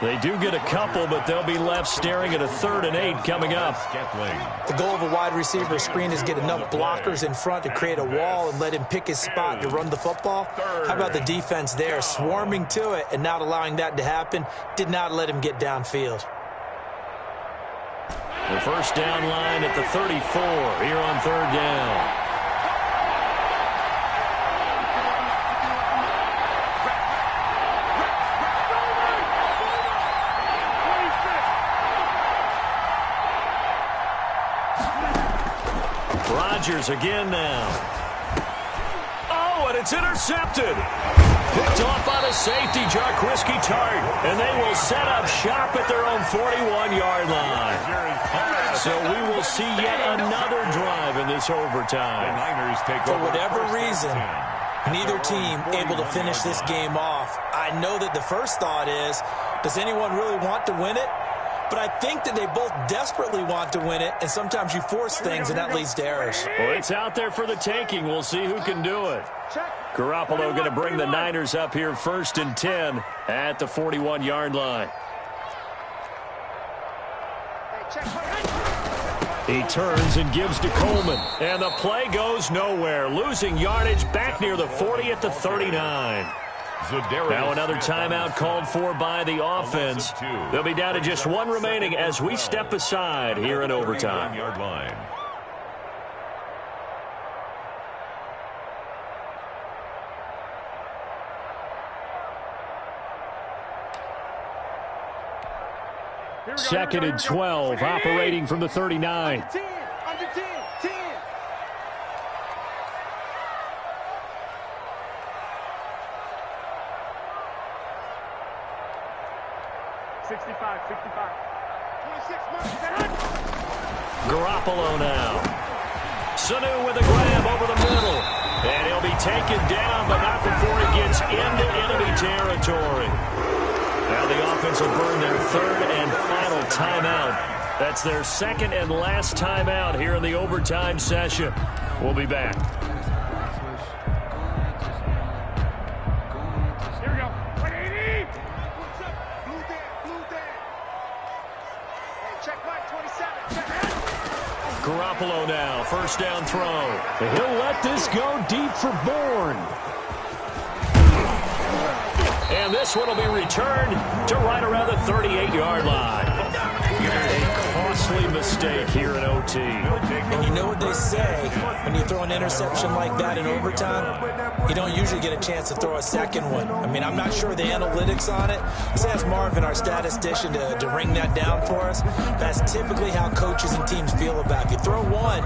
They do get a couple, but they'll be left staring at a 3rd and 8 coming up. The goal of a wide receiver screen is get enough blockers in front to create a wall and let him pick his spot to run the football. How about the defense there, swarming to it and not allowing that to happen? Did not let him get downfield. The first down line at the 34 here on 3rd down. Rodgers again now. Oh, and it's intercepted. Picked off by the safety, Jarquiski Tart. And they will set up shop at their own 41-yard line. So we will see yet another drive in this overtime. The Niners take For over whatever reason, neither team able to finish this game off. I know that the first thought is, does anyone really want to win it? But I think that they both desperately want to win it, and sometimes you force things, and that leads to errors. Well, it's out there for the taking. We'll see who can do it. Garoppolo going to bring the Niners up here 1st and 10 at the 41-yard line. He turns and gives to Coleman. And the play goes nowhere. Losing yardage back near the 40 at the 39. Now another timeout called for by the offense. They'll be down to just 1 remaining as we step aside here in overtime. Second and 12, operating from the 39. Under 10, 10. 65. 26 months. Garoppolo now. Sanu with a grab over the middle. And he'll be taken down, but not before he gets into enemy territory. Now the offense will burn their 3rd and final timeout. That's their 2nd and last timeout here in the overtime session. We'll be back. Here we go. 180. What's up? Blue Dan. Hey, check mark 27. Garoppolo now, first down throw. He'll let this go deep for Bourne. And this one will be returned to right around the 38-yard line. A costly mistake here in OT. And you know what they say, when you throw an interception like that in overtime, you don't usually get a chance to throw a second one. I mean, I'm not sure the analytics on it. Let's ask Marvin, our statistician, to ring that down for us. That's typically how coaches and teams feel about it. If you throw one,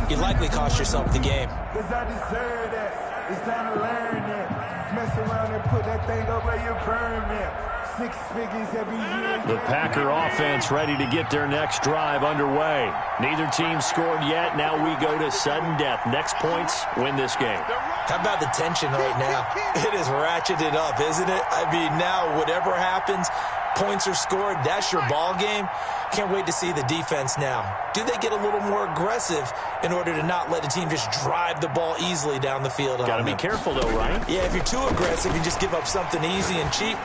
you likely cost yourself the game. Because I deserve that. It's time to learn that. Mess around and put that thing over your permit. 6 figures every year. The Packer offense ready to get their next drive underway. Neither team scored yet. Now we go to sudden death. Next points win this game. How about the tension right now? It is ratcheted up, isn't it? I mean, now whatever happens, points are scored, that's your ball game. Can't wait to see the defense now. Do they get a little more aggressive in order to not let the team just drive the ball easily down the field? Got to be careful, though, right? Yeah, if you're too aggressive, you just give up something easy and cheap.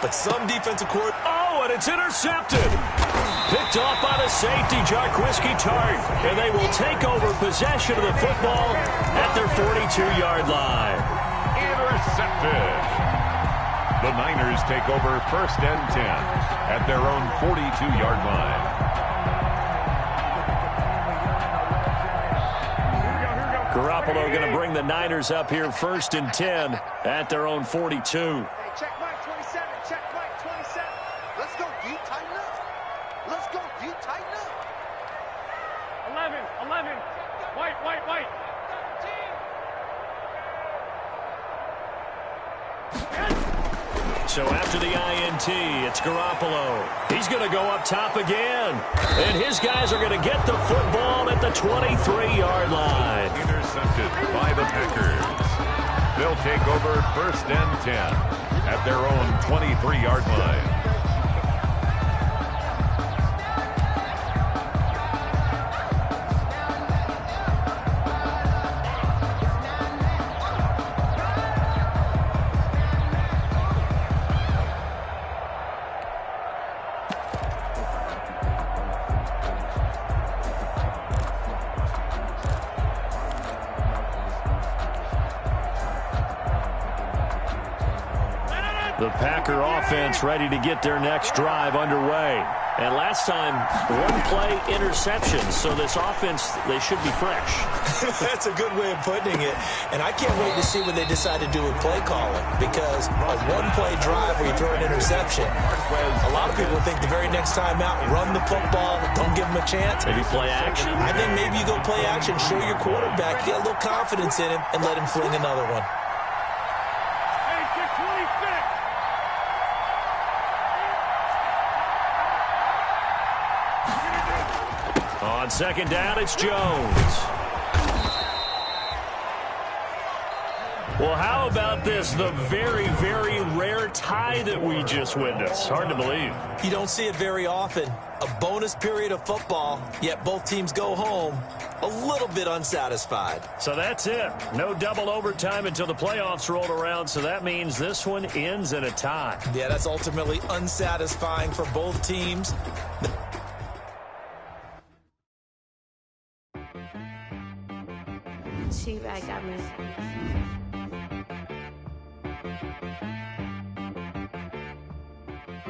But some defensive court... Oh, and it's intercepted. Picked off by the safety, Jarquiski Tart. And they will take over possession of the football at their 42-yard line. Intercepted. The Niners take over 1st and 10 at their own 42-yard line. Garoppolo going to bring the Niners up here 1st and 10 at their own 42. Hey, check Mike 27. Check Mike 27. Let's go deep, tighten up. Let's go deep, tighten up. 11. White. So after the INT, it's Garoppolo. He's going to go up top again. And his guys are going to get the football at the 23-yard line. Intercepted by the Packers. They'll take over 1st and 10 at their own 23-yard line. The Packer offense ready to get their next drive underway. And last time, one play interception. So this offense, they should be fresh. That's a good way of putting it. And I can't wait to see what they decide to do with play calling. Because a one-play drive where you throw an interception, a lot of people think the very next time out, run the football, don't give them a chance. Maybe play action? I think maybe you go play action, show your quarterback, get a little confidence in him, and let him fling another one. On 2nd down, it's Jones. Well, how about this? The very, very rare tie that we just witnessed. Hard to believe. You don't see it very often. A bonus period of football, yet both teams go home a little bit unsatisfied. So that's it. No double overtime until the playoffs rolled around, so that means this one ends in a tie. Yeah, that's ultimately unsatisfying for both teams. T-Bag got me.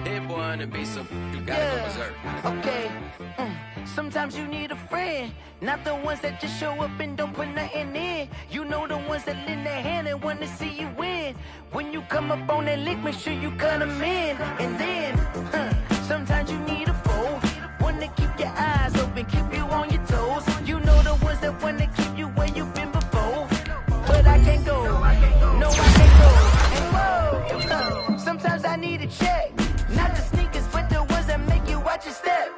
Hit boy on the beat, so you gotta go berserk. Okay. Sometimes you need a friend, not the ones that just show up and don't put nothing in. You know the ones that lend their hand and want to see you win. When you come up on that lick, make sure you cut them in. And then, sometimes you need a foe, one to keep your eyes open, keep you on your toes. You know the ones that want to keep you where you've been before. But I can't go, no I can't go. And whoa, sometimes I need a check. Not the sneakers, but the ones that make you watch your step.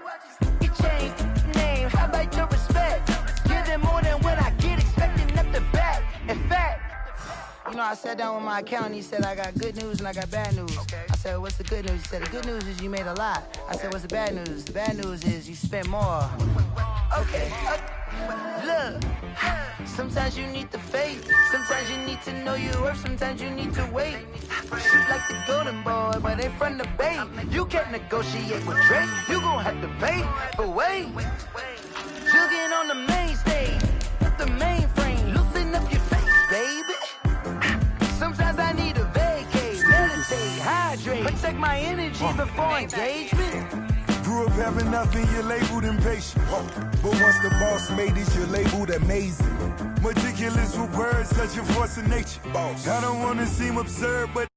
You change name, how about your respect? Give them more than what I get, expecting up the back. In fact, you know, I sat down with my accountant. He said, I got good news and I got bad news. Okay. I said, what's the good news? He said, the good news is you made a lot. I said, what's the bad news? The bad news is you spent more. Okay. Look, sometimes you need the faith. Sometimes you need to know your worth. Sometimes you need to wait. Shoot like the golden boy, but ain't from the bay. You can't negotiate with Drake. You gon' have to pay. But wait, jugging on the main stage, the mainframe, loosen up your face, baby. Sometimes I need a vacate, meditate, hydrate, protect my energy before engagement. Grew up having nothing, you're labeled impatient. But once the boss made it, you're labeled amazing. Meticulous with words, such a force of nature. I don't wanna seem absurd, but